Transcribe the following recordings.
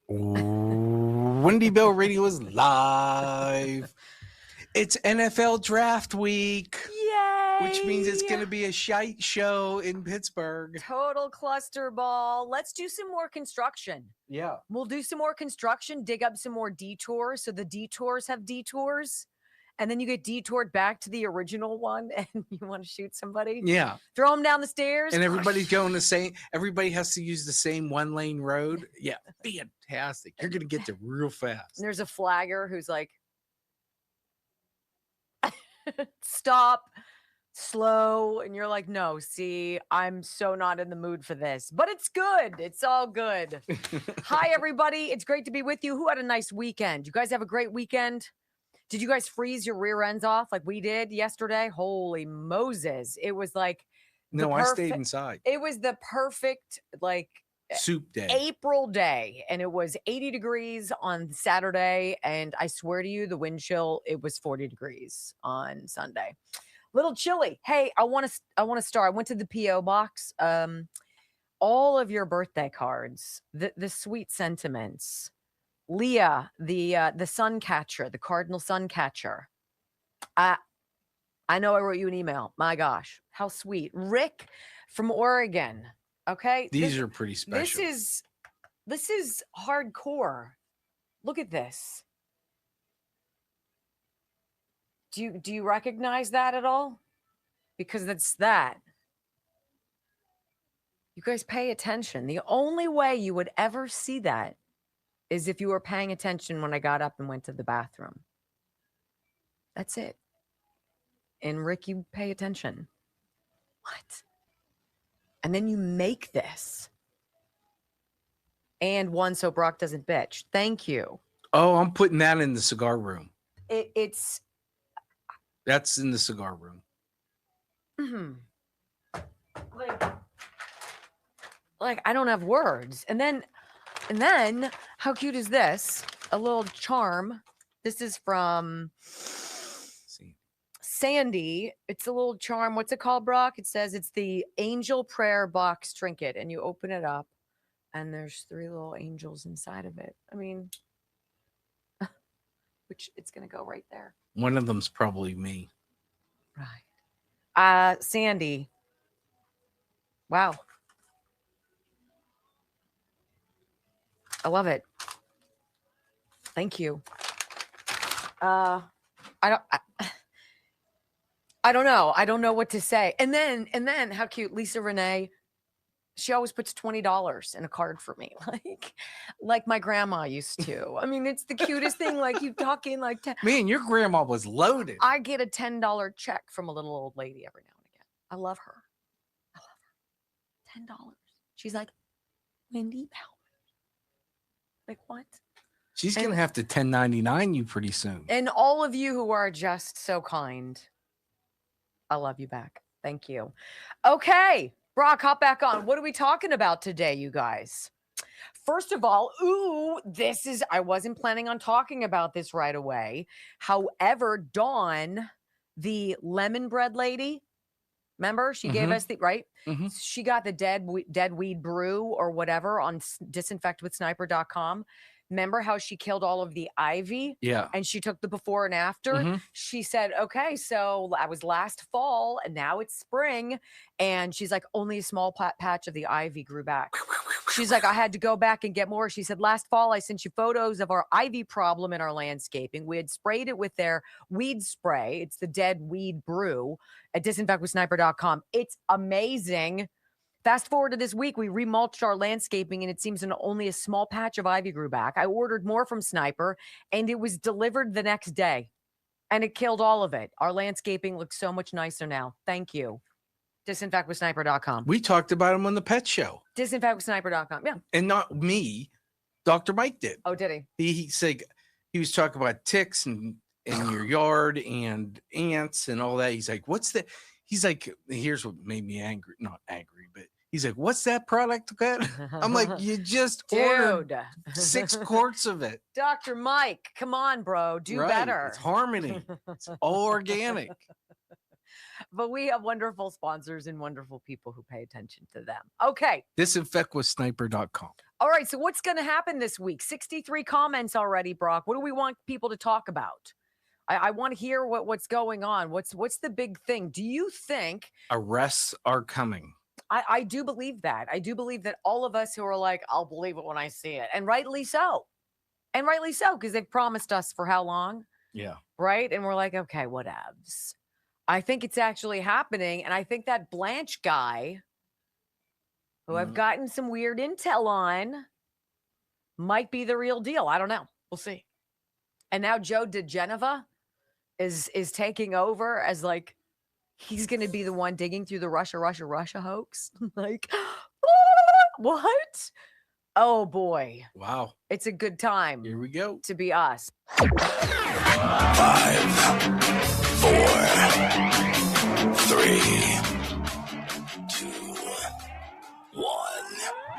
Wendy Bell Radio is live. It's NFL draft week, Yay! which means it's going to be a shite show in Pittsburgh. Total cluster ball. Let's do some more construction. Yeah. We'll do some more construction, dig up some more detours. So the detours have detours. And then you get detoured back to the original one and you want to shoot somebody. Yeah. Throw them down the stairs. And everybody's going the same. Everybody has to use the same one-lane road. Yeah. Fantastic. You're going to get there real fast. And there's a flagger who's like, stop, slow. And you're like, no, see, I'm so not in the mood for this. But it's good. It's all good. Hi, everybody. It's great to be with you. Who had a nice weekend? You guys have a great weekend? Did you guys freeze your rear ends off like we did yesterday? Holy Moses. It was like no, I stayed inside. It was the perfect like soup day. April day. And it was 80 degrees on Saturday. And I swear to you, the wind chill, it was 40 degrees on Sunday. Little chilly. Hey, I want to start. I went to the P.O. box. All of your birthday cards, the sweet sentiments. Leah, the sun catcher, the cardinal sun catcher. I know I wrote you an email. My gosh, how sweet. Rick from Oregon. Okay. These are pretty special. This is hardcore. Look at this. Do you recognize that at all? Because that's that. You guys pay attention. The only way you would ever see that is if you were paying attention when I got up and went to the bathroom. That's it. And Rick, you pay attention. What? And then you make this. And one so Brock doesn't bitch. Thank you. Oh, I'm putting that in the cigar room. That's in the cigar room. Like I don't have words. And then how cute is this? A little charm. This is from Sandy. It's a little charm. What's it called, Brock? It says it's the Angel Prayer Box Trinket. And you open it up and there's 3 little angels inside of it. I mean, which it's going to go right there. One of them's probably me. Right. Sandy. Wow. I love it. Thank you. I don't know. I don't know what to say. And then how cute. Lisa Renee, she always puts $20 in a card for me. Like my grandma used to. I mean, it's the cutest thing. Like you talking like man, your grandma was loaded. I get a $10 check from a little old lady every now and again. I love her. $10. She's like, Wendy Bell. Like what? She's going to have to 1099 you pretty soon. And all of you who are just so kind, I love you back. Thank you. Okay, Brock, hop back on. What are we talking about today, you guys? First of all, I wasn't planning on talking about this right away. However, Dawn, the lemon bread lady, remember she gave us right? Mm-hmm. She got the dead weed brew or whatever on disinfectwithsniper.com. Remember how she killed all of the ivy? Yeah. And she took the before and after. Mm-hmm. She said, okay, so I was last fall and now it's spring. And she's like, only a small patch of the ivy grew back. She's like, I had to go back and get more. She said, last fall, I sent you photos of our ivy problem in our landscaping. We had sprayed it with their weed spray. It's the dead weed brew at disinfectwithsniper.com. It's amazing. Fast forward to this week, we remulched our landscaping and it seems only a small patch of ivy grew back. I ordered more from Sniper and it was delivered the next day and it killed all of it. Our landscaping looks so much nicer now. Thank you. Disinfectwithsniper.com. We talked about him on the pet show. Disinfectwithsniper.com. Yeah. And not me. Dr. Mike did. Oh, did he? He said he was talking about ticks and in your yard and ants and all that. He's like, what's that? He's like, here's what made me angry. Not angry, but he's like, what's that product again? I'm like, you just ordered 6 quarts of it. Dr. Mike, come on, bro. Do better. It's Harmony. It's all organic. But we have wonderful sponsors and wonderful people who pay attention to them. Okay. Disinfectwithsniper.com. All right. So what's going to happen this week? 63 comments already, Brock. What do we want people to talk about? I want to hear what's going on. What's the big thing? Do you think arrests are coming? I do believe that. I do believe that all of us who are like, I'll believe it when I see it. And rightly so. And rightly so, because they've promised us for how long? Yeah. Right? And we're like, okay, whatevs. I think it's actually happening. And I think that Blanche guy, who I've gotten some weird intel on, might be the real deal. I don't know. We'll see. And now Joe DeGeneva is taking over as like, he's going to be the one digging through the Russia hoax. Like, what? Oh, boy. Wow. It's a good time. Here we go. To be us. 5, 4, 3, 2, 1.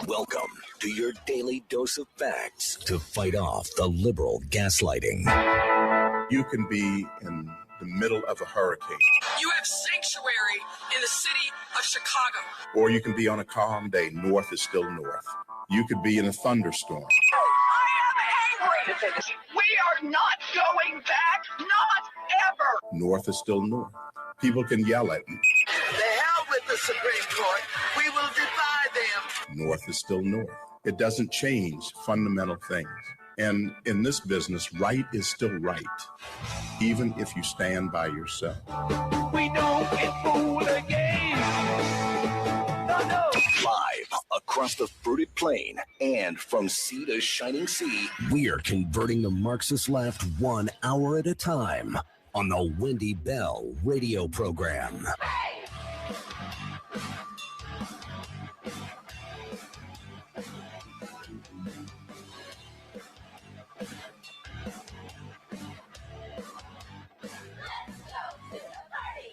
Welcome to your daily dose of facts to fight off the liberal gaslighting. You can be in the middle of a hurricane. You have sanctuary in the city of Chicago. Or you can be on a calm day. North is still north. You could be in a thunderstorm. I am angry. We are not going back. Not ever. North is still north. People can yell at you. The hell with the Supreme Court. We will defy them. North is still north. It doesn't change fundamental things. And in this business, right is still right, even if you stand by yourself. We don't get fooled again. No. Live across the fruited plain and from sea to shining sea, we're converting the Marxist left 1 hour at a time on the Wendy Bell radio program.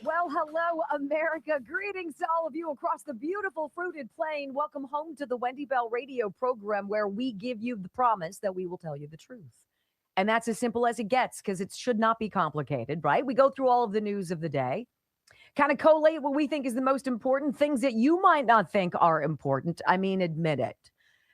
Well, hello, America. Greetings to all of you across the beautiful fruited plain. Welcome home to the Wendy Bell radio program, where we give you the promise that we will tell you the truth. And that's as simple as it gets, because it should not be complicated, right? We go through all of the news of the day, kind of collate what we think is the most important, things that you might not think are important. I mean, admit it.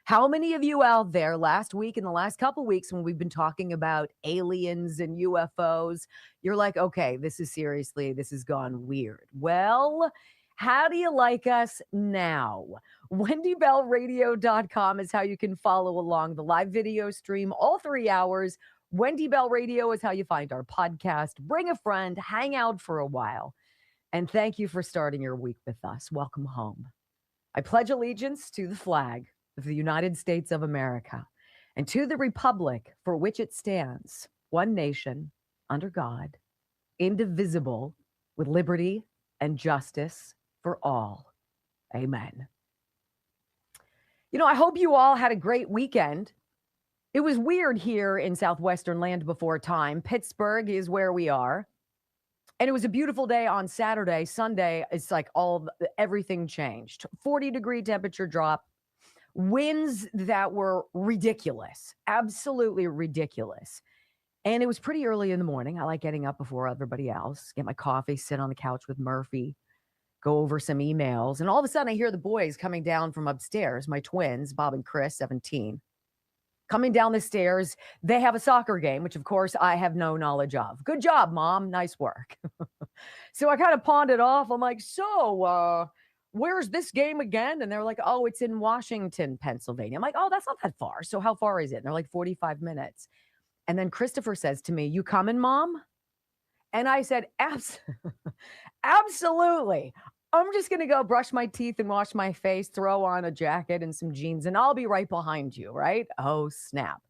How many of you out there last week and the last couple weeks, when we've been talking about aliens and UFOs, you're like, okay, this has gone weird. Well, how do you like us now? WendyBellRadio.com is how you can follow along the live video stream all 3 hours. Wendy Bell Radio is how you find our podcast. Bring a friend, hang out for a while. And thank you for starting your week with us. Welcome home. I pledge allegiance to the flag of the United States of America and to the republic for which it stands, one nation, under God, indivisible, with liberty and justice for all. Amen. You know, I hope you all had a great weekend. It was weird here in Southwestern land before time. Pittsburgh is where we are. And it was a beautiful day on Saturday. Sunday, it's like everything changed. 40-degree temperature drop. Winds that were ridiculous, absolutely ridiculous. And it was pretty early in the morning. I like getting up before everybody else, get my coffee, sit on the couch with Murphy, go over some emails. And all of a sudden I hear the boys coming down from upstairs, my twins, Bob and Chris, 17, coming down the stairs. They have a soccer game, which of course I have no knowledge of. Good job, Mom. Nice work. So I kind of pawned it off. I'm like, where's this game again? And they're like, oh, it's in Washington, Pennsylvania. I'm like, oh, that's not that far. So how far is it? And they're like 45 minutes. And then Christopher says to me, you coming, Mom? And I said, absolutely. I'm just going to go brush my teeth and wash my face, throw on a jacket and some jeans, and I'll be right behind you, right? Oh, snap.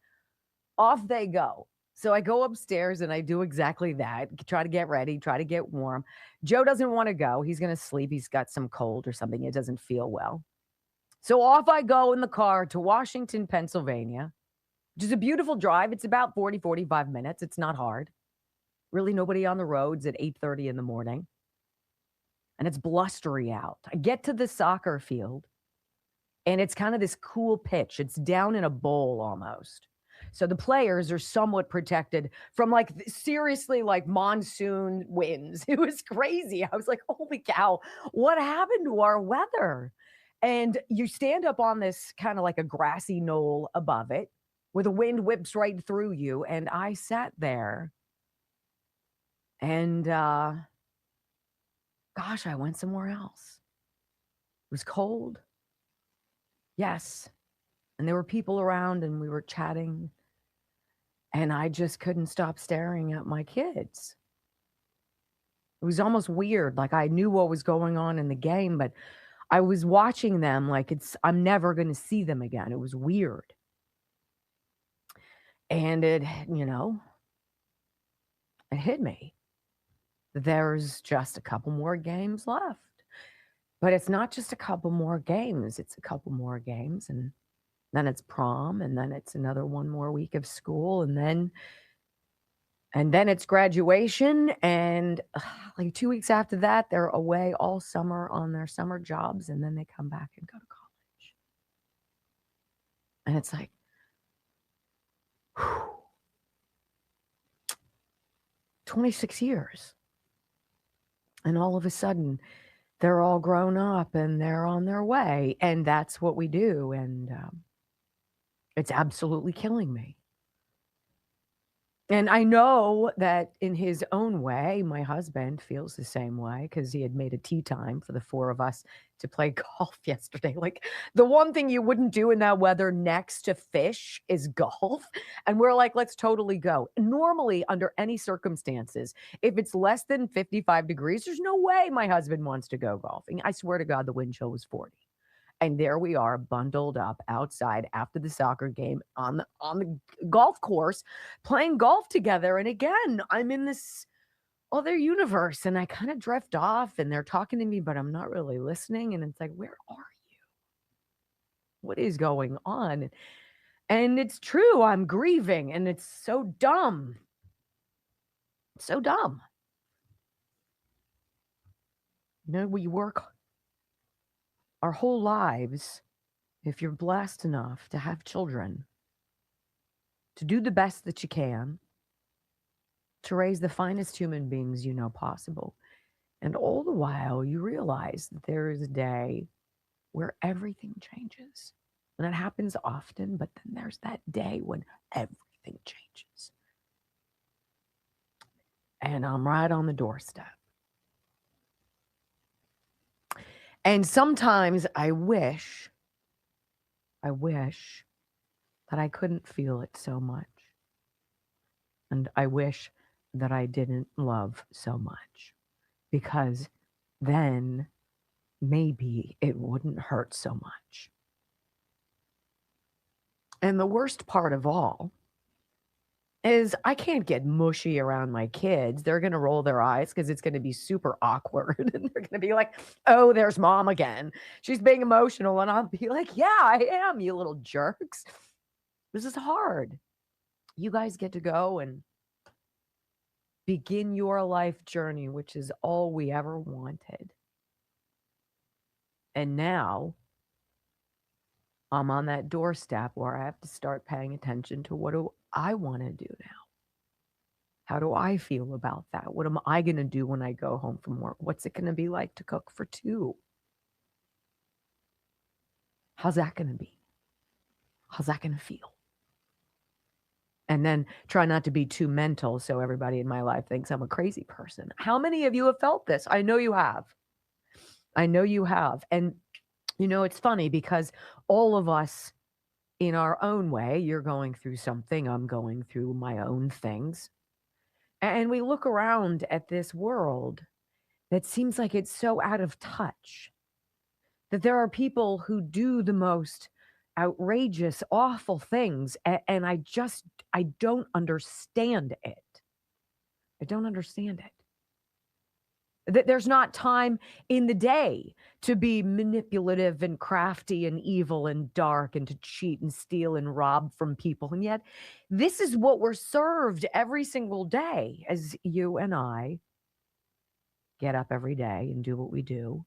Off they go. So I go upstairs and I do exactly that. Try to get ready, try to get warm. Joe doesn't want to go. He's going to sleep. He's got some cold or something. It doesn't feel well. So off I go in the car to Washington, Pennsylvania, which is a beautiful drive. It's about 45 minutes. It's not hard. Really nobody on the roads at 8:30 in the morning. And it's blustery out. I get to the soccer field and it's kind of this cool pitch. It's down in a bowl almost. So the players are somewhat protected from like seriously like monsoon winds. It was crazy. I was like, holy cow, what happened to our weather? And you stand up on this kind of like a grassy knoll above it where the wind whips right through you. And I sat there and gosh, I went somewhere else. It was cold. Yes. And there were people around and we were chatting. And I just couldn't stop staring at my kids. It was almost weird. Like I knew what was going on in the game, but I was watching them like I'm never going to see them again. It was weird. And it hit me. There's just a couple more games left. But it's not just a couple more games. It's a couple more games. And then it's prom. And then it's another one more week of school. And then it's graduation. And like 2 weeks after that, they're away all summer on their summer jobs. And then they come back and go to college. And it's like, whew, 26 years. And all of a sudden, they're all grown up and they're on their way. And that's what we do. And it's absolutely killing me. And I know that in his own way, my husband feels the same way because he had made a tea time for the four of us to play golf yesterday. Like the one thing you wouldn't do in that weather next to fish is golf. And we're like, let's totally go. Normally, under any circumstances, if it's less than 55 degrees, there's no way my husband wants to go golfing. I swear to God, the wind chill was 40. And there we are, bundled up outside after the soccer game on the golf course, playing golf together. And again, I'm in this other universe, and I kind of drift off, and they're talking to me, but I'm not really listening. And it's like, where are you? What is going on? And it's true, I'm grieving, and it's so dumb. So dumb. We work our whole lives, if you're blessed enough to have children, to do the best that you can, to raise the finest human beings you know possible. And all the while, you realize that there is a day where everything changes. And it happens often, but then there's that day when everything changes. And I'm right on the doorstep. And sometimes I wish that I couldn't feel it so much. And I wish that I didn't love so much, because then maybe it wouldn't hurt so much. And the worst part of all is I can't get mushy around my kids. They're going to roll their eyes because it's going to be super awkward. And they're going to be like, oh, there's mom again. She's being emotional. And I'll be like, yeah, I am, you little jerks. This is hard. You guys get to go and begin your life journey, which is all we ever wanted. And now I'm on that doorstep where I have to start paying attention to what do I want to do now? How do I feel about that? What am I going to do when I go home from work? What's it going to be like to cook for two? How's that going to be? How's that going to feel? And then try not to be too mental so everybody in my life thinks I'm a crazy person. How many of you have felt this? I know you have. I know you have. And, it's funny because all of us in our own way, you're going through something, I'm going through my own things. And we look around at this world that seems like it's so out of touch, that there are people who do the most outrageous, awful things. And I don't understand it. I don't understand it. That there's not time in the day to be manipulative and crafty and evil and dark and to cheat and steal and rob from people. And yet this is what we're served every single day as you and I get up every day and do what we do,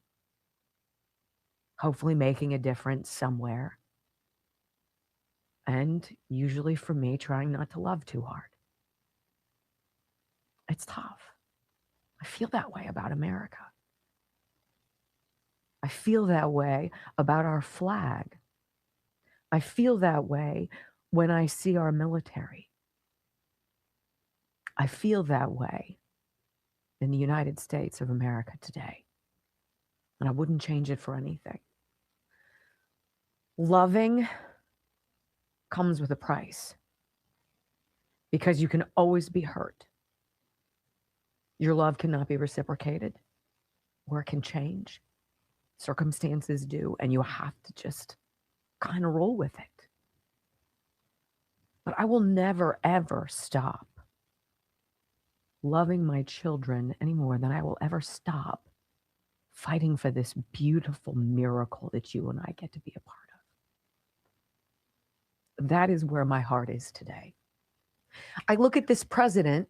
hopefully making a difference somewhere. And usually for me, trying not to love too hard. It's tough. I feel that way about America. I feel that way about our flag. I feel that way when I see our military. I feel that way in the United States of America today. And I wouldn't change it for anything. Loving comes with a price because you can always be hurt. Your love cannot be reciprocated, or it can change. Circumstances do, and you have to just kind of roll with it. But I will never, ever stop loving my children any more than I will ever stop fighting for this beautiful miracle that you and I get to be a part of. That is where my heart is today. I look at this president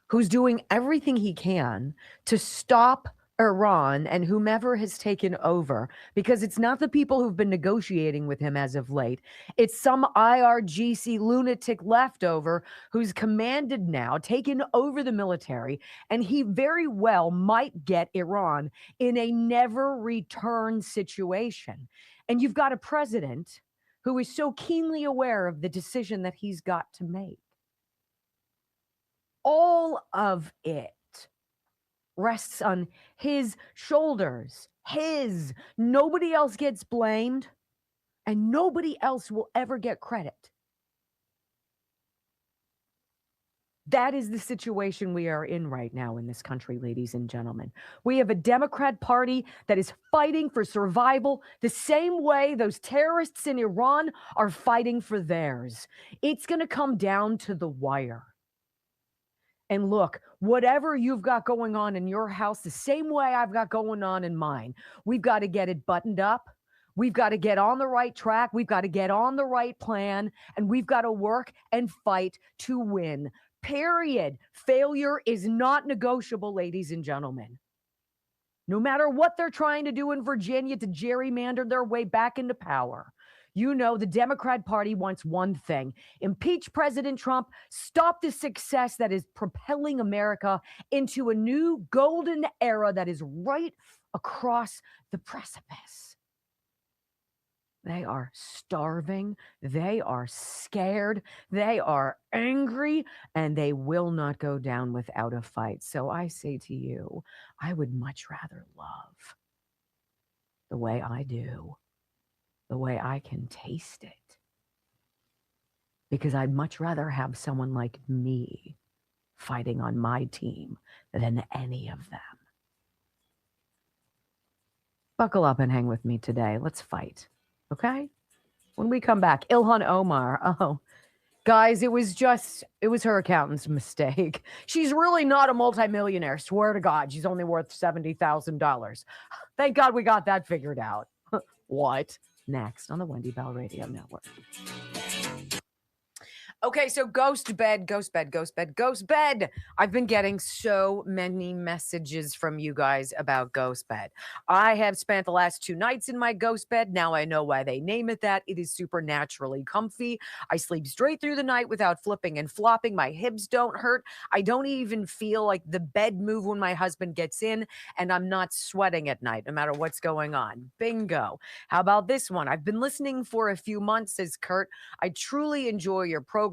who's doing everything he can to stop Iran and whomever has taken over, because it's not the people who've been negotiating with him as of late. It's some IRGC lunatic leftover who's commanded now, taken over the military, and he very well might get Iran in a never return situation. And you've got a president who is so keenly aware of the decision that he's got to make. All of it rests on his shoulders. Nobody else gets blamed, and nobody else will ever get credit. That is the situation we are in right now in this country, ladies and gentlemen. We have a Democrat Party that is fighting for survival the same way those terrorists in Iran are fighting for theirs. It's going to come down to the wire. And look, whatever you've got going on in your house, the same way I've got going on in mine, we've got to get it buttoned up. We've got to get on the right track. We've got to get on the right plan. And we've got to work and fight to win. Period. Failure is not negotiable, ladies and gentlemen. No matter what they're trying to do in Virginia to gerrymander their way back into power. You know, the Democrat Party wants one thing: impeach President Trump, stop the success that is propelling America into a new golden era that is right across the precipice. They are starving. They are scared. They are angry, and they will not go down without a fight. So I say to you, I would much rather love the way I do, the way I can taste it, because I'd much rather have someone like me fighting on my team than any of them. Buckle up and hang with me today. Let's fight, okay? When we come back, Ilhan Omar. Oh, guys, it was her accountant's mistake. She's really not a multimillionaire. Swear to God, she's only worth $70,000. Thank God we got that figured out. What? Next on the Wendy Bell Radio Network. Okay, so ghost bed. I've been getting so many messages from you guys about ghost bed. I have spent the last 2 nights in my ghost bed. Now I know why they name it that. It is supernaturally comfy. I sleep straight through the night without flipping and flopping. My hips don't hurt. I don't even feel like the bed move when my husband gets in, and I'm not sweating at night, no matter what's going on. Bingo. How about this one? I've been listening for a few months, says Kurt. I truly enjoy your program.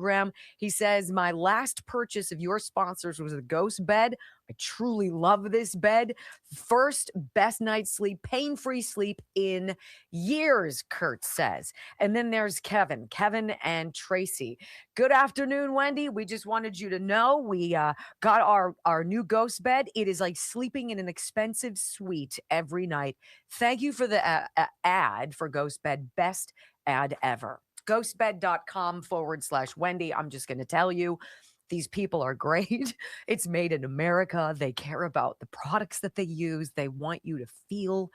He says, my last purchase of your sponsors was a ghost bed. I truly love this bed. First best night's sleep, pain-free sleep in years, Kurt says. And then there's Kevin and Tracy. Good afternoon, Wendy. We just wanted you to know we got our new ghost bed. It is like sleeping in an expensive suite every night. Thank you for the ad for ghost bed. Best ad ever. Ghostbed.com/Wendy. I'm just going to tell you, these people are great. It's made in America. They care about the products that they use. They want you to feel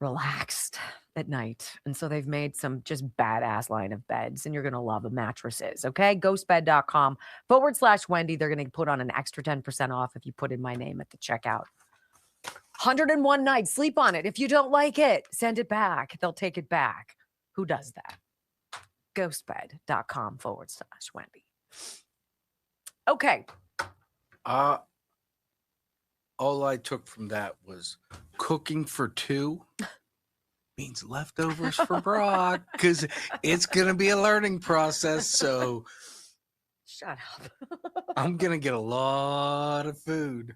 relaxed at night. And so they've made some just badass line of beds, and you're going to love the mattresses. Okay. Ghostbed.com/Wendy. They're going to put on an extra 10% off if you put in my name at the checkout. 101 nights. Sleep on it. If you don't like it, send it back. They'll take it back. Who does that? ghostbed.com/Wendy. Okay. All I took from that was cooking for two means leftovers for Brock, because it's going to be a learning process. So Shut up. I'm going to get a lot of food,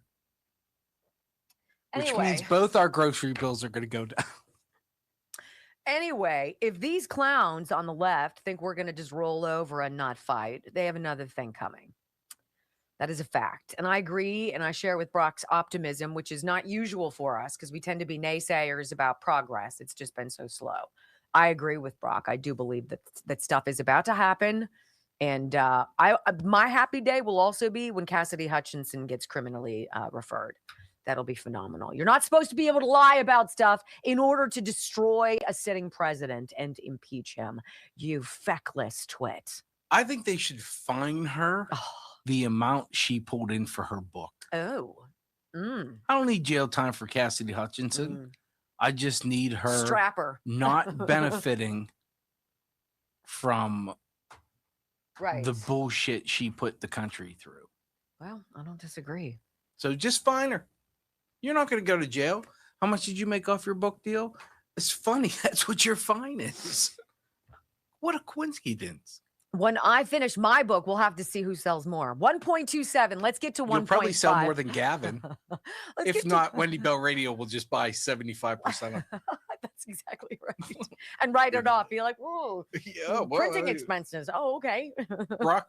which Anyway. means both our grocery bills are going to go down. Anyway, if these clowns on the left think we're going to just roll over and not fight, they have another thing coming. That is a fact. And I agree, and I share with Brock's optimism, which is not usual for us because we tend to be naysayers about progress. It's just been so slow. I agree with Brock. I do believe that stuff is about to happen. And my happy day will also be when Cassidy Hutchinson gets criminally referred. That'll be phenomenal. You're not supposed to be able to lie about stuff in order to destroy a sitting president and impeach him. You feckless twit. I think they should fine her the amount she pulled in for her book. Oh. I don't need jail time for Cassidy Hutchinson. I just need her strapper not benefiting from the bullshit she put the country through. Well, I don't disagree. So just fine her. You're not going to go to jail. How much did you make off your book deal? It's funny. That's what your fine is. What a coincidence. When I finish my book, we'll have to see who sells more. 1.27. Let's get to 1.5. You'll probably sell more than Gavin. If not, Wendy Bell Radio will just buy 75% of it. That's exactly right. And write it off. Be like, whoa, yeah, printing expenses. Oh, okay. Brock.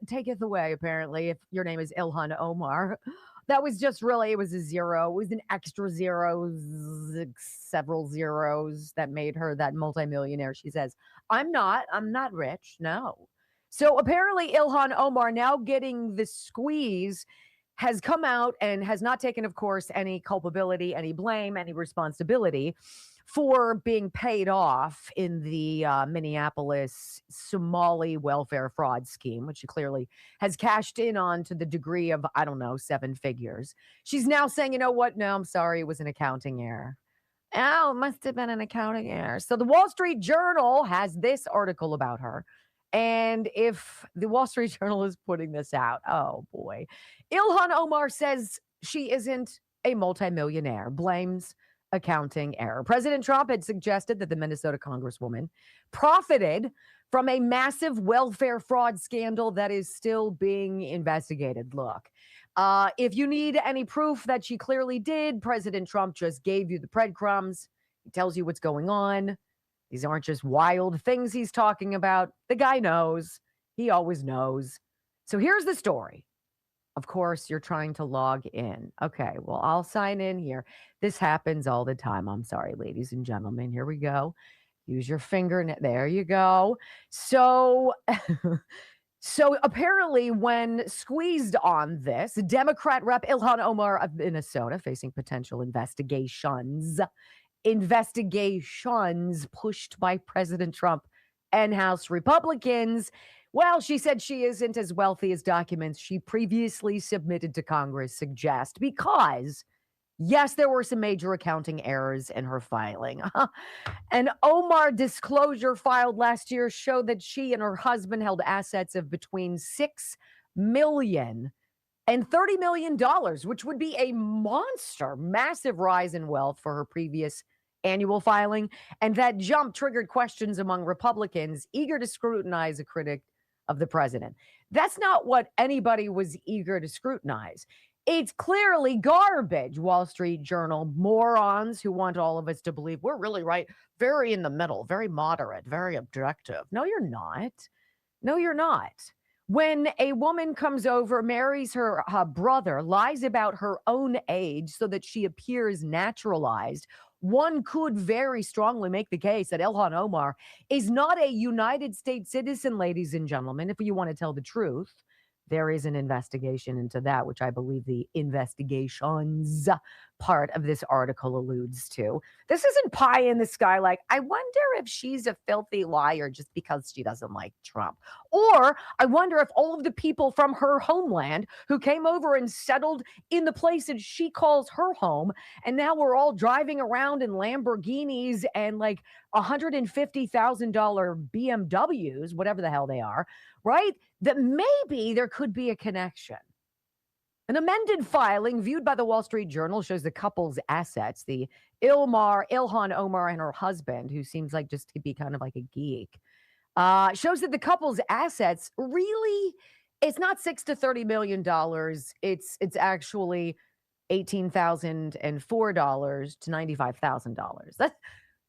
Taketh away, apparently, if your name is Ilhan Omar. That was just really, it was a zero. It was an extra zeros, several zeros that made her that multimillionaire. She says, I'm not rich. No. So apparently Ilhan Omar, now getting the squeeze, has come out and has not taken, of course, any culpability, any blame, any responsibility for being paid off in the Minneapolis Somali welfare fraud scheme, which she clearly has cashed in on to the degree of, I don't know, 7 figures. She's now saying, you know what? No, I'm sorry. It was an accounting error. Oh, it must have been an accounting error. So the Wall Street Journal has this article about her. And if the Wall Street Journal is putting this out, oh boy. Ilhan Omar says she isn't a multimillionaire, blames accounting error. President Trump had suggested that the Minnesota Congresswoman profited from a massive welfare fraud scandal that is still being investigated. Look, if you need any proof that she clearly did, President Trump just gave you the breadcrumbs. He tells you what's going on. These aren't just wild things he's talking about. The guy knows. He always knows. So here's the story. Of course, you're trying to log in. Okay, well, I'll sign in here. This happens all the time. I'm sorry, ladies and gentlemen. Here we go. Use your finger. There you go. So, so apparently when squeezed on this, Democrat Rep Ilhan Omar of Minnesota facing potential investigations pushed by President Trump and House Republicans. Well, she said she isn't as wealthy as documents she previously submitted to Congress suggest because, yes, there were some major accounting errors in her filing. An Omar disclosure filed last year showed that she and her husband held assets of between $6 million and $30 million, which would be a massive rise in wealth for her previous annual filing. And that jump triggered questions among Republicans eager to scrutinize a critic of the president. That's not what anybody was eager to scrutinize. It's clearly garbage, Wall Street Journal morons who want all of us to believe we're really right, very in the middle, very moderate, very objective. No, you're not. No, you're not. When a woman comes over, marries her brother, lies about her own age so that she appears naturalized, one could very strongly make the case that Ilhan Omar is not a United States citizen, ladies and gentlemen, if you want to tell the truth. there is an investigation into that, which I believe the investigations part of this article alludes to. This isn't pie in the sky. Like, I wonder if she's a filthy liar just because she doesn't like Trump. Or I wonder if all of the people from her homeland who came over and settled in the place that she calls her home, and now we're all driving around in Lamborghinis and like $150,000 BMWs, whatever the hell they are, right? That maybe there could be a connection. An amended filing viewed by the Wall Street Journal shows the couple's assets, the Ilhan Omar and her husband, who seems like just to be kind of like a geek, shows that the couple's assets really, it's not $6 to $30 million. It's actually $18,004 to $95,000.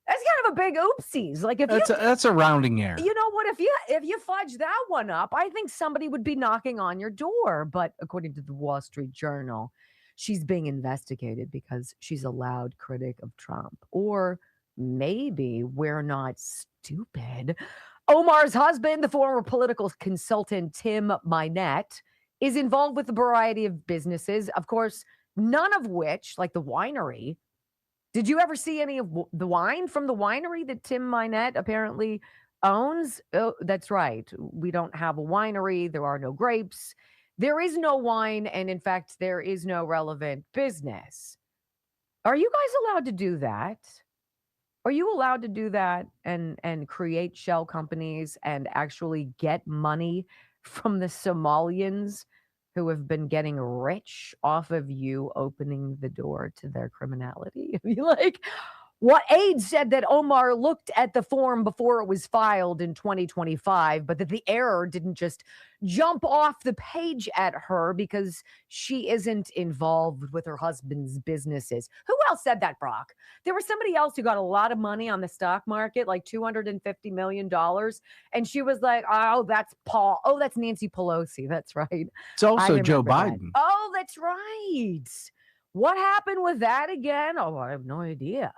That's kind of a big oopsies. Like if that's a rounding error. You know what? If you fudge that one up, I think somebody would be knocking on your door. But according to the Wall Street Journal, she's being investigated because she's a loud critic of Trump. Or maybe we're not stupid. Omar's husband, the former political consultant Tim Minette, is involved with a variety of businesses. Of course, none of which, like the winery. Did you ever see any of the wine from the winery that Tim Minette apparently owns? Oh, that's right. We don't have a winery. There are no grapes. There is no wine. And in fact, there is no relevant business. Are you guys allowed to do that? Are you allowed to do that and create shell companies and actually get money from the Somalians who have been getting rich off of you opening the door to their criminality? I mean, like, what aide said that Omar looked at the form before it was filed in 2025, but that the error didn't just jump off the page at her because she isn't involved with her husband's businesses. Who else said that, Brock? There was somebody else who got a lot of money on the stock market, like $250 million. And she was like, oh, that's Paul. Oh, that's Nancy Pelosi. That's right. It's also Joe Biden. That. Oh, that's right. What happened with that again? Oh, I have no idea.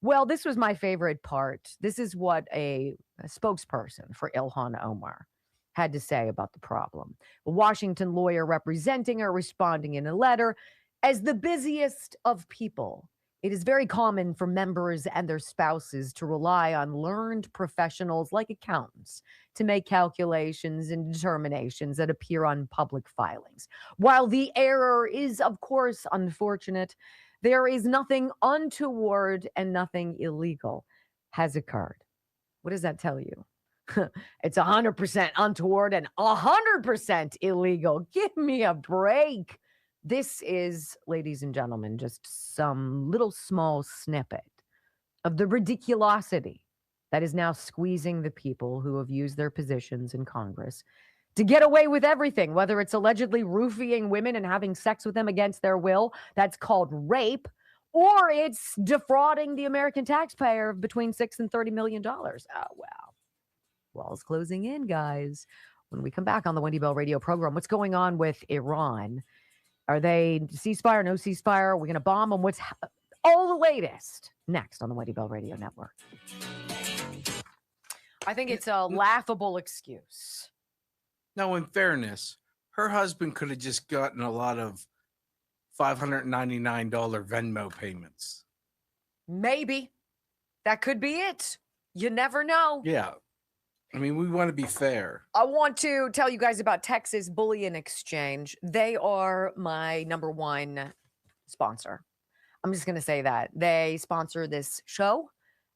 Well, this was my favorite part. This is what a spokesperson for Ilhan Omar had to say about the problem. A Washington lawyer representing her responding in a letter, as the busiest of people, it is very common for members and their spouses to rely on learned professionals like accountants to make calculations and determinations that appear on public filings. While the error is, of course, unfortunate, there is nothing untoward and nothing illegal has occurred. What does that tell you? It's 100% untoward and 100% illegal. Give me a break. This is, ladies and gentlemen, just some little small snippet of the ridiculosity that is now squeezing the people who have used their positions in Congress to get away with everything, whether it's allegedly roofing women and having sex with them against their will. That's called rape. Or it's defrauding the American taxpayer of between $6 and $30 million. Oh, wow. Wall's closing in, guys. When we come back on the Wendy Bell radio program, what's going on with Iran? Are they ceasefire, no ceasefire? Are we going to bomb them? What's all the latest next on the Wendy Bell Radio Network? I think it's a laughable excuse. Now, in fairness, her husband could have just gotten a lot of $599 Venmo payments. Maybe. That could be it. You never know. Yeah. I mean, we want to be fair. I want to tell you guys about Texas Bullion Exchange. They are my number one sponsor. I'm just going to say that. They sponsor this show.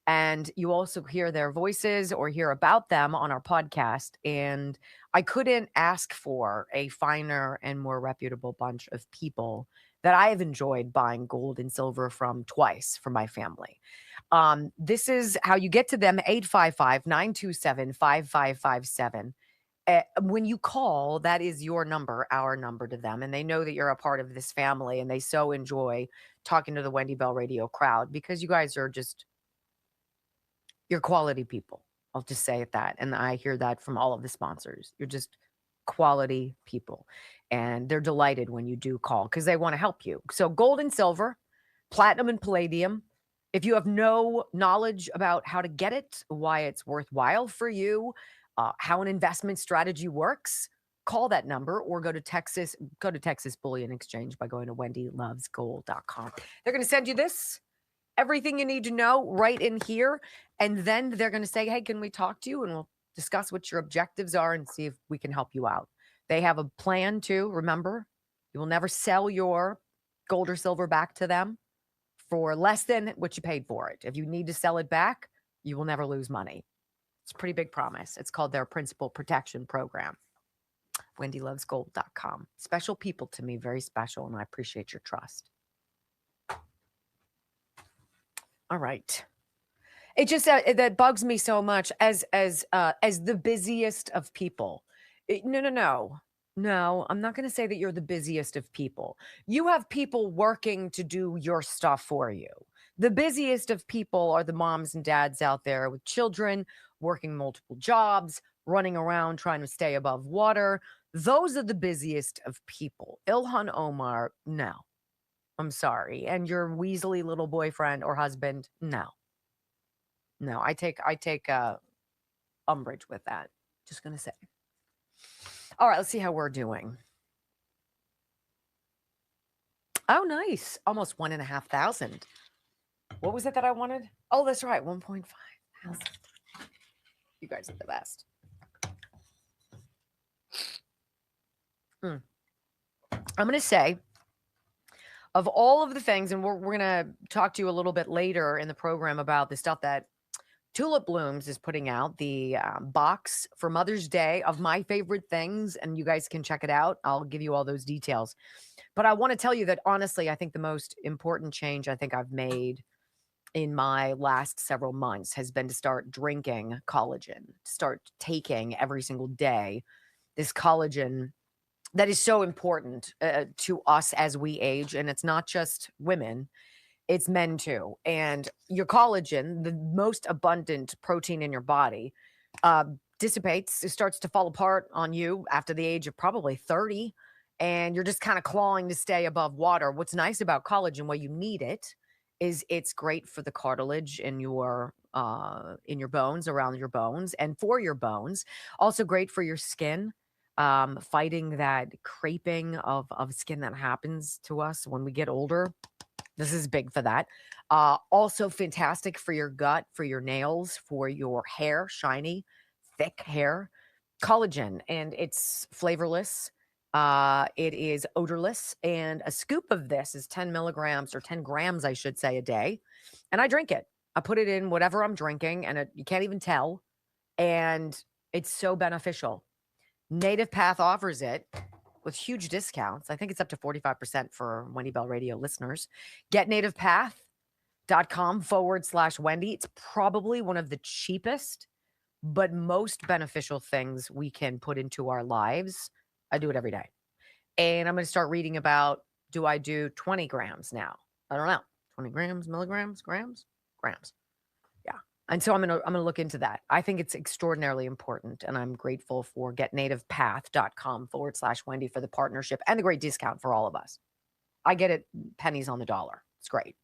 And you also hear their voices or hear about them on our podcast. And I couldn't ask for a finer and more reputable bunch of people that I have enjoyed buying gold and silver from twice for my family. This is how you get to them, 855-927-5557. When you call, that is your number, our number to them. And they know that you're a part of this family. And they so enjoy talking to the Wendy Bell Radio crowd because you guys are just... you're quality people. I'll just say it that. And I hear that from all of the sponsors. You're just quality people. And they're delighted when you do call because they want to help you. So gold and silver, platinum and palladium. If you have no knowledge about how to get it, why it's worthwhile for you, how an investment strategy works, call that number or go to Texas Bullion Exchange by going to wendylovesgold.com. They're going to send you this, everything you need to know right in here. And then they're going to say, hey, can we talk to you? And we'll discuss what your objectives are and see if we can help you out. They have a plan too. Remember, you will never sell your gold or silver back to them for less than what you paid for it. If you need to sell it back, you will never lose money. It's a pretty big promise. It's called their Principal Protection Program. wendylovesgold.com. Special people to me, very special, and I appreciate your trust. All right. It just that bugs me so much as the busiest of people. No, I'm not going to say that you're the busiest of people. You have people working to do your stuff for you. The busiest of people are the moms and dads out there with children, working multiple jobs, running around trying to stay above water. Those are the busiest of people. Ilhan Omar, no. I'm sorry. And your weaselly little boyfriend or husband, no. No, I take umbrage with that. Just going to say. All right, let's see how we're doing. Oh, nice. Almost 1,500. What was it that I wanted? Oh, that's right. 1.5 thousand. You guys are the best. I'm going to say, of all of the things, and we're going to talk to you a little bit later in the program about the stuff that Tulip Blooms is putting out, the box for Mother's Day of my favorite things, and you guys can check it out. I'll give you all those details. But I want to tell you that, honestly, I think the most important change I think I've made in my last several months has been to start drinking collagen, start taking every single day this collagen that is so important to us as we age. And it's not just women. It's men too. And your collagen, the most abundant protein in your body, dissipates. It starts to fall apart on you after the age of probably 30. And you're just kind of clawing to stay above water. What's nice about collagen, why you need it, is it's great for the cartilage in your bones, around your bones, and for your bones. Also great for your skin, fighting that creping of skin that happens to us when we get older. This is big for that. Also fantastic for your gut, for your nails, for your hair, shiny, thick hair. Collagen, and it's flavorless. It is odorless. And a scoop of this is 10 milligrams or 10 grams, I should say, a day. And I drink it. I put it in whatever I'm drinking, and you can't even tell. And it's so beneficial. Native Path offers it with huge discounts. I think it's up to 45% for Wendy Bell Radio listeners. GetNativePath.com/Wendy. It's probably one of the cheapest, but most beneficial things we can put into our lives. I do it every day. And I'm going to start reading about, do I do 20 grams now? I don't know. 20 grams, milligrams, grams? Yeah. And so I'm going to look into that. I think it's extraordinarily important, and I'm grateful for getnativepath.com/Wendy for the partnership and the great discount for all of us. I get it pennies on the dollar. It's great.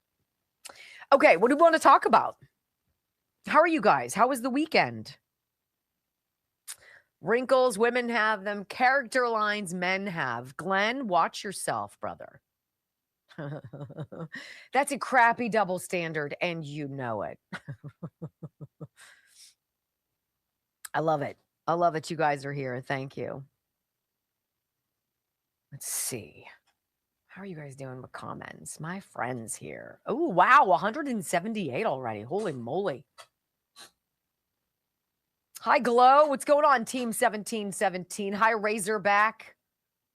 Okay, what do we want to talk about? How are you guys? How was the weekend? Wrinkles, women have them. Character lines, men have. Glenn, watch yourself, brother. That's a crappy double standard, and you know it. I love it. I love that you guys are here. Thank you. Let's see. How are you guys doing with comments? My friends here. Oh, wow. 178 already. Holy moly. Hi, Glow. What's going on, Team 1717? Hi, Razorback.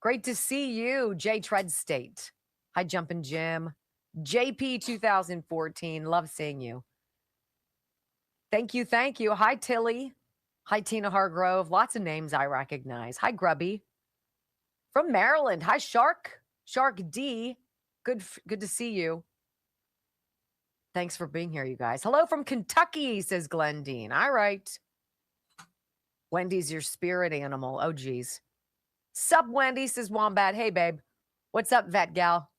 Great to see you, Jay Tread State. Hi, Jumpin' Jim. JP 2014. Love seeing you. Thank you. Thank you. Hi, Tilly. Hi, Tina Hargrove. Lots of names I recognize. Hi, Grubby. From Maryland. Hi, Shark. Shark D. Good to see you. Thanks for being here, you guys. Hello from Kentucky, says Glendine. All right. Wendy's your spirit animal. Oh, geez. Sup, Wendy, says Wombat. Hey, babe. What's up, vet gal?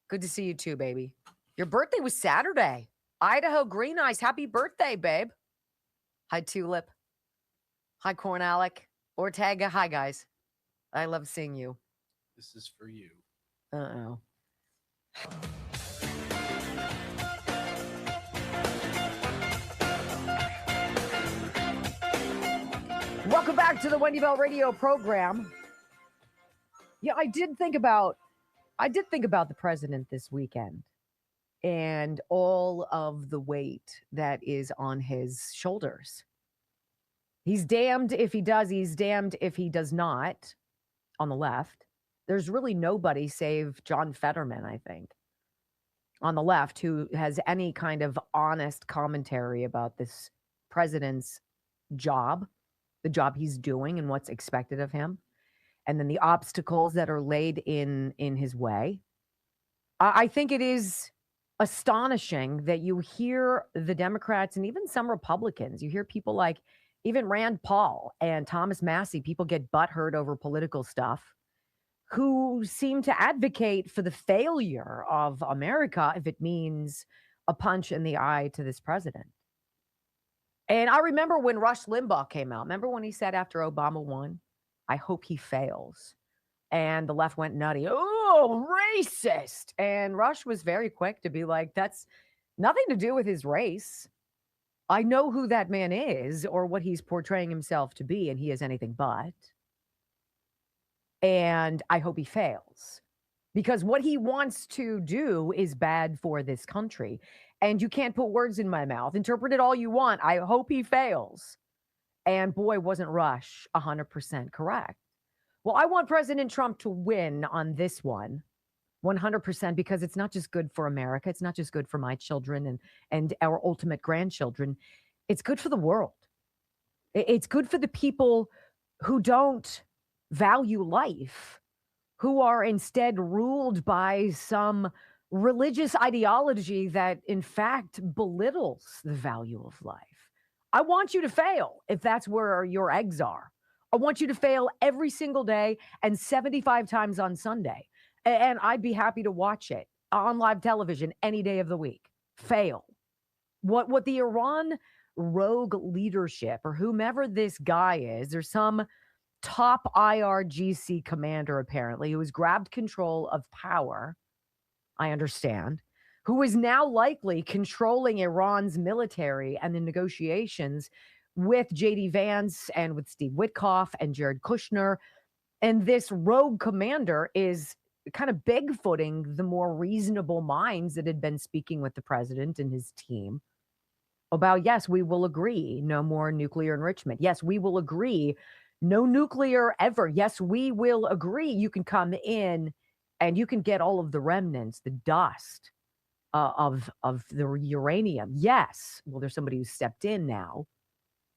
Good to see you too, baby. Your birthday was Saturday. Idaho Green Eyes. Happy birthday, babe. Hi, Tulip. Hi, Corn Alec. Ortega. Hi, guys. I love seeing you. This is for you. Uh-oh. Welcome back to the Wendy Bell Radio program. Yeah, I did think about the president this weekend and all of the weight that is on his shoulders. He's damned if he does, he's damned if he does not on the left. There's really nobody save John Fetterman, I think, on the left who has any kind of honest commentary about this president's job, the job he's doing and what's expected of him, and then the obstacles that are laid in his way. I think it is astonishing that you hear the Democrats and even some Republicans, you hear people like even Rand Paul and Thomas Massey, people get butthurt over political stuff, who seem to advocate for the failure of America if it means a punch in the eye to this president. And I remember when Rush Limbaugh came out. Remember when he said after Obama won, I hope he fails. And the left went nutty. Oh, racist. And Rush was very quick to be like, that's nothing to do with his race. I know who that man is or what he's portraying himself to be, and he is anything but. And I hope he fails. Because what he wants to do is bad for this country. And you can't put words in my mouth. Interpret it all you want. I hope he fails. And boy, wasn't Rush 100% correct. Well, I want President Trump to win on this one 100% because it's not just good for America. It's not just good for my children and our ultimate grandchildren. It's good for the world. It's good for the people who don't value life, who are instead ruled by some religious ideology that, in fact, belittles the value of life. I want you to fail if that's where your eggs are. I want you to fail every single day and 75 times on Sunday. And I'd be happy to watch it on live television any day of the week. Fail. What the Iran rogue leadership or whomever this guy is, there's some top IRGC commander, apparently, who has grabbed control of power, I understand, who is now likely controlling Iran's military and the negotiations with J.D. Vance and with Steve Witkoff and Jared Kushner. And this rogue commander is kind of bigfooting the more reasonable minds that had been speaking with the president and his team about, yes, we will agree, no more nuclear enrichment. Yes, we will agree, no nuclear ever. Yes, we will agree. You can come in and you can get all of the remnants, the dust of the uranium. Yes. Well, there's somebody who stepped in now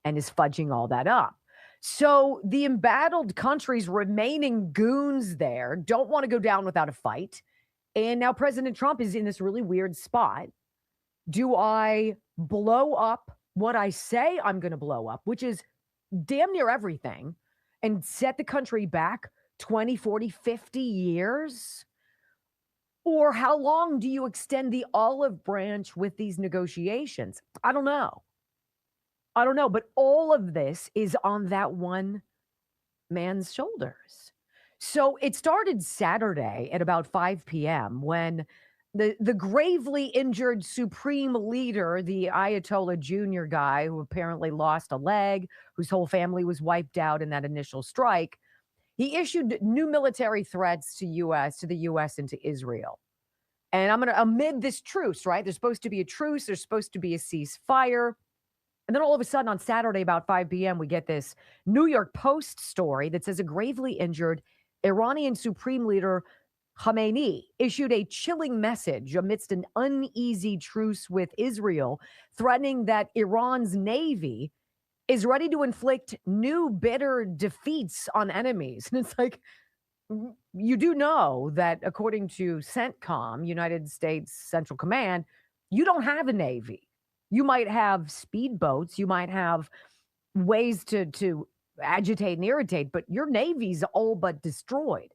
and is fudging all that up. So the embattled country's remaining goons there don't want to go down without a fight. And now President Trump is in this really weird spot. Do I blow up what I say I'm going to blow up, which is damn near everything, and set the country back 20, 40, 50 years? Or how long do you extend the olive branch with these negotiations? I don't know. But all of this is on that one man's shoulders. So it started Saturday at about 5 p.m. when the gravely injured supreme leader, the Ayatollah Jr. guy who apparently lost a leg, whose whole family was wiped out in that initial strike, he issued new military threats to the U.S. and to Israel. And I'm going to, amid this truce, right? There's supposed to be a truce. There's supposed to be a ceasefire. And then all of a sudden on Saturday about 5 p.m., we get this New York Post story that says a gravely injured Iranian Supreme Leader Khamenei issued a chilling message amidst an uneasy truce with Israel, threatening that Iran's Navy is ready to inflict new bitter defeats on enemies. And it's like, you do know that according to CENTCOM, United States Central Command, you don't have a Navy. You might have speedboats, you might have ways to agitate and irritate, but your Navy's all but destroyed.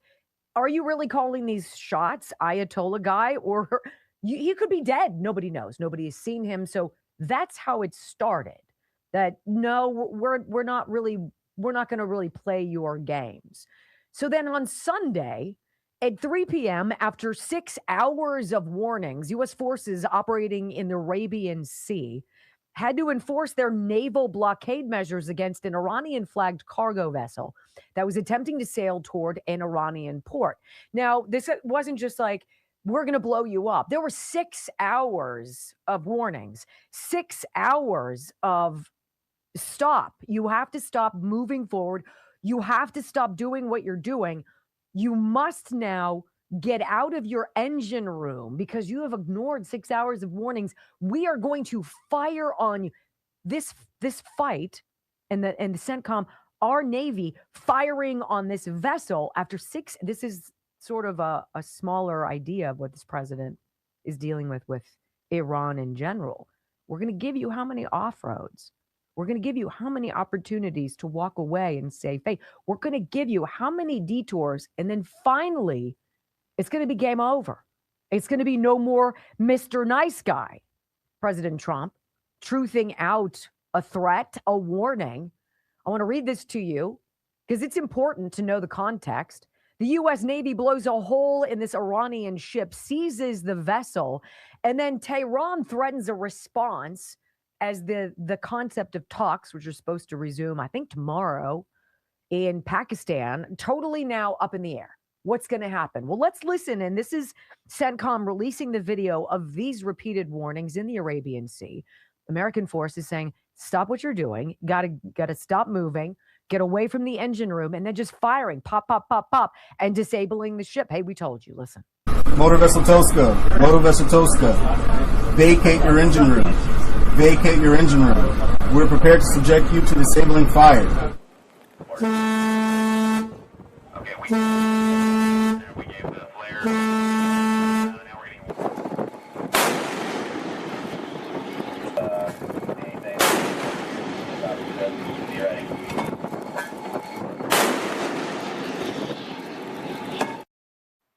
Are you really calling these shots, Ayatollah guy? Or he could be dead. Nobody knows. Nobody has seen him. So that's how it started. That no, we're not going to really play your games. So then on Sunday at 3 p.m., after 6 hours of warnings, U.S. forces operating in the Arabian Sea had to enforce their naval blockade measures against an Iranian-flagged cargo vessel that was attempting to sail toward an Iranian port. Now, this wasn't just like, we're going to blow you up. There were 6 hours of warnings, 6 hours of stop. You have to stop moving forward. You have to stop doing what you're doing. You must now get out of your engine room because you have ignored 6 hours of warnings. We are going to fire on you. This fight and the CENTCOM, our Navy firing on this vessel after 6. This is sort of a smaller idea of what this president is dealing with Iran in general. We're going to give you how many off-roads? We're going to give you how many opportunities to walk away and say, hey, we're going to give you how many detours, and then finally, it's going to be game over. It's going to be no more Mr. Nice Guy, President Trump, truthing out a threat, a warning. I want to read this to you because it's important to know the context. The U.S. Navy blows a hole in this Iranian ship, seizes the vessel, and then Tehran threatens a response as the concept of talks, which are supposed to resume, I think, tomorrow in Pakistan, totally now up in the air. What's going to happen? Well, let's listen. And this is CENTCOM releasing the video of these repeated warnings in the Arabian Sea. American forces saying, stop what you're doing. Got to stop moving. Get away from the engine room. And then just firing, pop, pop, pop, pop, and disabling the ship. Hey, we told you. Listen. Motor Vessel Tosca. Vacate your engine room. Vacate your engine room. We're prepared to subject you to disabling fire. Okay, we gave the flare. Now we're getting anything. Be ready.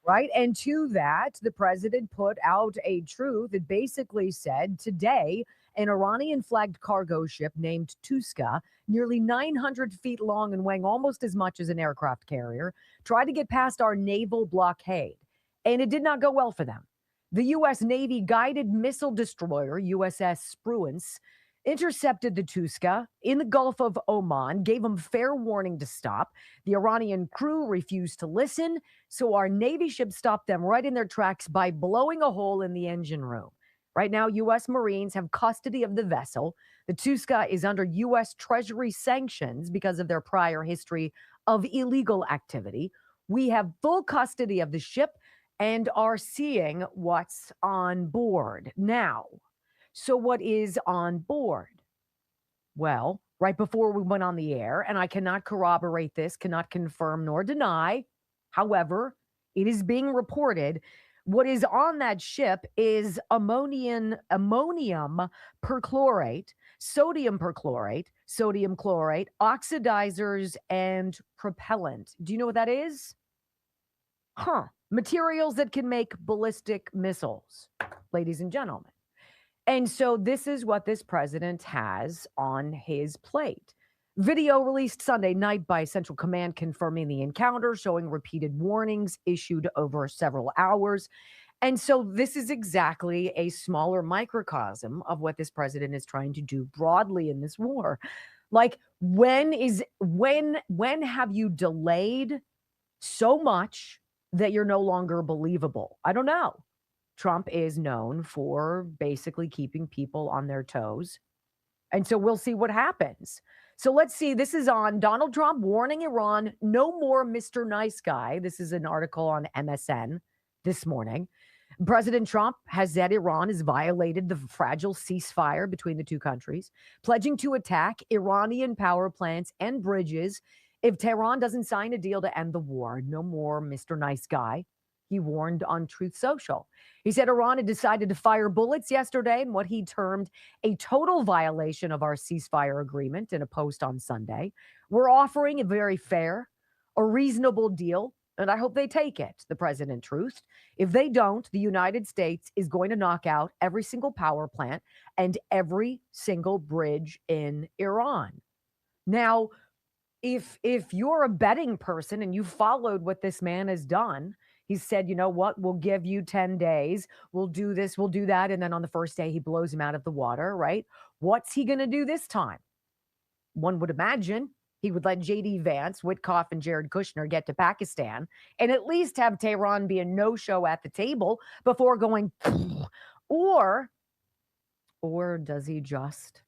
Right. And to that, the president put out a truth that basically said today, an Iranian-flagged cargo ship named Tuska, nearly 900 feet long and weighing almost as much as an aircraft carrier, tried to get past our naval blockade. And it did not go well for them. The U.S. Navy guided missile destroyer, USS Spruance, intercepted the Tuska in the Gulf of Oman, gave them fair warning to stop. The Iranian crew refused to listen, so our Navy ship stopped them right in their tracks by blowing a hole in the engine room. Right now, U.S. Marines have custody of the vessel. The Tuska is under U.S. Treasury sanctions because of their prior history of illegal activity. We have full custody of the ship and are seeing what's on board now. So what is on board? Well, right before we went on the air, and I cannot corroborate this, cannot confirm nor deny. However, it is being reported what is on that ship is ammonium perchlorate, sodium perchlorate, sodium chlorate, oxidizers, and propellant. Do you know what that is? Materials that can make ballistic missiles, ladies and gentlemen. And so this is what this president has on his plate. Video released Sunday night by Central Command confirming the encounter, showing repeated warnings issued over several hours. And so this is exactly a smaller microcosm of what this president is trying to do broadly in this war. Like, when have you delayed so much that you're no longer believable? I don't know. Trump is known for basically keeping people on their toes. And so we'll see what happens. So let's see. This is on Donald Trump warning Iran, no more Mr. Nice Guy. This is an article on MSN this morning. President Trump has said Iran has violated the fragile ceasefire between the two countries, pledging to attack Iranian power plants and bridges if Tehran doesn't sign a deal to end the war. No more Mr. Nice Guy. He warned on Truth Social. He said Iran had decided to fire bullets yesterday in what he termed a total violation of our ceasefire agreement in a post on Sunday. We're offering a very fair, a reasonable deal, and I hope they take it, the president truthed. If they don't, the United States is going to knock out every single power plant and every single bridge in Iran. Now, if you're a betting person and you followed what this man has done, he said, you know what, we'll give you 10 days. We'll do this, we'll do that. And then on the first day, he blows him out of the water, right? What's he going to do this time? One would imagine he would let J.D. Vance, Witkoff, and Jared Kushner get to Pakistan and at least have Tehran be a no-show at the table before going, or does he just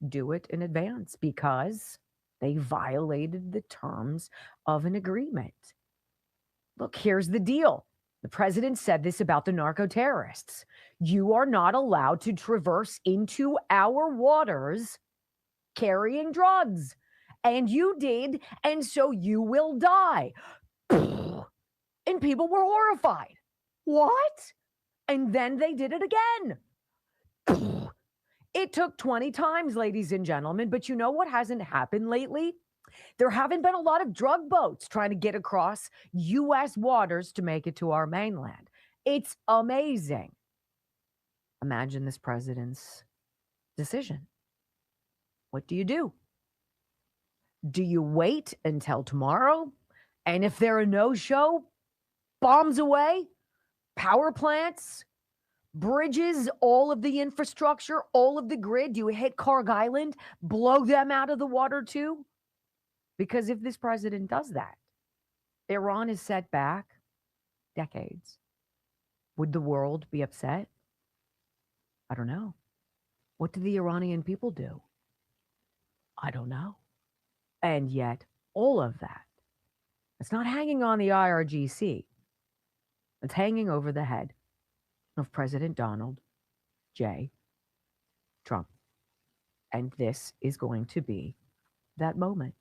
do it in advance because they violated the terms of an agreement? Look, here's the deal. The president said this about the narco-terrorists. You are not allowed to traverse into our waters carrying drugs. And you did, and so you will die. And people were horrified. What? And then they did it again. It took 20 times, ladies and gentlemen, but you know what hasn't happened lately? There haven't been a lot of drug boats trying to get across U.S. waters to make it to our mainland. It's amazing. Imagine this president's decision. What do you do? Do you wait until tomorrow? And if they're a no-show, bombs away, power plants, bridges, all of the infrastructure, all of the grid, do you hit Carg Island, blow them out of the water too? Because if this president does that, Iran is set back decades. Would the world be upset? I don't know. What do the Iranian people do? I don't know. And yet, all of that, it's not hanging on the IRGC. It's hanging over the head of President Donald J. Trump. And this is going to be that moment.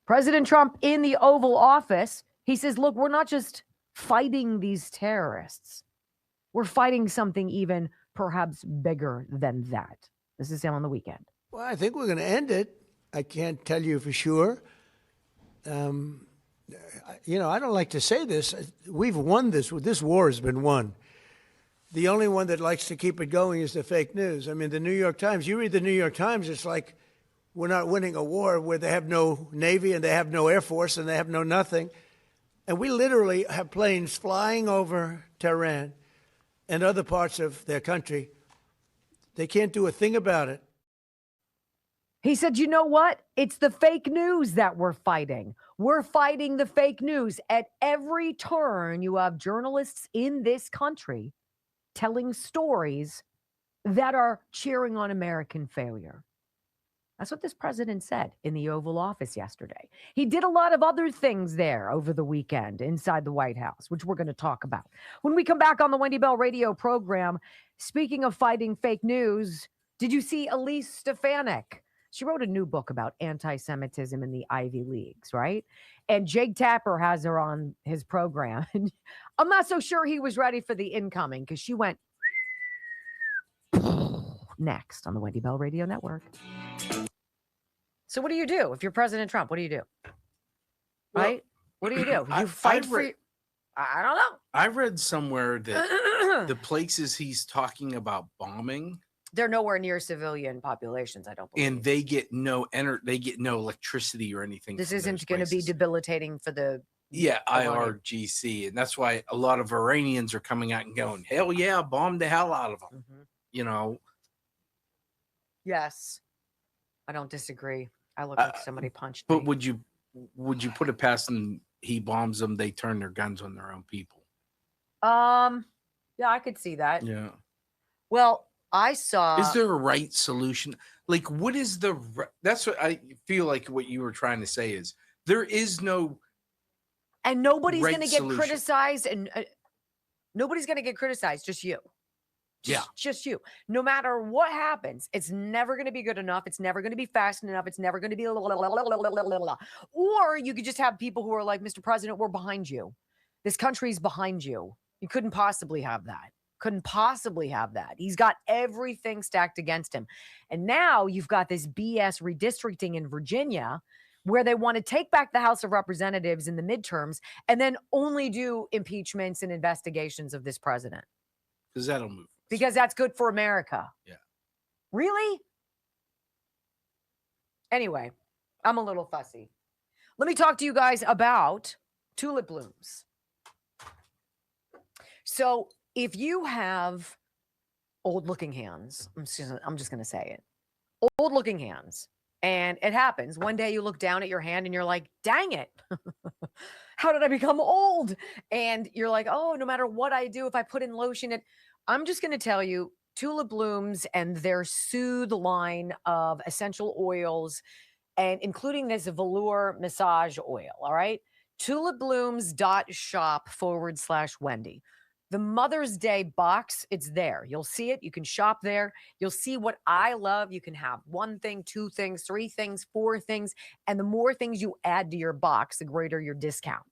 President Trump in the Oval Office, he says, look, we're not just fighting these terrorists. We're fighting something even perhaps bigger than that. This is him on the weekend. Well, I think we're going to end it. I can't tell you for sure. You know, I don't like to say this. We've won this. This war has been won. The only one that likes to keep it going is the fake news. I mean, the New York Times, you read the New York Times, it's like we're not winning a war where they have no Navy and they have no Air Force and they have no nothing. And we literally have planes flying over Tehran and other parts of their country. They can't do a thing about it. He said, you know what? It's the fake news that we're fighting. We're fighting the fake news. At every turn, you have journalists in this country telling stories that are cheering on American failure. That's what this president said in the Oval Office yesterday. He did a lot of other things there over the weekend inside the White House, which we're going to talk about. When we come back on the Wendy Bell radio program, speaking of fighting fake news, did you see Elise Stefanik? She wrote a new book about anti-Semitism in the Ivy Leagues, right? And Jake Tapper has her on his program. And I'm not so sure he was ready for the incoming because she went next on the Wendy Bell Radio Network. So what do you do if you're President Trump? What do you do? Right? What do? You fight for... I don't know. I read somewhere that the places he's talking about bombing, they're nowhere near civilian populations, I don't believe. And they get no electricity or anything. This isn't going to be debilitating for the IRGC, and that's why a lot of Iranians are coming out and going, "Hell yeah, bomb the hell out of them." Mm-hmm. You know. Yes, I don't disagree. I look like somebody punched but me. would you put it past them? He bombs them, they turn their guns on their own people. Yeah, I could see that. Yeah. Well, I saw. Is there a right solution? Like, what is the? That's what I feel like. What you were trying to say is there is no. And nobody's right going to get solution. criticized, and nobody's going to get criticized. Just you. Just you. No matter what happens, it's never going to be good enough. It's never going to be fast enough. It's never going to be or you could just have people who are like, Mr. President, we're behind you. This country's behind you. You couldn't possibly have that. Couldn't possibly have that. He's got everything stacked against him. And now you've got this BS redistricting in Virginia where they want to take back the House of Representatives in the midterms and then only do impeachments and investigations of this president. Because that'll move. Because that's good for America. Yeah. Really? Anyway, I'm a little fussy. Let me talk to you guys about tulip blooms. So if you have old-looking hands, I'm just going to say it, old-looking hands, and it happens. One day you look down at your hand and you're like, dang it. How did I become old? And you're like, oh, no matter what I do, if I put in lotion, I'm just going to tell you, tulip blooms and their Soothe line of essential oils, and including this velour massage oil. All right. Tulipblooms.shop/Wendy. The Mother's Day box, it's there. You'll see it. You can shop there. You'll see what I love. You can have one thing, two things, three things, four things. And the more things you add to your box, the greater your discount.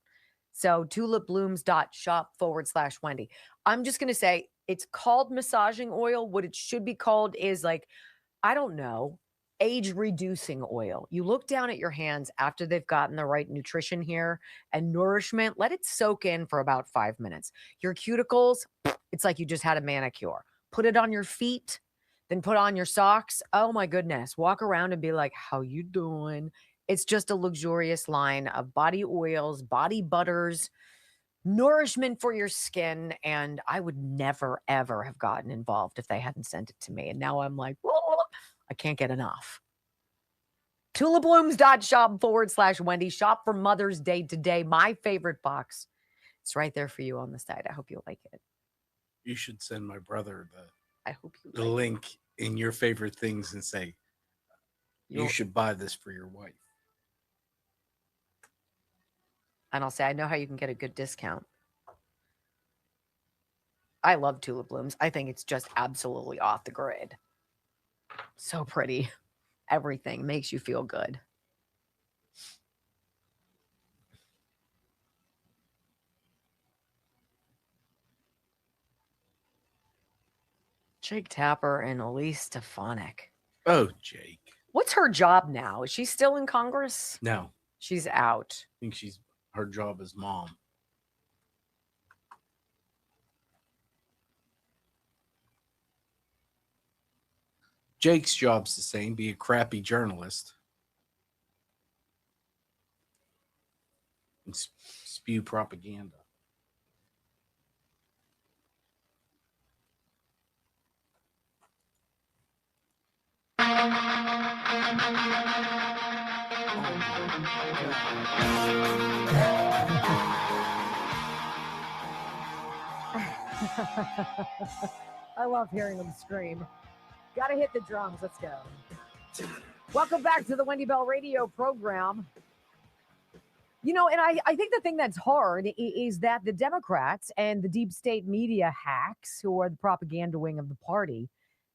So tulipblooms.shop/Wendy. I'm just going to say it's called massaging oil. What it should be called is like, I don't know, age reducing oil. You look down at your hands after they've gotten the right nutrition here and nourishment, let it soak in for about 5 minutes. Your cuticles, it's like you just had a manicure. Put it on your feet, then put on your socks. Oh my goodness. Walk around and be like, how you doing? It's just a luxurious line of body oils, body butters, nourishment for your skin. And I would never, ever have gotten involved if they hadn't sent it to me. And now I'm like, whoa. I can't get enough. Tulipblooms.shop/Wendy. Shop for Mother's Day today. My favorite box. It's right there for you on the site. I hope you like it. You should send my brother I hope you the like link in your favorite things and say, you should buy this for your wife. And I'll say, I know how you can get a good discount. I love tulip blooms. I think it's just absolutely off the grid. So pretty. Everything makes you feel good. Jake Tapper and Elise Stefanik. Oh, Jake. What's her job now? Is she still in Congress? No. She's out. I think her job is mom. Jake's job's the same, be a crappy journalist and spew propaganda. I love hearing them scream. Gotta hit the drums. Let's go. Welcome back to the Wendy Bell radio program. You know, and I think the thing that's hard is that the Democrats and the deep state media hacks, who are the propaganda wing of the party,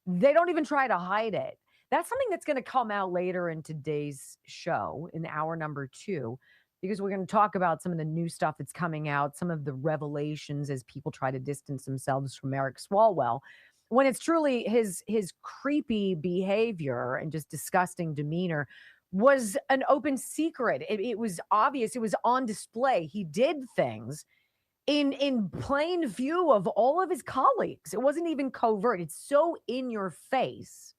they don't even try to hide it. That's something that's going to come out later in today's show in hour number 2, because we're going to talk about some of the new stuff that's coming out, some of the revelations as people try to distance themselves from Eric Swalwell, when it's truly his creepy behavior and just disgusting demeanor was an open secret. It was obvious. It was on display. He did things in plain view of all of his colleagues. It wasn't even covert. It's so in your face.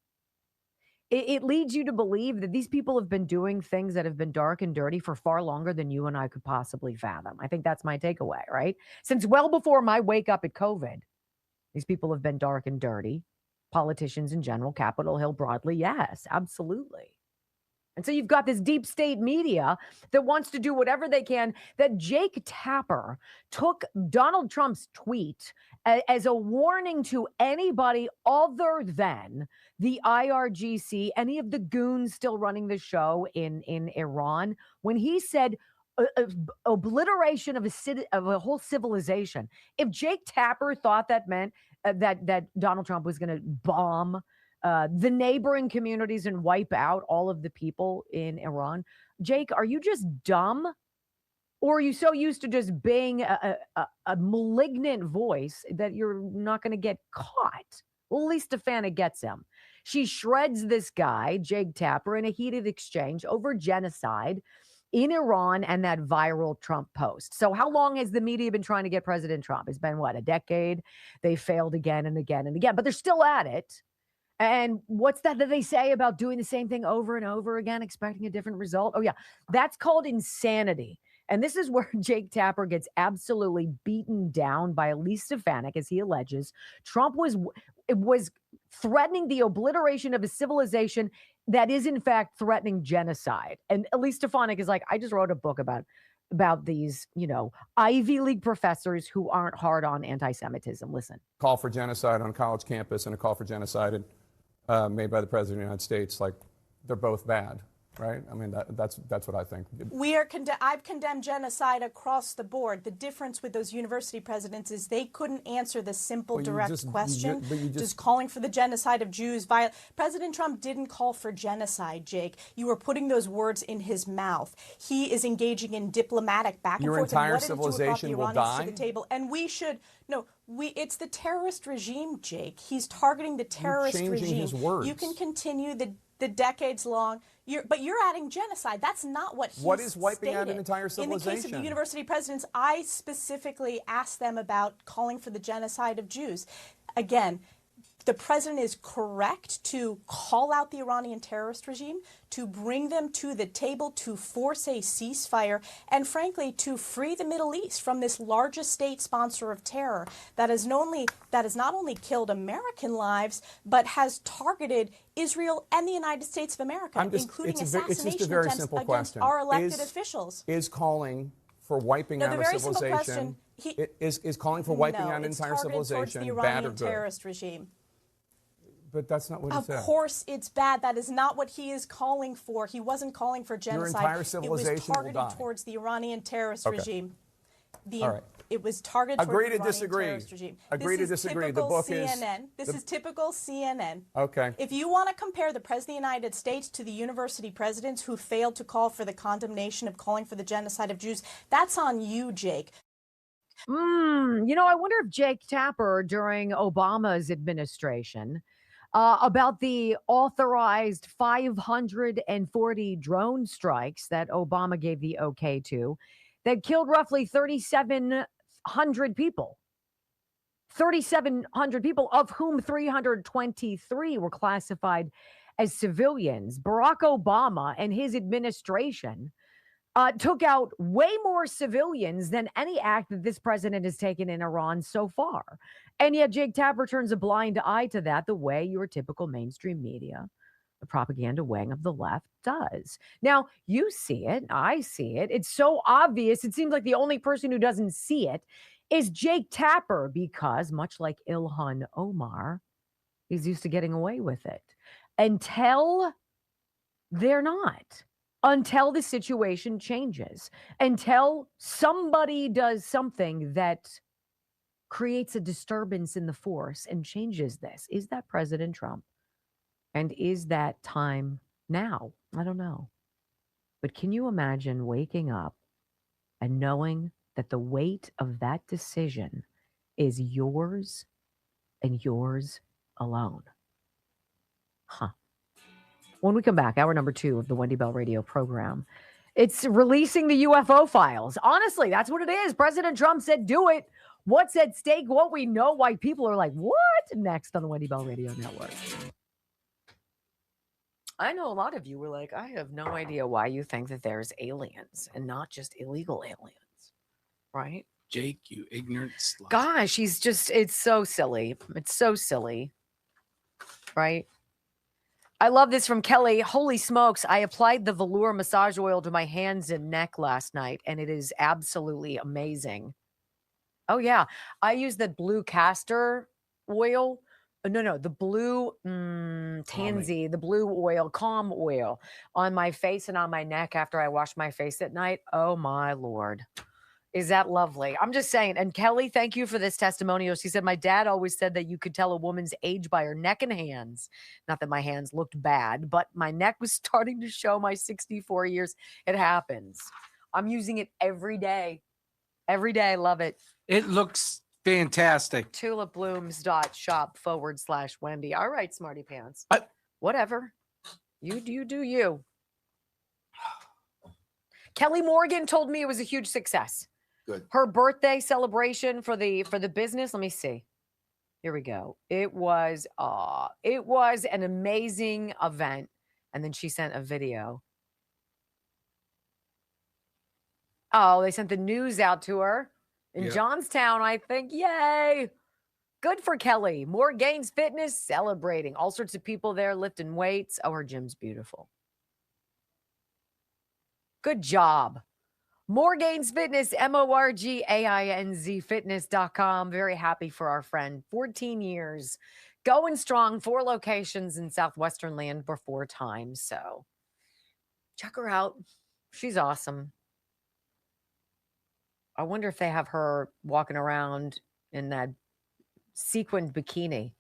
It leads you to believe that these people have been doing things that have been dark and dirty for far longer than you and I could possibly fathom. I think that's my takeaway, right? Since well before my wake up at COVID, these people have been dark and dirty. Politicians in general, Capitol Hill broadly, yes, absolutely. And so you've got this deep state media that wants to do whatever they can. That Jake Tapper took Donald Trump's tweet as a warning to anybody other than the IRGC, any of the goons still running the show in Iran, when he said obliteration of a whole civilization. If Jake Tapper thought that meant that Donald Trump was going to bomb the neighboring communities and wipe out all of the people in Iran. Jake, are you just dumb? Or are you so used to just being a malignant voice that you're not going to get caught? Well, at least Stefanik gets him. She shreds this guy, Jake Tapper, in a heated exchange over genocide in Iran and that viral Trump post. So how long has the media been trying to get President Trump? It's been, what, a decade? They failed again and again and again, but they're still at it. And what's that they say about doing the same thing over and over again, expecting a different result? Oh, yeah, that's called insanity. And this is where Jake Tapper gets absolutely beaten down by Elise Stefanik, as he alleges. Trump was threatening the obliteration of a civilization that is, in fact, threatening genocide. And Elise Stefanik is like, I just wrote a book about these, Ivy League professors who aren't hard on anti-Semitism. Listen. Call for genocide on a college campus and a call for genocide made by the President of the United States, like, they're both bad, right? I mean, that's what I think. I've condemned genocide across the board. The difference with those university presidents is they couldn't answer the simple, direct question. Just calling for the genocide of Jews. President Trump didn't call for genocide, Jake. You were putting those words in his mouth. He is engaging in diplomatic back and forth. Your entire civilization will die. To the table. And we should, it's the terrorist regime, Jake. He's targeting the terrorist regime. His words. You can continue the decades long. But you're adding genocide. That's not what he's What is wiping stated. out an entire civilization? In the case of the university presidents, I specifically asked them about calling for the genocide of Jews. Again, the president is correct to call out the Iranian terrorist regime, to bring them to the table, to force a ceasefire, and frankly, to free the Middle East from this largest state sponsor of terror that has not only killed American lives, but has targeted Israel and the United States of America, including assassination attempts against our elected officials. Is calling for wiping out a civilization? Is calling for wiping out an entire civilization the bad or Iranian good? terrorist regime. But that's not what he said. Of course it's bad. That is not what he is calling for. He wasn't calling for genocide. Your entire civilization it was targeted will die. towards the Iranian terrorist regime. All right. It was targeted Agree towards to the disagree. Iranian terrorist regime. Agree to disagree. The book CNN. This is typical CNN. Okay. If you want to compare the President of the United States to the university presidents who failed to call for the condemnation of calling for the genocide of Jews, that's on you, Jake. I wonder if Jake Tapper during Obama's administration about the authorized 540 drone strikes that Obama gave the okay to that killed roughly 3,700 people. 3,700 people, of whom 323 were classified as civilians. Barack Obama and his administration took out way more civilians than any act that this president has taken in Iran so far. And yet Jake Tapper turns a blind eye to that the way your typical mainstream media, the propaganda wing of the left, does. Now, you see it. I see it. It's so obvious. It seems like the only person who doesn't see it is Jake Tapper because, much like Ilhan Omar, he's used to getting away with it. Until they're not. Until the situation changes, until somebody does something that creates a disturbance in the force and changes this. Is that President Trump? And is that time now? I don't know. But can you imagine waking up and knowing that the weight of that decision is yours and yours alone? Huh. When we come back, hour number 2 of the Wendy Bell Radio program, it's releasing the UFO files. Honestly, that's what it is. President Trump said, do it. What's at stake? What we know, why people are like, what? Next on the Wendy Bell Radio Network. I know a lot of you were like, I have no idea why you think that there's aliens and not just illegal aliens, right? Jake, you ignorant slut. Gosh, it's so silly. It's so silly, right? I love this from Kelly. Holy smokes. I applied the velour massage oil to my hands and neck last night, and it is absolutely amazing. Oh, yeah. I use the blue castor oil. No, the blue tansy, the blue oil, calm oil on my face and on my neck after I wash my face at night. Oh, my Lord. Is that lovely? I'm just saying. And Kelly, thank you for this testimonial. She said, my dad always said that you could tell a woman's age by her neck and hands. Not that my hands looked bad, but my neck was starting to show my 64 years. It happens. I'm using it every day. Every day. Love it. It looks fantastic. tulipblooms.shop/Wendy. All right, smarty pants. Whatever. You do you. Kelly Morgan told me it was a huge success. Good. Her birthday celebration for the business. Let me see. Here we go. It was an amazing event. And then she sent a video. Oh, they sent the news out to her in Johnstown, I think. Yay. Good for Kelly. More Gains Fitness celebrating. All sorts of people there lifting weights. Oh, her gym's beautiful. Good job. More Gains Fitness, MORGAINZ fitness.com. Very happy for our friend. 14 years. Going strong. 4 locations in Southwestern land before time. So check her out. She's awesome. I wonder if they have her walking around in that sequined bikini.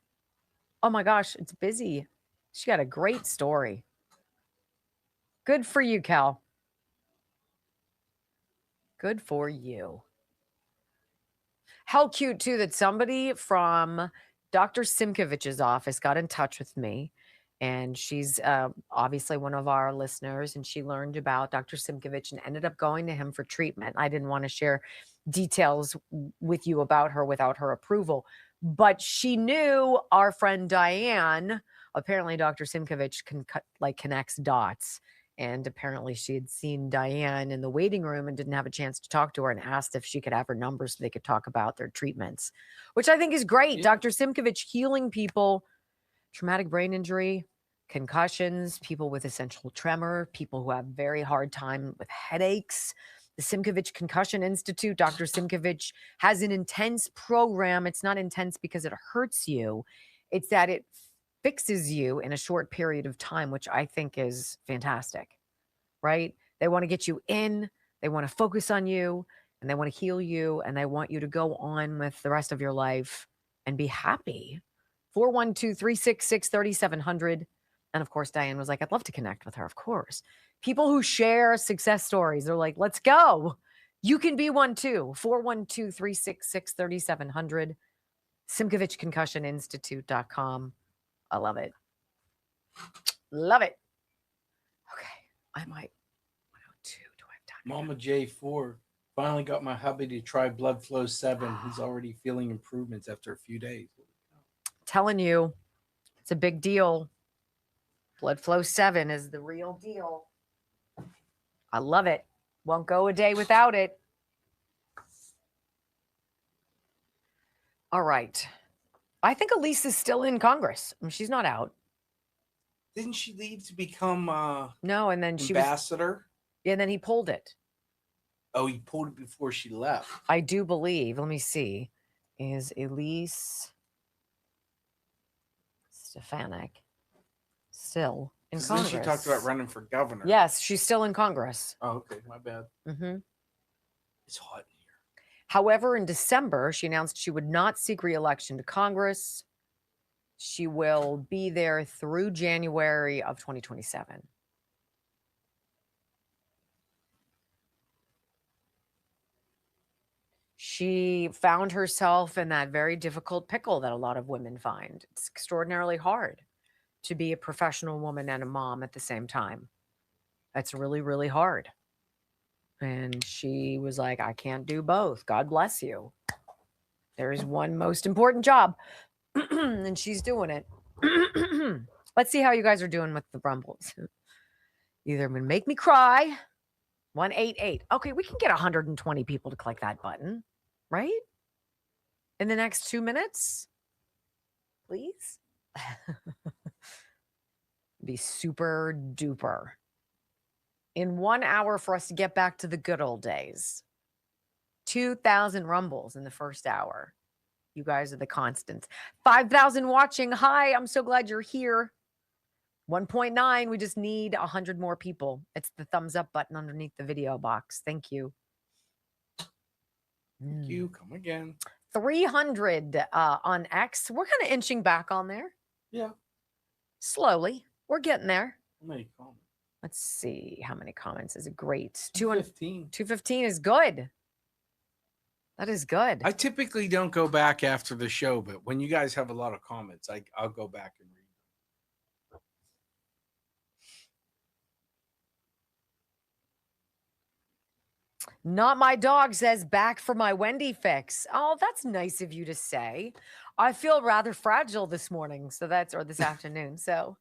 Oh my gosh, it's busy. She got a great story. Good for you, Cal. Good for you. How cute, too, that somebody from Dr. Simkovich's office got in touch with me. And she's obviously one of our listeners. And she learned about Dr. Simkovich and ended up going to him for treatment. I didn't want to share details with you about her without her approval. But she knew our friend Diane. Apparently, Dr. Simkovich connects dots. And apparently she had seen Diane in the waiting room and didn't have a chance to talk to her and asked if she could have her number so they could talk about their treatments, which I think is great. Yeah. Dr. Simkovich healing people, traumatic brain injury, concussions, people with essential tremor, people who have very hard time with headaches. The Simkovich Concussion Institute, Dr. Simkovich has an intense program. It's not intense because it hurts you. It's that it fixes you in a short period of time, which I think is fantastic, right? They want to get you in, they want to focus on you, and they want to heal you, and they want you to go on with the rest of your life and be happy. 412-366-3700. And of course, Diane was like, I'd love to connect with her, of course. People who share success stories, they're like, let's go. You can be one too. 412-366-3700. SimkovichConcussionInstitute.com. I love it. Love it. Okay. I might 102. Do I have time? Mama J4 finally got my hubby to try Blood Flow 7. He's already feeling improvements after a few days. Telling you, it's a big deal. Blood Flow 7 is the real deal. I love it. Won't go a day without it. All right. I think Elise is still in Congress. I mean, she's not out. Didn't she leave to become no, and then she ambassador? Yeah, and then he pulled it. Oh, he pulled it before she left. I do believe. Let me see. Is Elise Stefanik still in Congress? Then she talked about running for governor. Yes, she's still in Congress. Oh, okay. My bad. Mm-hmm. It's hot in here. However, in December, she announced she would not seek re-election to Congress. She will be there through January of 2027. She found herself in that very difficult pickle that a lot of women find. It's extraordinarily hard to be a professional woman and a mom at the same time. That's really, really hard. And she was like, I can't do both. God bless you. There is one most important job. And she's doing it. Let's see how you guys are doing with the Rumbles. Either going to make me cry. 188. Okay, we can get 120 people to click that button, right? In the next 2 minutes, please. Be super duper. In 1 hour for us to get back to the good old days. 2,000 Rumbles in the first hour. You guys are the constants. 5,000 watching. Hi, I'm so glad you're here. 1.9. We just need 100 more people. It's the thumbs up button underneath the video box. Thank you. Thank you. Come again. 300 on X. We're kind of inching back on there. Yeah. Slowly. We're getting there. How many comments? Let's see. How many comments is it? Great. 215. 215 is good. That is good. I typically don't go back after the show, but when you guys have a lot of comments, I'll go back and read them. Not my dog says back for my Wendy fix. Oh, that's nice of you to say. I feel rather fragile this morning, or this afternoon. So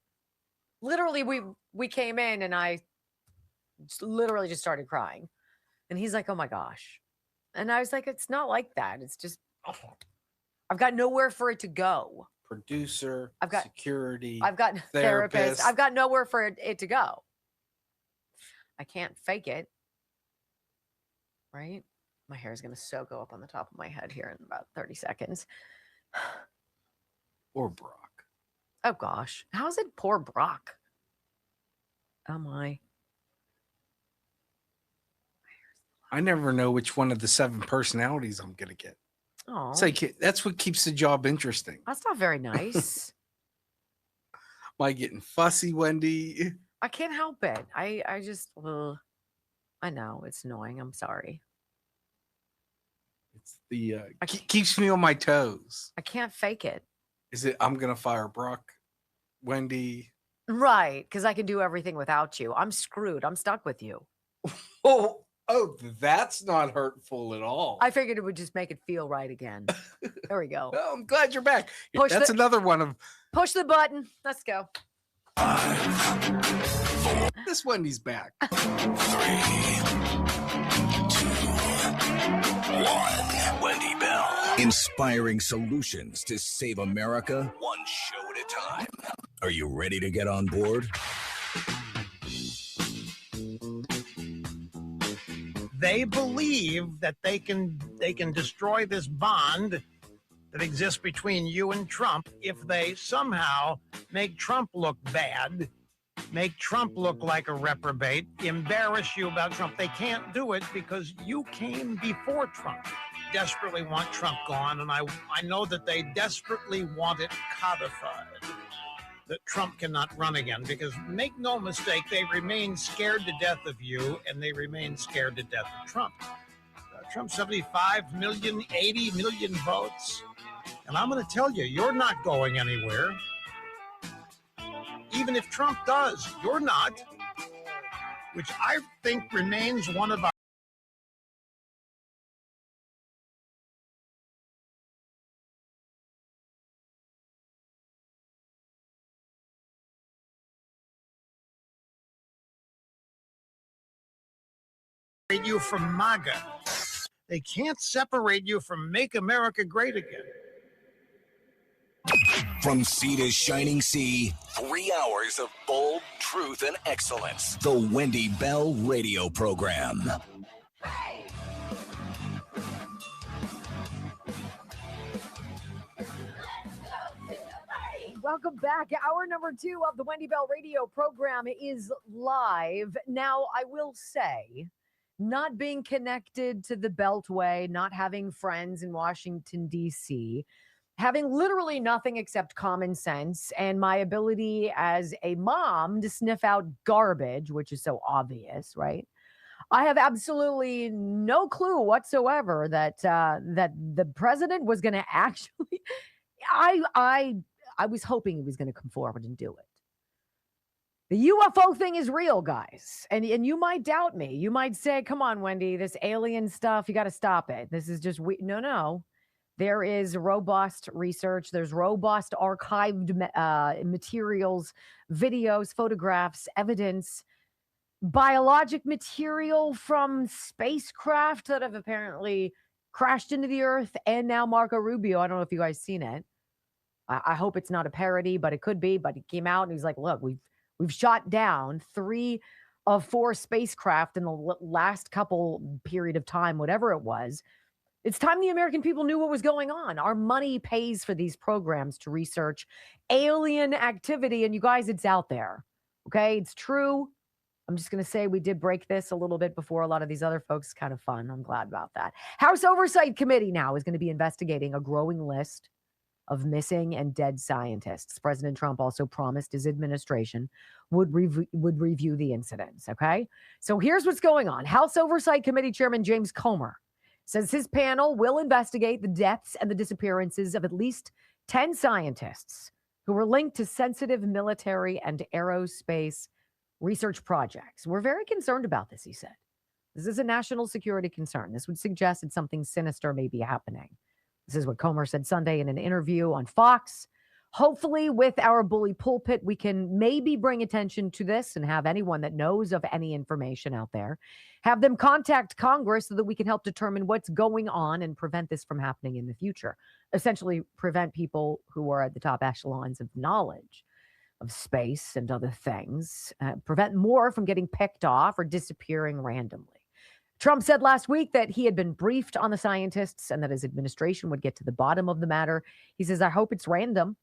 literally we came in and I literally just started crying. And he's like, "Oh my gosh." And I was like, "It's not like that. It's just I've got nowhere for it to go. Producer, I've got security, I've got therapist. I've got nowhere for it to go. I can't fake it." Right? My hair is going to so go up on the top of my head here in about 30 seconds. Or Brock. Oh gosh. How's it poor Brock? Oh my. I never know which one of the 7 personalities I'm going to get. Oh. It's like, that's what keeps the job interesting. That's not very nice. Am I getting fussy, Wendy? I can't help it. I just, I know it's annoying. I'm sorry. It's the, keeps me on my toes. I can't fake it. Is it, I'm going to fire Brock, Wendy? Right. Because I can do everything without you. I'm screwed. I'm stuck with you. Oh, that's not hurtful at all. I figured it would just make it feel right again. There we go. Well, I'm glad you're back. That's another one of... Push the button. Let's go. 5, 4. This Wendy's back. 3, 2, 1. Wendy Bell. Inspiring solutions to save America, one show at a time. Are you ready to get on board? They believe that they can destroy this bond that exists between you and Trump if they somehow make Trump look bad, make Trump look like a reprobate, embarrass you about Trump. They can't do it because you came before Trump. Desperately want Trump gone, and I know that they desperately want it codified, that Trump cannot run again, because make no mistake, they remain scared to death of you, and they remain scared to death of Trump. Trump, 75 million, 80 million votes. And I'm going to tell you, you're not going anywhere. Even if Trump does, you're not, which I think remains one of our you from MAGA. They can't separate you from Make America Great Again. From sea to shining sea, 3 hours of bold truth and excellence. The Wendy Bell Radio Program. Welcome back. Hour number 2 of the Wendy Bell Radio Program is live. Now, I will say, not being connected to the Beltway, not having friends in Washington, D.C., having literally nothing except common sense and my ability as a mom to sniff out garbage, which is so obvious, right? I have absolutely no clue whatsoever that the president was going to actually. I was hoping he was going to come forward and do it. The UFO thing is real, guys. And you might doubt me. You might say, come on, Wendy, this alien stuff, you got to stop it. This is just, no. There is robust research. There's robust archived materials, videos, photographs, evidence, biologic material from spacecraft that have apparently crashed into the earth. And now Marco Rubio, I don't know if you guys seen it. I hope it's not a parody, but it could be. But he came out and he's like, look, we've shot down 3 of 4 spacecraft in the last couple period of time, whatever it was. It's time the American people knew what was going on. Our money pays for these programs to research alien activity. And you guys, it's out there. Okay, it's true. I'm just going to say we did break this a little bit before a lot of these other folks. Kind of fun. I'm glad about that. House Oversight Committee now is going to be investigating a growing list of missing and dead scientists. President Trump also promised his administration would review the incidents, okay? So here's what's going on. House Oversight Committee Chairman James Comer says his panel will investigate the deaths and the disappearances of at least 10 scientists who were linked to sensitive military and aerospace research projects. We're very concerned about this, he said. This is a national security concern. This would suggest that something sinister may be happening. This is what Comer said Sunday in an interview on Fox. Hopefully, with our bully pulpit, we can maybe bring attention to this and have anyone that knows of any information out there, have them contact Congress so that we can help determine what's going on and prevent this from happening in the future. Essentially, prevent people who are at the top echelons of knowledge of space and other things, prevent more from getting picked off or disappearing randomly. Trump said last week that he had been briefed on the scientists and that his administration would get to the bottom of the matter. He says, I hope it's random.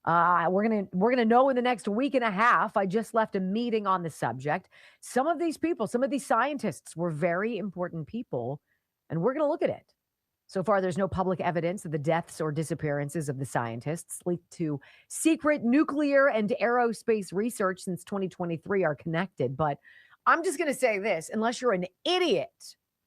We're gonna know in the next week and a half. I just left a meeting on the subject. Some of these people, some of these scientists were very important people, and we're gonna look at it. So far, there's no public evidence that the deaths or disappearances of the scientists linked to secret nuclear and aerospace research since 2023 are connected. But I'm just going to say this, unless you're an idiot,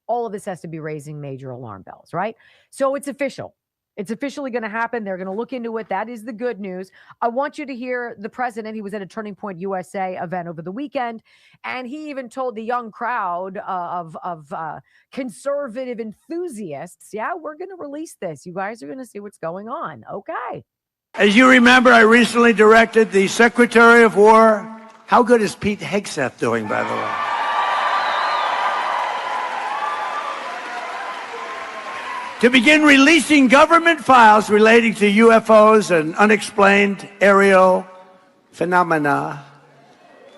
all of this has to be raising major alarm bells, right? So it's official. It's officially going to happen. They're going to look into it. That is the good news. I want you to hear the president. He was at a Turning Point USA event over the weekend, and he even told the young crowd of conservative enthusiasts, yeah, we're going to release this. You guys are going to see what's going on. Okay. As you remember, I recently directed the Secretary of War. How good is Pete Hegseth doing, by the way? To begin releasing government files relating to UFOs and unexplained aerial phenomena.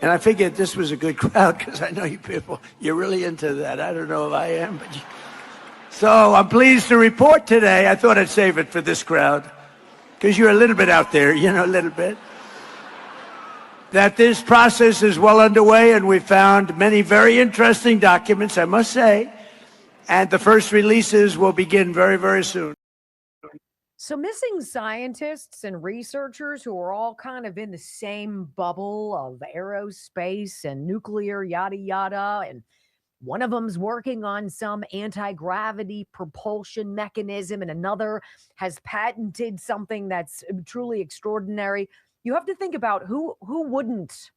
And I figured this was a good crowd because I know you people, you're really into that. I don't know if I am, but so I'm pleased to report today, I thought I'd save it for this crowd because you're a little bit out there, you know, a little bit, that this process is well underway and we found many very interesting documents, I must say. And the first releases will begin very, very soon. So missing scientists and researchers who are all kind of in the same bubble of aerospace and nuclear, yada, yada. And one of them's working on some anti-gravity propulsion mechanism and another has patented something that's truly extraordinary. You have to think about who wouldn't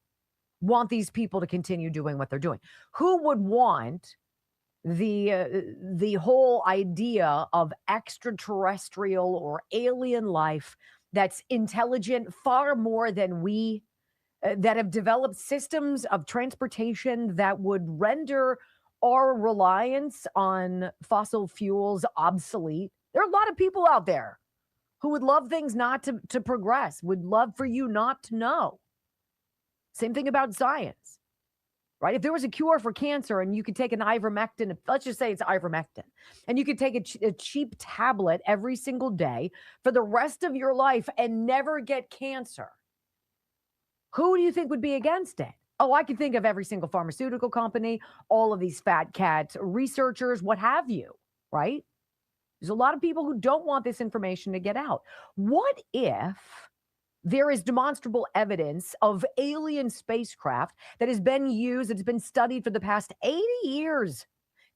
want these people to continue doing what they're doing. Who would want the whole idea of extraterrestrial or alien life that's intelligent far more than we, that have developed systems of transportation that would render our reliance on fossil fuels obsolete? There are a lot of people out there who would love things not to progress, would love for you not to know. Same thing about science. Right? If there was a cure for cancer and you could take an ivermectin, let's just say it's ivermectin, and you could take a cheap tablet every single day for the rest of your life and never get cancer, who do you think would be against it? Oh, I can think of every single pharmaceutical company, all of these fat cats, researchers, what have you, right? There's a lot of people who don't want this information to get out. What if there is demonstrable evidence of alien spacecraft that has been used, it's been studied for the past 80 years,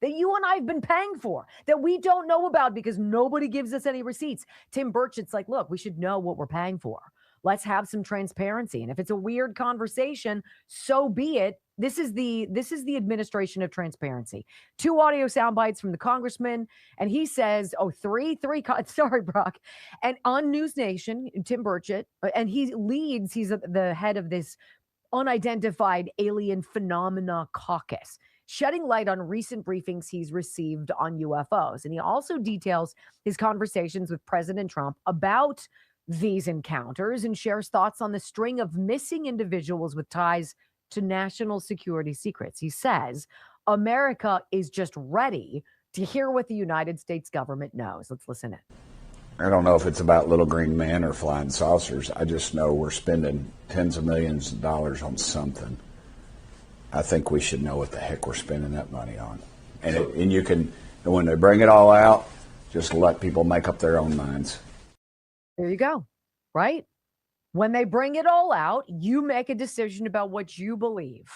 that you and I have been paying for, that we don't know about because nobody gives us any receipts? Tim Burchett's like, look, we should know what we're paying for. Let's have some transparency. And if it's a weird conversation, so be it. This is the administration of transparency. 2 audio sound bites from the congressman, and he says, sorry, Brock. And on News Nation, Tim Burchett, and he's the head of this unidentified alien phenomena caucus, shedding light on recent briefings he's received on UFOs. And he also details his conversations with President Trump about these encounters and shares thoughts on the string of missing individuals with ties to national security secrets. He says America is just ready to hear what the United States government knows. Let's listen in. I don't know if it's about little green men or flying saucers. I just know we're spending tens of millions of dollars on something. I think we should know what the heck we're spending that money on. And you can, when they bring it all out, just let people make up their own minds. There you go. Right? When they bring it all out, you make a decision about what you believe.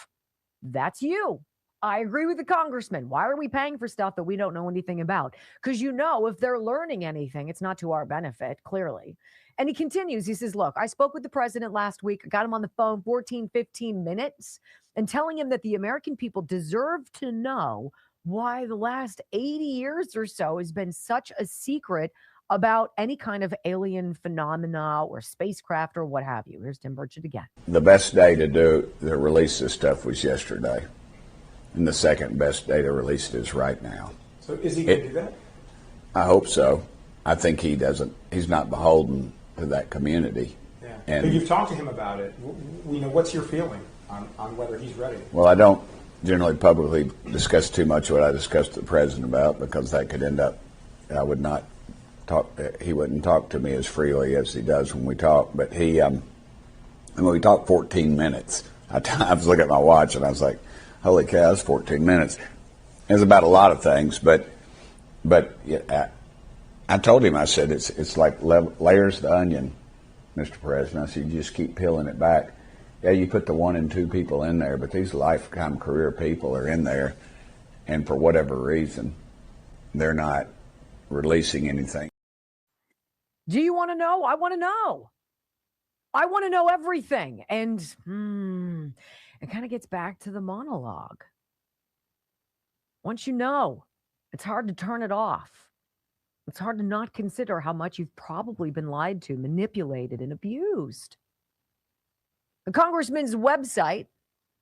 That's you. I agree with the congressman. Why are we paying for stuff that we don't know anything about? Because if they're learning anything, it's not to our benefit, clearly. And he continues. He says, look, I spoke with the president last week. I got him on the phone 14, 15 minutes and telling him that the American people deserve to know why the last 80 years or so has been such a secret about any kind of alien phenomena or spacecraft or what have you. Here's Tim Burchett again. The best day to release this stuff was yesterday. And the second best day to release it is right now. So is he going to do that? I hope so. I think he's not beholden to that community. Yeah. And but you've talked to him about it. What's your feeling on whether he's ready? Well, I don't generally publicly discuss too much what I discussed with the president about, because that could end up, I would not talk, he wouldn't talk to me as freely as he does when we talk. But when we talked 14 minutes, I was looking at my watch and I was like, holy cow, it's 14 minutes. It was about a lot of things, but I told him, I said, it's like layers of the onion, Mr. President. I said, you just keep peeling it back. Yeah, you put the 1 and 2 people in there, but these lifetime career people are in there, and for whatever reason, they're not releasing anything. Do you want to know? I want to know. I want to know everything. And it kind of gets back to the monologue. Once you know, it's hard to turn it off. It's hard to not consider how much you've probably been lied to, manipulated, and abused. The congressman's website,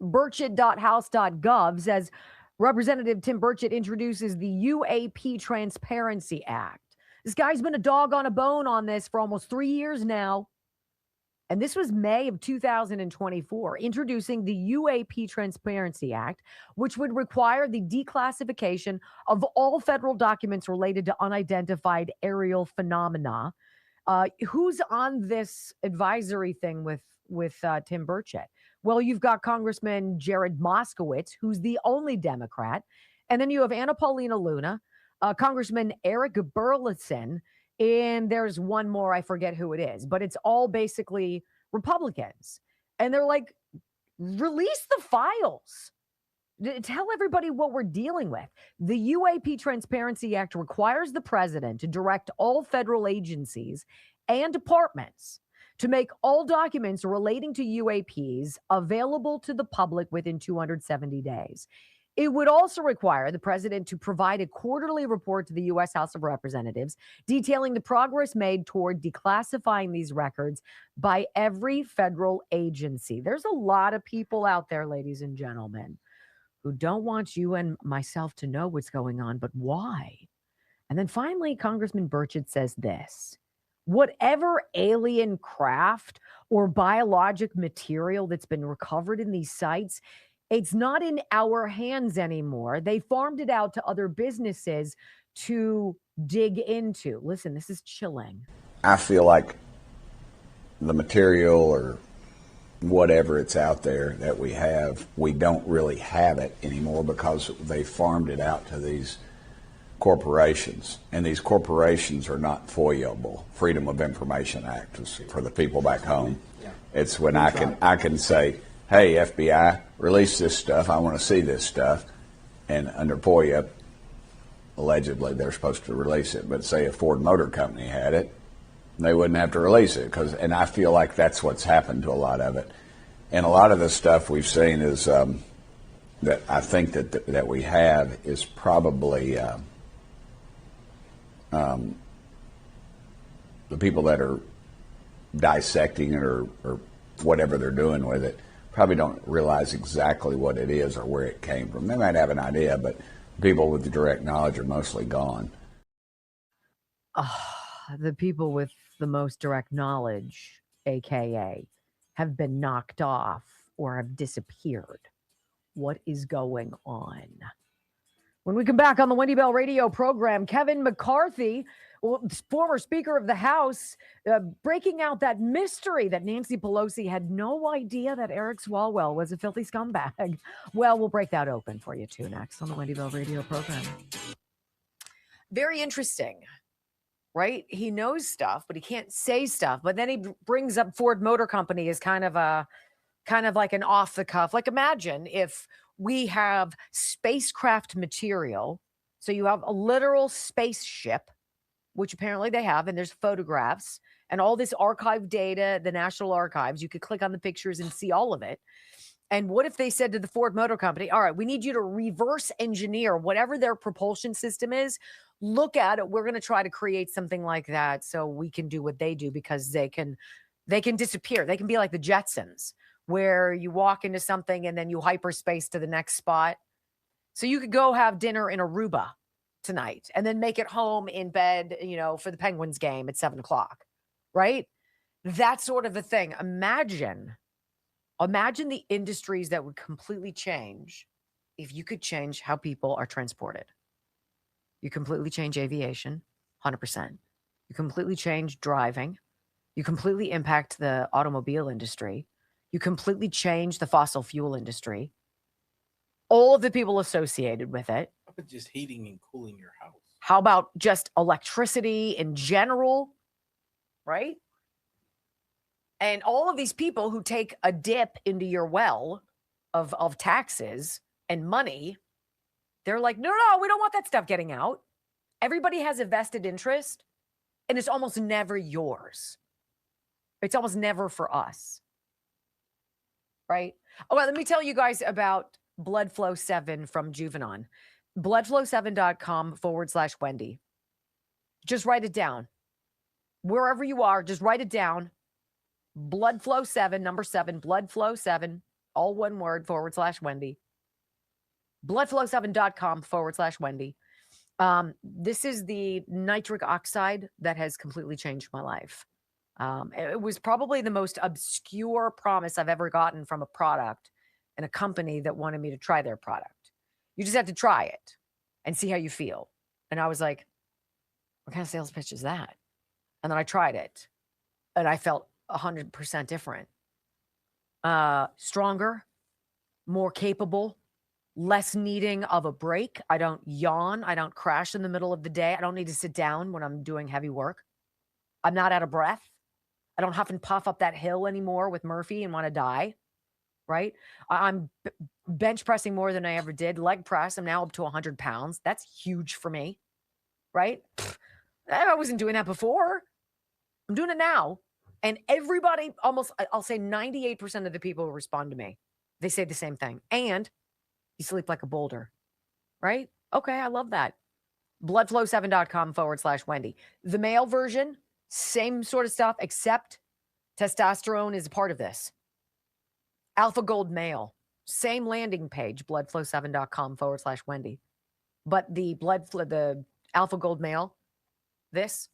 burchett.house.gov, says Representative Tim Burchett introduces the UAP Transparency Act. This guy's been a dog on a bone on this for almost 3 years now. And this was May of 2024, introducing the UAP Transparency Act, which would require the declassification of all federal documents related to unidentified aerial phenomena. Who's on this advisory thing with Tim Burchett? Well, you've got Congressman Jared Moskowitz, who's the only Democrat. And then you have Anna Paulina Luna, Congressman Eric Burleson, and there's one more, I forget who it is, but it's all basically Republicans. And they're like, release the files. Tell everybody what we're dealing with. The UAP Transparency Act requires the president to direct all federal agencies and departments to make all documents relating to UAPs available to the public within 270 days. It would also require the president to provide a quarterly report to the U.S. House of Representatives detailing the progress made toward declassifying these records by every federal agency. There's a lot of people out there, ladies and gentlemen, who don't want you and myself to know what's going on, but why? And then finally, Congressman Burchett says this: whatever alien craft or biologic material that's been recovered in these sites, it's not in our hands anymore. They farmed it out to other businesses to dig into. Listen, this is chilling. I feel like the material or whatever it's out there that we have, we don't really have it anymore because they farmed it out to these corporations. And these corporations are not FOIA-able. Freedom of Information Act is for the people back home. It's when I can say, hey, FBI, release this stuff. I want to see this stuff. And under FOIA, allegedly, they're supposed to release it. But say a Ford Motor Company had it, they wouldn't have to release it. And I feel like that's what's happened to a lot of it. And a lot of the stuff we've seen is that I think that we have is probably the people that are dissecting it or whatever they're doing with it probably don't realize exactly what it is or where it came from. They might have an idea, but people with the direct knowledge are mostly gone. The people with the most direct knowledge, AKA, have been knocked off or have disappeared. What is going on? When we come back on the Wendy Bell radio program, Kevin McCarthy, former Speaker of the House, breaking out that mystery that Nancy Pelosi had no idea that Eric Swalwell was a filthy scumbag. Well, we'll break that open for you too next on the Wendy Bell radio program. Very interesting, right? He knows stuff, but he can't say stuff. But then he brings up Ford Motor Company as kind of like an off the cuff. Like, imagine if We have spacecraft material. So you have a literal spaceship, which apparently they have, and there's photographs and all this archive data, the National Archives. You could click on the pictures and see all of it. And what if they said to the Ford Motor Company, all right, we need you to reverse engineer whatever their propulsion system is. Look at it. We're going to try to create something like that so we can do what they do, because they can disappear. They can be like the Jetsons, where you walk into something and then you hyperspace to the next spot. So you could go have dinner in Aruba tonight and then make it home in bed, for the Penguins game at 7:00, right? That sort of a thing. Imagine the industries that would completely change if you could change how people are transported. You completely change aviation, 100%. You completely change driving. You completely impact the automobile industry. You completely change the fossil fuel industry. All of the people associated with it. How about just heating and cooling your house? How about just electricity in general, right? And all of these people who take a dip into your well of taxes and money, they're like, no, we don't want that stuff getting out. Everybody has a vested interest, and it's almost never yours. It's almost never for us, right? Oh, well, let me tell you guys about Blood Flow 7 from Juvenon. Bloodflow7.com/Wendy. Just write it down. Wherever you are, just write it down. Bloodflow 7, number 7, Bloodflow 7, all one word, /Wendy. Bloodflow7.com/Wendy. This is the nitric oxide that has completely changed my life. It was probably the most obscure promise I've ever gotten from a product and a company that wanted me to try their product. You just have to try it and see how you feel. And I was like, what kind of sales pitch is that? And then I tried it and I felt 100% different. Stronger, more capable, less needing of a break. I don't yawn. I don't crash in the middle of the day. I don't need to sit down when I'm doing heavy work. I'm not out of breath. I don't huff and puff up that hill anymore with Murphy and want to die, right? I'm bench pressing more than I ever did. Leg press, I'm now up to 100 pounds. That's huge for me, right? I wasn't doing that before. I'm doing it now. And everybody, almost, I'll say 98% of the people who respond to me, they say the same thing. And you sleep like a boulder, right? Okay, I love that. Bloodflow7.com/Wendy. The male version, same sort of stuff, except testosterone is a part of this. Alpha Gold Male, same landing page, bloodflow7.com/Wendy. But the Alpha Gold Male, this,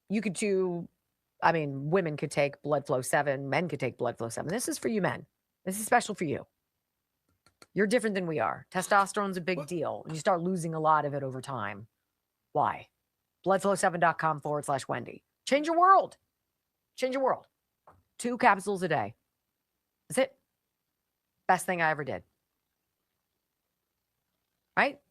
you could do, women could take Blood Flow 7, men could take Blood Flow 7. This is for you men. This is special for you. You're different than we are. Testosterone's a big deal. And you start losing a lot of it over time. Why? Bloodflow7.com/Wendy. Change your world. Change your world. 2 capsules a day. That's it. Best thing I ever did. Right?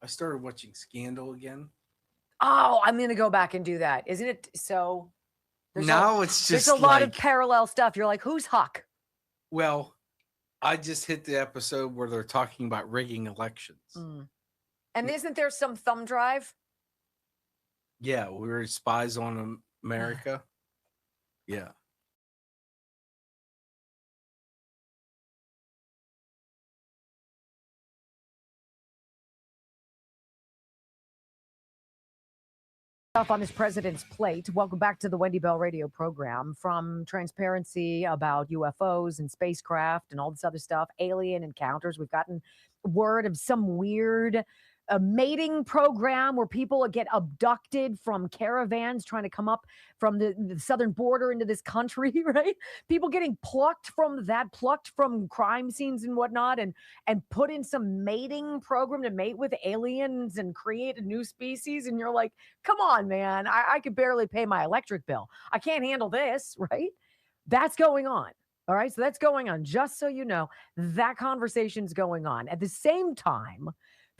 I started watching Scandal again. Oh, I'm going to go back and do that. Isn't it so? It's just there's a lot of parallel stuff. You're like, who's Huck? Well, I just hit the episode where they're talking about rigging elections. And isn't there some thumb drive? Yeah, we were spies on America. Yeah. On his president's plate. Welcome back to the Wendy Bell radio program. From transparency about UFOs and spacecraft and all this other stuff, alien encounters, we've gotten word of some weird mating program where people get abducted from caravans trying to come up from the southern border into this country, right? People getting plucked from crime scenes and whatnot and put in some mating program to mate with aliens and create a new species. And you're like, come on, man, I could barely pay my electric bill. I can't handle this, right? That's going on. All right. So that's going on. Just so you know, that conversation's going on. At the same time,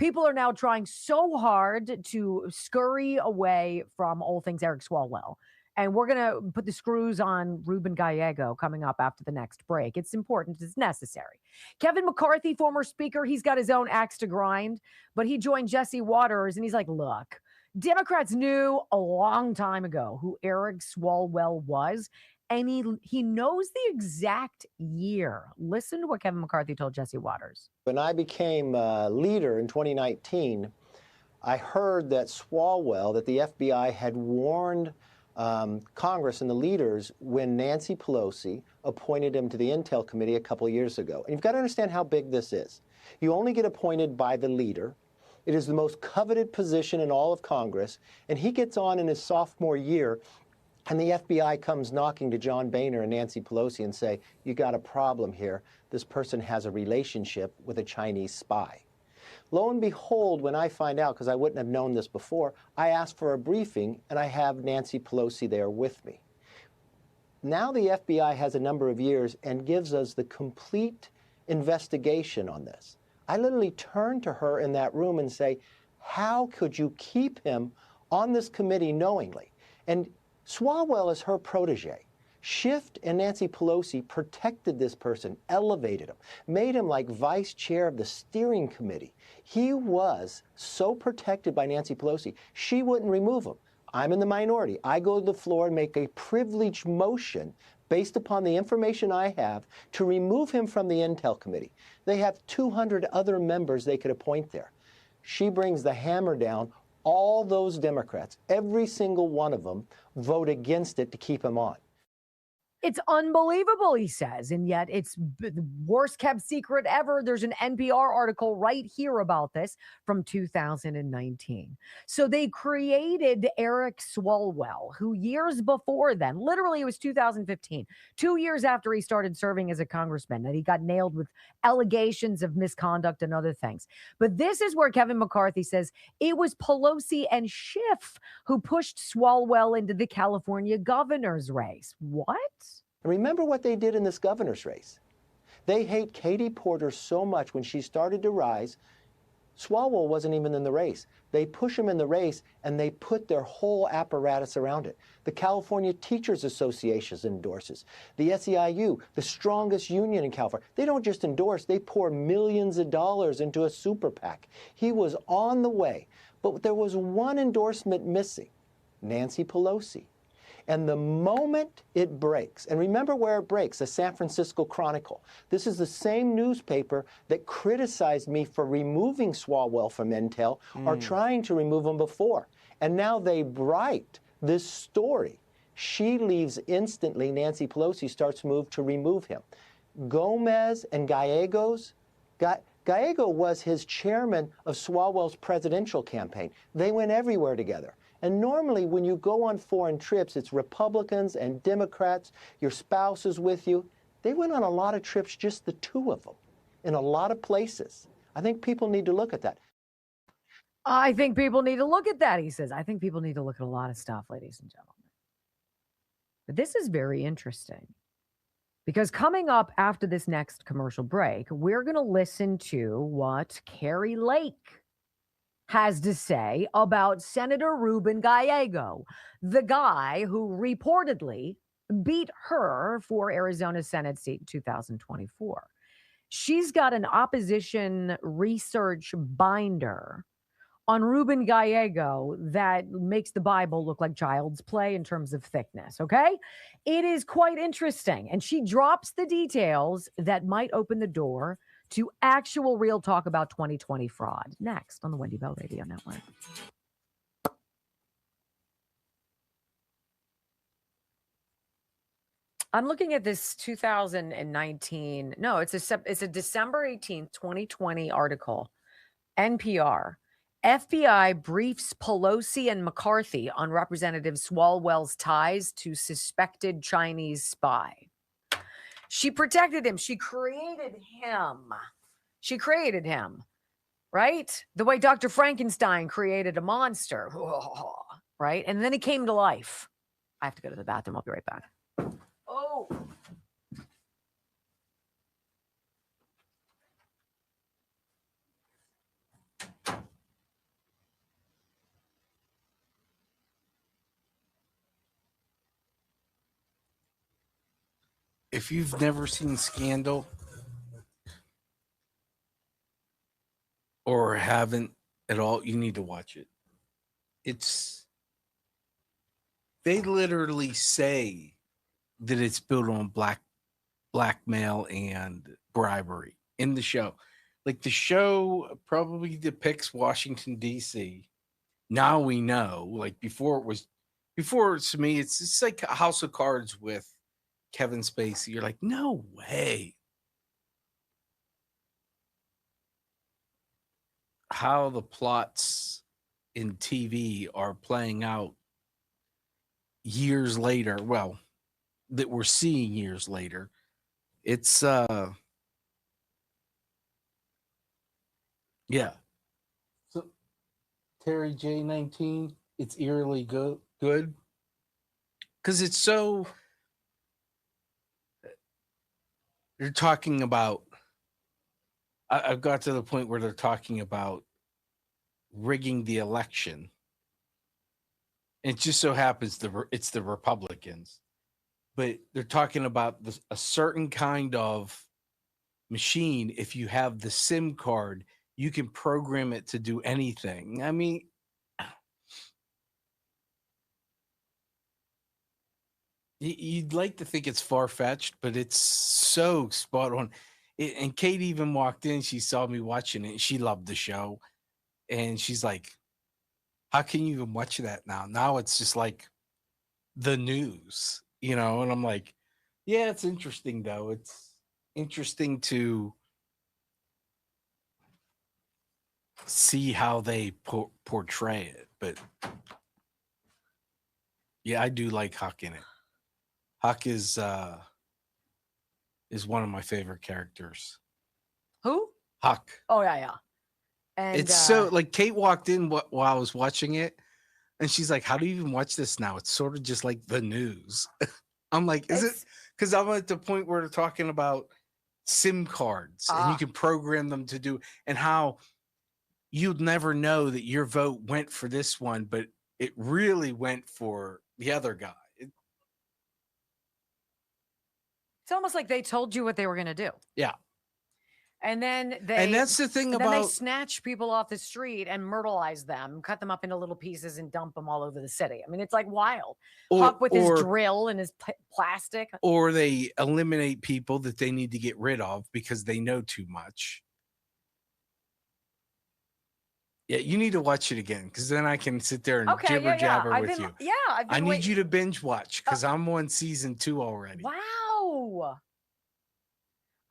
People are now trying so hard to scurry away from all things Eric Swalwell. And we're going to put the screws on Ruben Gallego coming up after the next break. It's important. It's necessary. Kevin McCarthy, former speaker, he's got his own axe to grind, but he joined Jesse Waters and he's like, look, Democrats knew a long time ago who Eric Swalwell was, and he knows the exact year. Listen to what Kevin McCarthy told Jesse Waters. When I became leader in 2019, I heard that Swalwell, that the FBI had warned Congress and the leaders when Nancy Pelosi appointed him to the Intel Committee a couple of years ago. And you've got to understand how big this is. You only get appointed by the leader. It is the most coveted position in all of Congress. And he gets on in his sophomore year, and the FBI comes knocking to John Boehner and Nancy Pelosi and say, you got a problem here. This person has a relationship with a Chinese spy. Lo and behold, when I find out, because I wouldn't have known this before, I ask for a briefing, and I have Nancy Pelosi there with me. Now the FBI has a number of years and gives us the complete investigation on this. I literally turn to her in that room and say, how could you keep him on this committee knowingly? And Swalwell is her protege. Schiff and Nancy Pelosi protected this person, elevated him, made him like vice chair of the steering committee. He was so protected by Nancy Pelosi, she wouldn't remove him. I'm in the minority. I go to the floor and make a privileged motion based upon the information I have to remove him from the Intel Committee. They have 200 other members they could appoint there. She brings the hammer down. All those Democrats, every single one of them, vote against it to keep him on. It's unbelievable, he says, and yet it's the worst kept secret ever. There's an NPR article right here about this from 2019. So they created Eric Swalwell, who years before then, literally it was 2015, 2 years after he started serving as a congressman, that he got nailed with allegations of misconduct and other things. But this is where Kevin McCarthy says it was Pelosi and Schiff who pushed Swalwell into the California governor's race. What? Remember what they did in this governor's race. They hate Katie Porter so much when she started to rise. Swalwell wasn't even in the race. They push him in the race, and they put their whole apparatus around it. The California Teachers Association endorses. The SEIU, the strongest union in California. They don't just endorse, they pour millions of dollars into a super PAC. He was on the way, but there was one endorsement missing, Nancy Pelosi. And the moment it breaks, and remember where it breaks, the San Francisco Chronicle. This is the same newspaper that criticized me for removing Swalwell from Intel or trying to remove him before. And now they write this story. She leaves instantly. Nancy Pelosi starts to move to remove him. Gomez and Gallegos, Gallego was his chairman of Swalwell's presidential campaign. They went everywhere together. And normally when you go on foreign trips, it's Republicans and Democrats, your spouse is with you. They went on a lot of trips, just the two of them, in a lot of places. I think people need to look at that. I think people need to look at that, he says. I think people need to look at a lot of stuff, ladies and gentlemen. But this is very interesting, because coming up after this next commercial break, we're going to listen to what Carrie Lake has to say about Senator Ruben Gallego, the guy who reportedly beat her for Arizona Senate seat in 2024. She's got an opposition research binder on Ruben Gallego that makes the Bible look like child's play in terms of thickness, okay? It is quite interesting, and she drops the details that might open the door to actual real talk about 2020 fraud next on the Wendy Bell Radio Network. I'm looking at this 2019. No, it's a December 18th, 2020 article. NPR. FBI briefs Pelosi and McCarthy on Representative Swalwell's ties to suspected Chinese spy. She protected him. She created him, right? The way Dr. Frankenstein created a monster, right? And then he came to life. I have to go to the bathroom. I'll be right back. Oh. if you've never seen Scandal or haven't at all, you need to watch it. They literally say that it's built on blackmail and bribery in the show. Like the show probably depicts Washington D.C. Now we know. Like before to me, it's like a House of Cards with Kevin Spacey. You're like, no way. How the plots in TV are playing out years later. Well, that we're seeing years later. It's yeah. So Terry J19, it's eerily good because it's so. They're talking about. I've got to the point where they're talking about rigging the election. It just so happens it's the Republicans, but they're talking about a certain kind of machine. If you have the SIM card, you can program it to do anything. I mean, you'd like to think it's far-fetched, but it's so spot on. And Kate even walked in. She saw me watching it. She loved the show. And she's like, how can you even watch that now? Now it's just like the news, And I'm like, yeah, it's interesting, though. It's interesting to see how they portray it. But yeah, I do like Huck in it. Huck is one of my favorite characters. Who? Huck. Oh, yeah. And it's so like Kate walked in while I was watching it, and she's like, how do you even watch this now? It's sort of just like the news. I'm like, is it? Because I'm at the point where they're talking about SIM cards and you can program them to do, and how you'd never know that your vote went for this one, but it really went for the other guy. It's almost like they told you what they were going to do. Yeah. And then that's the thing about. Then they snatch people off the street and myrtleize them, cut them up into little pieces and dump them all over the city. I mean, it's like wild. Huck with his drill and his plastic. Or they eliminate people that they need to get rid of because they know too much. Yeah, you need to watch it again because then I can sit there and jibber jabber with you. Yeah, I need you to binge watch because I'm on season 2 already. Wow.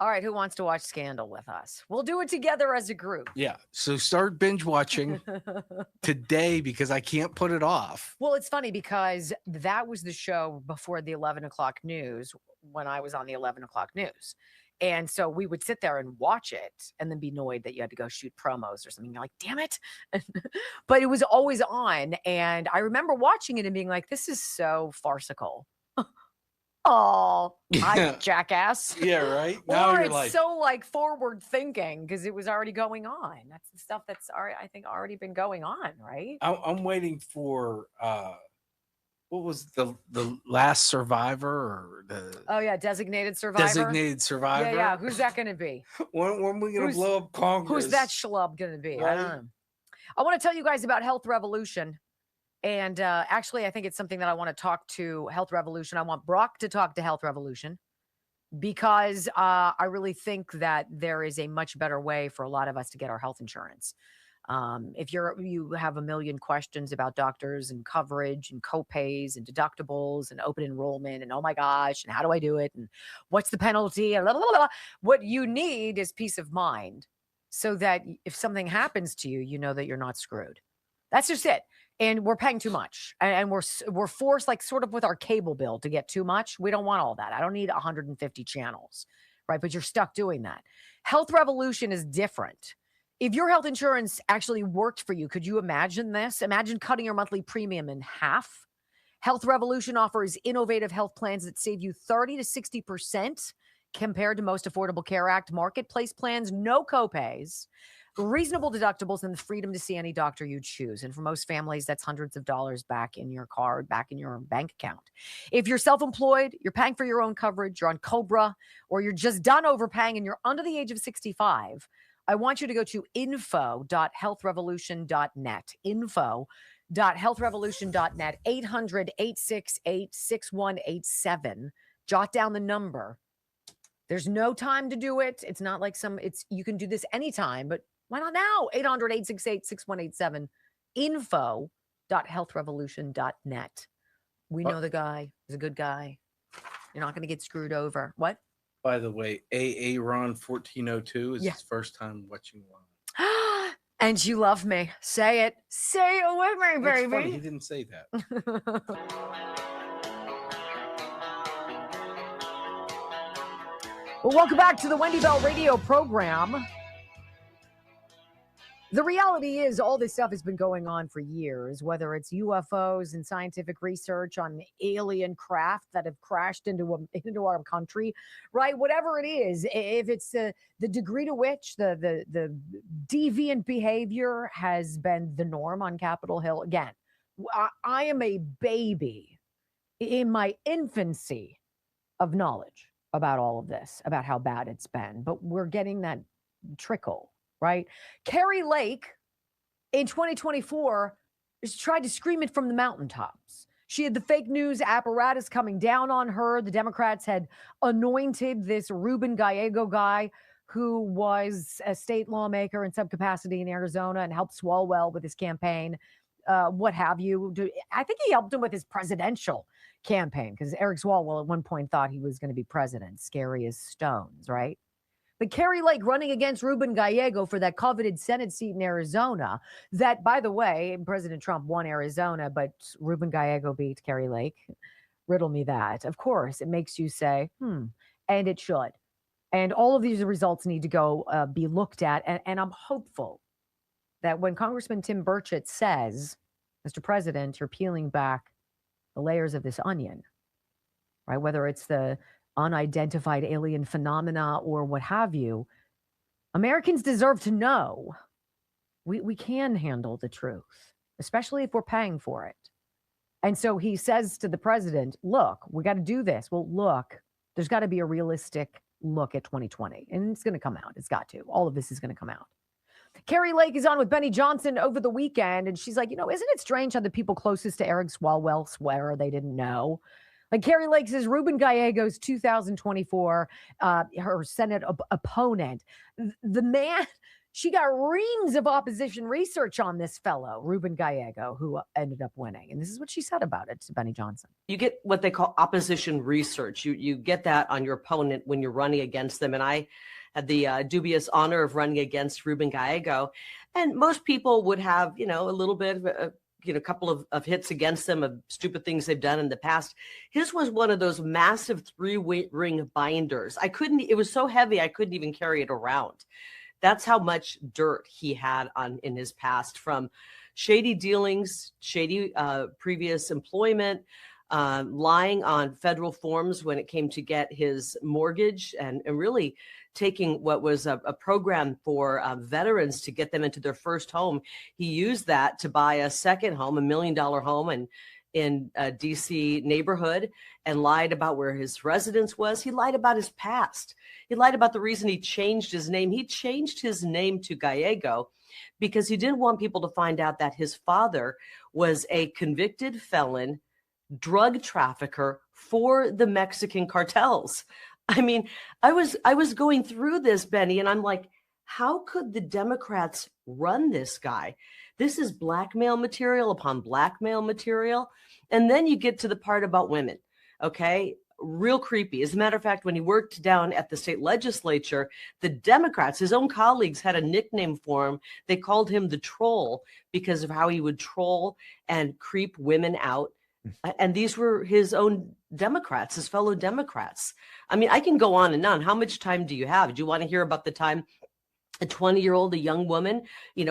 All right, who wants to watch Scandal with us? We'll do it together as a group. Yeah, so start binge watching today because I can't put it off. Well, it's funny because that was the show before the 11 o'clock news when I was on the 11 o'clock news. And so we would sit there and watch it and then be annoyed that you had to go shoot promos or something. You're like, damn it. But it was always on. And I remember watching it and being like, this is so farcical. Oh, I jackass. Yeah, right. Now or you're it's like, so like forward thinking because it was already going on. That's the stuff that's already been going on, right? I'm waiting for what was the last survivor or the designated survivor. Designated survivor. Yeah. Who's that going to be? When are we going to blow up Congress? Who's that schlub going to be? Right? I don't know. I want to tell you guys about Health Revolution. And actually, I think it's something that I want to talk to Health Revolution. I want Brock to talk to Health Revolution because I really think that there is a much better way for a lot of us to get our health insurance. If you have a million questions about doctors and coverage and copays and deductibles and open enrollment and oh my gosh, and how do I do it? And what's the penalty? And blah, blah, blah. What you need is peace of mind so that if something happens to you, you know that you're not screwed. That's just it. And we're paying too much. And we're forced, like sort of with our cable bill, to get too much. We don't want all that. I don't need 150 channels, right? But you're stuck doing that. Health Revolution is different. If your health insurance actually worked for you, could you imagine this? Imagine cutting your monthly premium in half. Health Revolution offers innovative health plans that save you 30 to 60% compared to most Affordable Care Act marketplace plans, no copays. reasonable deductibles, and the freedom to see any doctor you choose. And for most families, that's hundreds of dollars back in your card, back in your bank account. If you're self-employed, you're paying for your own coverage, you're on COBRA, or you're just done overpaying and you're under the age of 65, I want you to go to info.healthrevolution.net. Info.healthrevolution.net, 800-868-6187. Jot down the number. There's no time to do it. It's not like you can do this anytime, but why not now? 800-868-6187. Info.healthrevolution.net. We know the guy. He's a good guy. You're not going to get screwed over. What? By the way, Ron 1402 is his first time watching one. And you love me. Say it. Say it with me, That's baby. funny. He didn't say that. Well, welcome back to the Wendy Bell radio program. The reality is all this stuff has been going on for years, whether it's UFOs and scientific research on alien craft that have crashed into our country, right? Whatever it is, if it's the degree to which the deviant behavior has been the norm on Capitol Hill. Again, I am a baby in my infancy of knowledge about all of this, about how bad it's been, but we're getting that trickle. Right? Carrie Lake in 2024 tried to scream it from the mountaintops. She had the fake news apparatus coming down on her. The Democrats had anointed this Ruben Gallego guy who was a state lawmaker in some capacity in Arizona and helped Swalwell with his campaign, what have you. I think he helped him with his presidential campaign because Eric Swalwell at one point thought he was going to be president. Scary as stones, right? But Carrie Lake running against Ruben Gallego for that coveted Senate seat in Arizona, that, by the way, President Trump won Arizona, but Ruben Gallego beat Carrie Lake. Riddle me that. Of course, it makes you say, and it should. And all of these results need to go be looked at. And I'm hopeful that when Congressman Tim Burchett says, Mr. President, you're peeling back the layers of this onion, right? Whether it's the unidentified alien phenomena or what have you, Americans deserve to know we can handle the truth, especially if we're paying for it. And so he says to the president, look, we got to do this. Well, look, there's got to be a realistic look at 2020, and it's going to come out. It's got to. All of this is going to come out. Carrie Lake is on with Benny Johnson over the weekend, and she's like, isn't it strange how the people closest to Eric Swalwell swear they didn't know? Like Carrie Lake says, Ruben Gallego's 2024, her Senate opponent, the man, she got reams of opposition research on this fellow, Ruben Gallego, who ended up winning. And this is what she said about it to Benny Johnson. You get what they call opposition research. You get that on your opponent when you're running against them. And I had the dubious honor of running against Ruben Gallego. And most people would have, a little bit of a couple of hits against them of stupid things they've done in the past. His was one of those massive 3-ring binders. It was so heavy, I couldn't even carry it around. That's how much dirt he had in his past, from shady dealings, shady previous employment, lying on federal forms when it came to get his mortgage, and really taking what was a program for veterans to get them into their first home. He used that to buy a second home, $1 million home in a DC neighborhood, and lied about where his residence was. He lied about his past. He lied about the reason he changed his name. He changed his name to Gallego because he didn't want people to find out that his father was a convicted felon, drug trafficker for the Mexican cartels. I mean, I was going through this, Benny, and I'm like, how could the Democrats run this guy? This is blackmail material upon blackmail material. And then you get to the part about women, okay? Real creepy. As a matter of fact, when he worked down at the state legislature, the Democrats, his own colleagues, had a nickname for him. They called him the troll because of how he would troll and creep women out. And these were his own Democrats, his fellow Democrats. I mean, I can go on and on. How much time do you have? Do you want to hear about the time a 20-year-old, a young woman,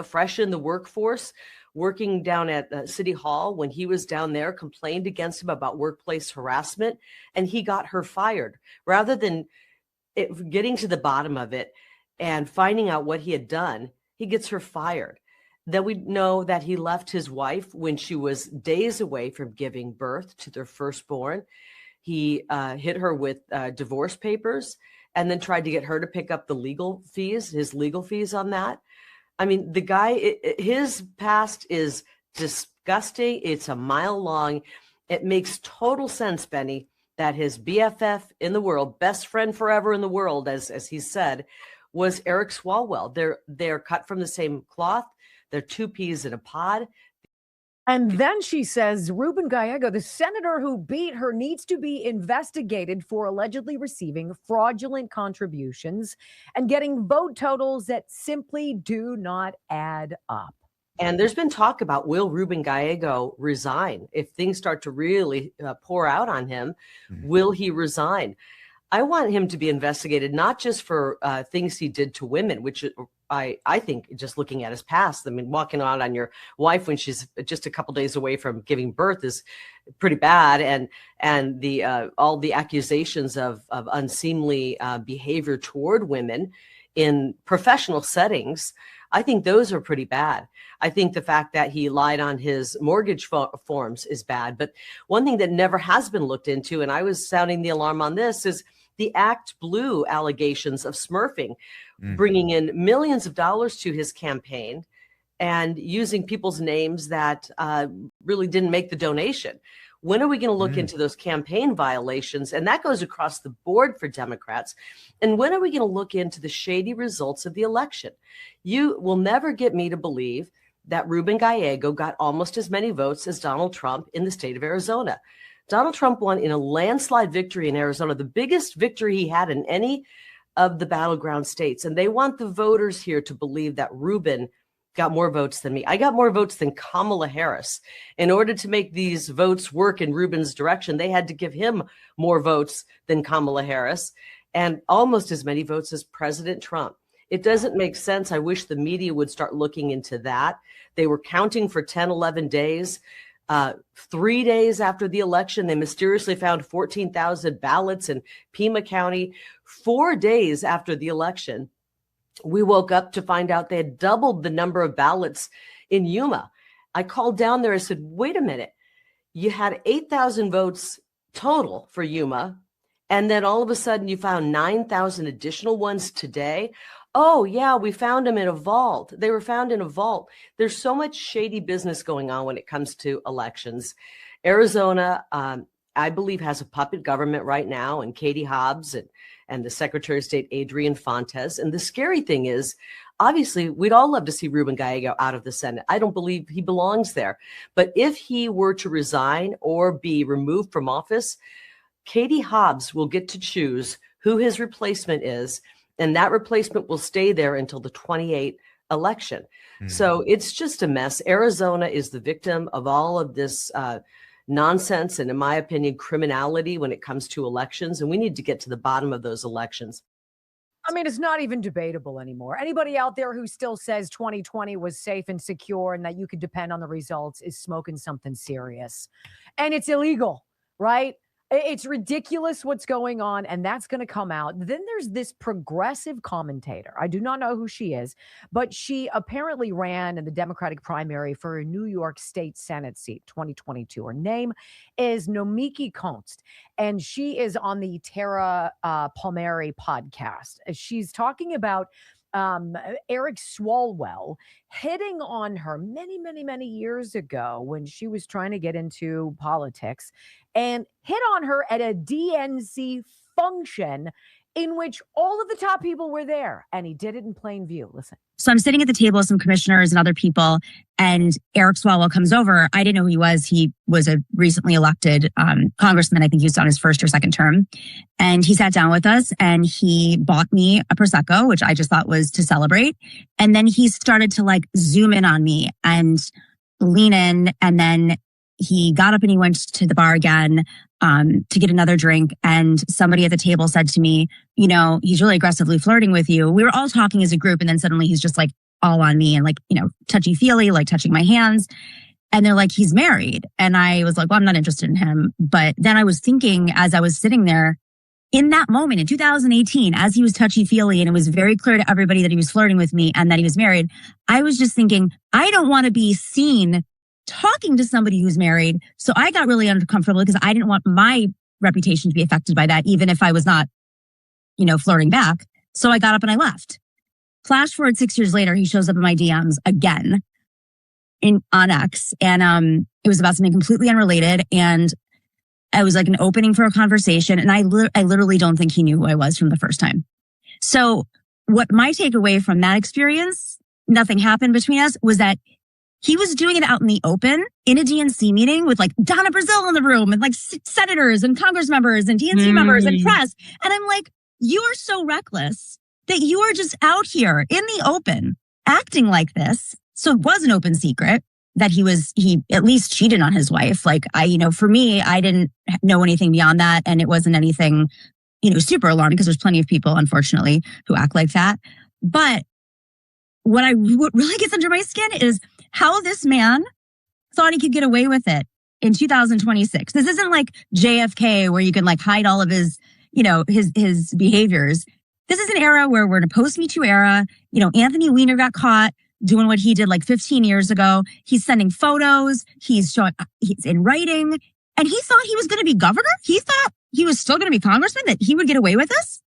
fresh in the workforce, working down at City Hall, when he was down there, complained against him about workplace harassment, and he got her fired? Rather than getting to the bottom of it and finding out what he had done, he gets her fired. Then we know that he left his wife when she was days away from giving birth to their firstborn. He hit her with divorce papers and then tried to get her to pick up the his legal fees on that. I mean, the guy, his past is disgusting. It's a mile long. It makes total sense, Benny, that his BFF in the world, best friend forever in the world, as he said, was Eric Swalwell. They're cut from the same cloth. They're two peas in a pod. And then she says, Ruben Gallego, the senator who beat her, needs to be investigated for allegedly receiving fraudulent contributions and getting vote totals that simply do not add up. And there's been talk about, will Ruben Gallego resign? If things start to really pour out on him, will he resign? I want him to be investigated, not just for things he did to women, which I think, just looking at his past, I mean, walking out on your wife when she's just a couple days away from giving birth is pretty bad. And the all the accusations of unseemly behavior toward women in professional settings, I think those are pretty bad. I think the fact that he lied on his mortgage forms is bad. But one thing that never has been looked into, and I was sounding the alarm on this, is the Act Blue allegations of smurfing, bringing in millions of dollars to his campaign and using people's names that really didn't make the donation. When are we going to look into those campaign violations? And that goes across the board for Democrats. And when are we going to look into the shady results of the election? You will never get me to believe that Ruben Gallego got almost as many votes as Donald Trump in the state of Arizona. Donald Trump won in a landslide victory in Arizona, the biggest victory he had in any of the battleground states. And they want the voters here to believe that Ruben got more votes than me. I got more votes than Kamala Harris. In order to make these votes work in Ruben's direction, they had to give him more votes than Kamala Harris and almost as many votes as President Trump. It doesn't make sense. I wish the media would start looking into that. They were counting for 10, 11 days. 3 days after the election, they mysteriously found 14,000 ballots in Pima County. 4 days after the election, we woke up to find out they had doubled the number of ballots in Yuma. I called down there. I said, wait a minute. You had 8,000 votes total for Yuma. And then all of a sudden you found 9,000 additional ones today. Oh, yeah, we found them in a vault. They were found in a vault. There's so much shady business going on when it comes to elections. Arizona, I believe, has a puppet government right now, and Katie Hobbs and the Secretary of State, Adrian Fontes. And the scary thing is, obviously, we'd all love to see Ruben Gallego out of the Senate. I don't believe he belongs there. But if he were to resign or be removed from office, Katie Hobbs will get to choose who his replacement is, and that replacement will stay there until the 28th election. So it's just a mess. Arizona is the victim of all of this nonsense and, in my opinion, criminality when it comes to elections. And we need to get to the bottom of those elections. I mean, it's not even debatable anymore. Anybody out there who still says 2020 was safe and secure and that you could depend on the results is smoking something serious. And it's illegal, right? It's ridiculous what's going on, and that's going to come out. Then there's this progressive commentator. I do not know who she is, but she apparently ran in the Democratic primary for a New York State Senate seat, 2022. Her name is Nomiki Konst, and she is on the Tara Palmieri podcast. She's talking about Eric Swalwell hitting on her many years ago when she was trying to get into politics, and hit on her at a DNC function in which all of the top people were there, and he did it in plain view. Listen. So I'm sitting at the table with some commissioners and other people, and Eric Swalwell comes over. I didn't know who he was. He was a recently elected congressman. I think he was on his first or second term. And he sat down with us and he bought me a Prosecco, which I just thought was to celebrate. And then he started to like zoom in on me and lean in. And then he got up and he went to the bar again to get another drink. And somebody at the table said to me, you know, he's really aggressively flirting with you. We were all talking as a group. And then suddenly he's just like all on me and like, you know, touchy feely, like touching my hands. And they're like, he's married. And I was like, well, I'm not interested in him. But then I was thinking as I was sitting there, in that moment in 2018, as he was touchy-feely and it was very clear to everybody that he was flirting with me and that he was married, I was just thinking, I don't want to be seen talking to somebody who's married. So I got really uncomfortable because I didn't want my reputation to be affected by that, even if I was not, flirting back. So I got up and I left. Flash forward 6 years later, he shows up in my DMs again on X. And it was about something completely unrelated. And I was like an opening for a conversation. And I literally don't think he knew who I was from the first time. So what my takeaway from that experience, nothing happened between us, was that he was doing it out in the open in a DNC meeting with like Donna Brazile in the room and like senators and Congress members and DNC members and press. And I'm like, you are so reckless that you are just out here in the open acting like this. So it was an open secret that he at least cheated on his wife. Like for me, I didn't know anything beyond that. And it wasn't anything, super alarming because there's plenty of people, unfortunately, who act like that. But what really gets under my skin is how this man thought he could get away with it in 2026. This isn't like JFK where you can like hide all of his, his behaviors. This is an era where we're in a post-Me Too era. Anthony Weiner got caught doing what he did like 15 years ago. He's sending photos. He's in writing. And he thought he was going to be governor. He thought he was still going to be congressman, that he would get away with this.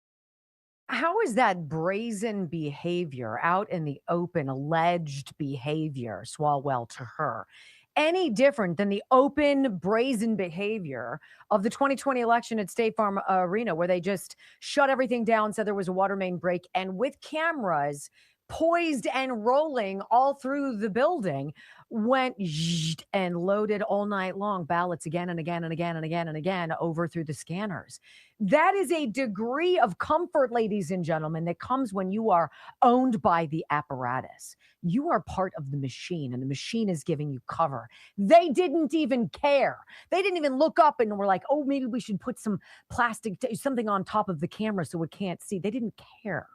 How is that brazen behavior out in the open, alleged behavior, Swalwell to her, any different than the open, brazen behavior of the 2020 election at State Farm Arena, where they just shut everything down, said there was a water main break, and with cameras poised and rolling all through the building, went and loaded all night long ballots again and again and again and again and again over through the scanners. That is a degree of comfort, ladies and gentlemen, that comes when you are owned by the apparatus. You are part of the machine, and the machine is giving you cover. They didn't even care. They didn't even look up and were like, oh, maybe we should put some plastic, something on top of the camera so it can't see. They didn't care.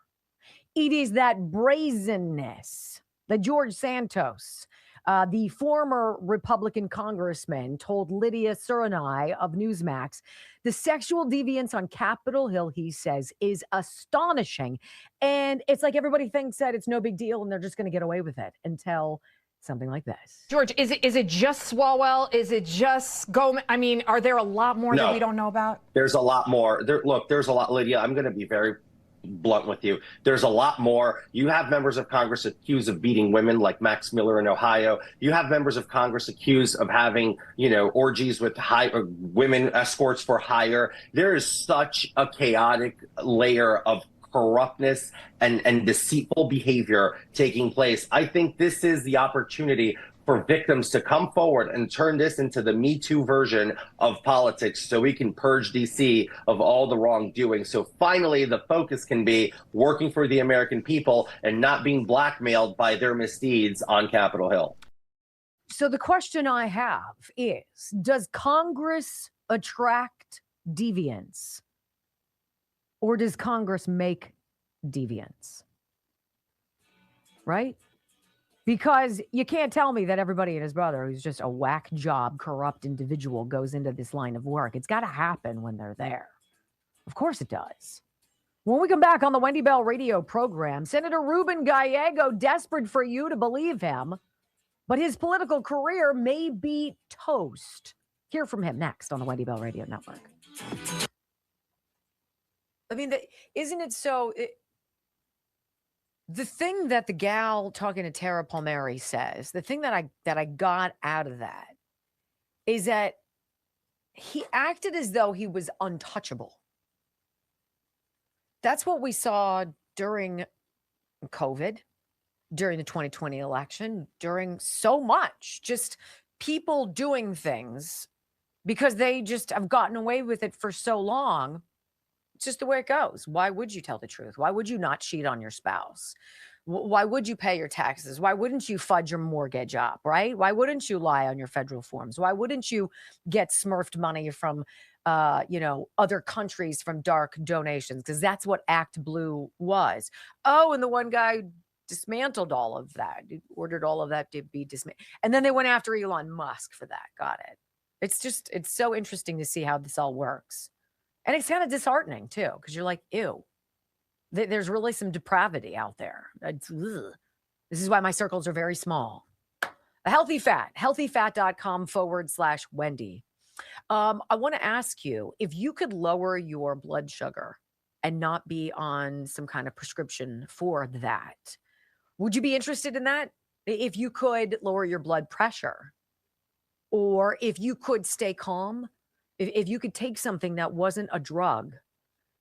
It is that brazenness that George Santos, the former Republican congressman, told Lydia Surinai of Newsmax, the sexual deviance on Capitol Hill, he says, is astonishing. And it's like everybody thinks that it's no big deal and they're just going to get away with it until something like this. George, is it just Swalwell? Is it just Goldman? I mean, are there a lot more that we don't know about? There's a lot more. There's a lot, Lydia. I'm going to be very blunt with you. There's a lot more. You have members of Congress accused of beating women like Max Miller in Ohio. You have members of Congress accused of having, orgies with women escorts for hire. There is such a chaotic layer of corruptness and deceitful behavior taking place. I think this is the opportunity for victims to come forward and turn this into the Me Too version of politics so we can purge DC of all the wrongdoing. So finally, the focus can be working for the American people and not being blackmailed by their misdeeds on Capitol Hill. So the question I have is, does Congress attract deviance, or does Congress make deviance? Right? Because you can't tell me that everybody and his brother, who's just a whack job, corrupt individual, goes into this line of work. It's got to happen when they're there. Of course it does. When we come back on the Wendy Bell radio program, Senator Ruben Gallego, desperate for you to believe him, but his political career may be toast. Hear from him next on the Wendy Bell Radio Network. I mean, isn't it so... The thing that the gal talking to Tara Palmieri says, the thing that I got out of that is that he acted as though he was untouchable. That's what we saw during COVID, during the 2020 election, during so much, just people doing things because they just have gotten away with it for so long. It's just the way it goes. Why would you tell the truth? Why would you not cheat on your spouse? Why would you pay your taxes? Why wouldn't you fudge your mortgage up, right? Why wouldn't you lie on your federal forms? Why wouldn't you get smurfed money from, other countries from dark donations? Because that's what Act Blue was. Oh, and the one guy dismantled all of that, ordered all of that to be dismantled. And then they went after Elon Musk for that. Got it. It's so interesting to see how this all works. And it's kind of disheartening too, because you're like, ew, there's really some depravity out there. This is why my circles are very small. A healthy fat, healthyfat.com/Wendy. I want to ask you, if you could lower your blood sugar and not be on some kind of prescription for that, would you be interested in that? If you could lower your blood pressure, or if you could stay calm, if you could take something that wasn't a drug,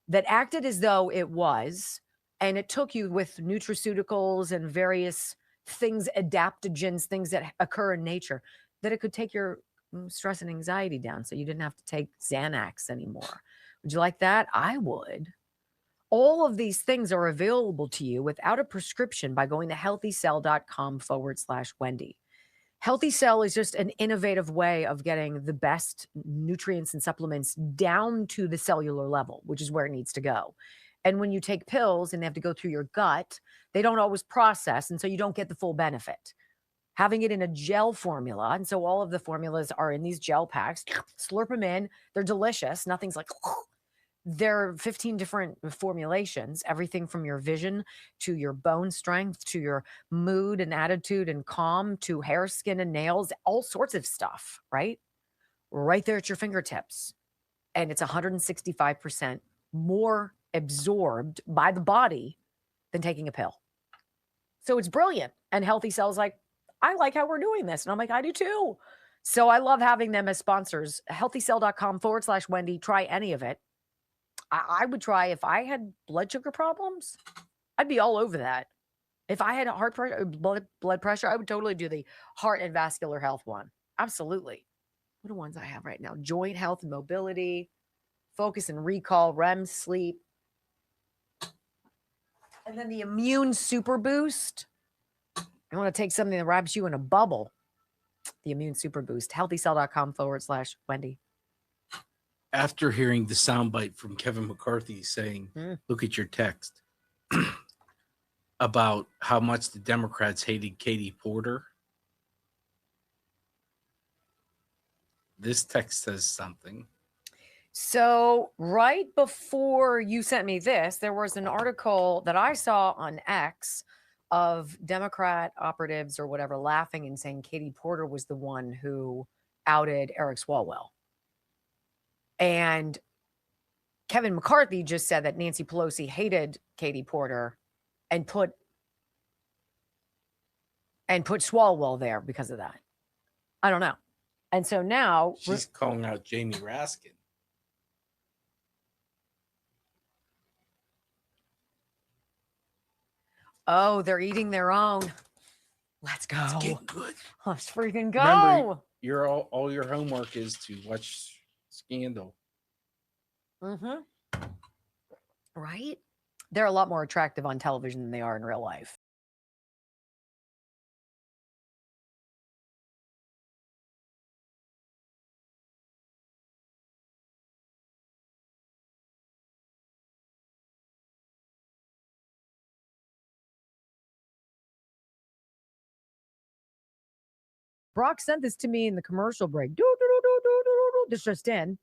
that acted as though it was, and it took you with nutraceuticals and various things, adaptogens, things that occur in nature, that it could take your stress and anxiety down so you didn't have to take Xanax anymore. Would you like that? I would. All of these things are available to you without a prescription by going to healthycell.com/Wendy. Healthy Cell is just an innovative way of getting the best nutrients and supplements down to the cellular level, which is where it needs to go. And when you take pills and they have to go through your gut, they don't always process, and so you don't get the full benefit. Having it in a gel formula, and so all of the formulas are in these gel packs, slurp them in, they're delicious. Nothing's like, there are 15 different formulations, everything from your vision to your bone strength to your mood and attitude and calm to hair, skin, and nails, all sorts of stuff, right? Right there at your fingertips. And it's 165% more absorbed by the body than taking a pill. So it's brilliant. And Healthy Cell's like, I like how we're doing this. And I'm like, I do too. So I love having them as sponsors. Healthycell.com/Wendy. Try any of it. I would try, if I had blood sugar problems, I'd be all over that. If I had heart pressure, blood pressure, I would totally do the heart and vascular health one. Absolutely. What are the ones I have right now? Joint health and mobility, focus and recall, REM sleep. And then the immune super boost. I want to take something that wraps you in a bubble. The immune super boost. Healthycell.com/Wendy. After hearing the soundbite from Kevin McCarthy saying, look at your text, about how much the Democrats hated Katie Porter, this text says something. So right before you sent me this, there was an article that I saw on X of Democrat operatives or whatever laughing and saying Katie Porter was the one who outed Eric Swalwell. And Kevin McCarthy just said that Nancy Pelosi hated Katie Porter and put Swalwell there because of that. I don't know. And so now she's calling out Jamie Raskin. Oh, they're eating their own. Let's go. It's getting good. Let's freaking go. Remember, all your homework is to watch Scandal. Mm-hmm. Right? They're a lot more attractive on television than they are in real life. Brock sent this to me in the commercial break. This just in.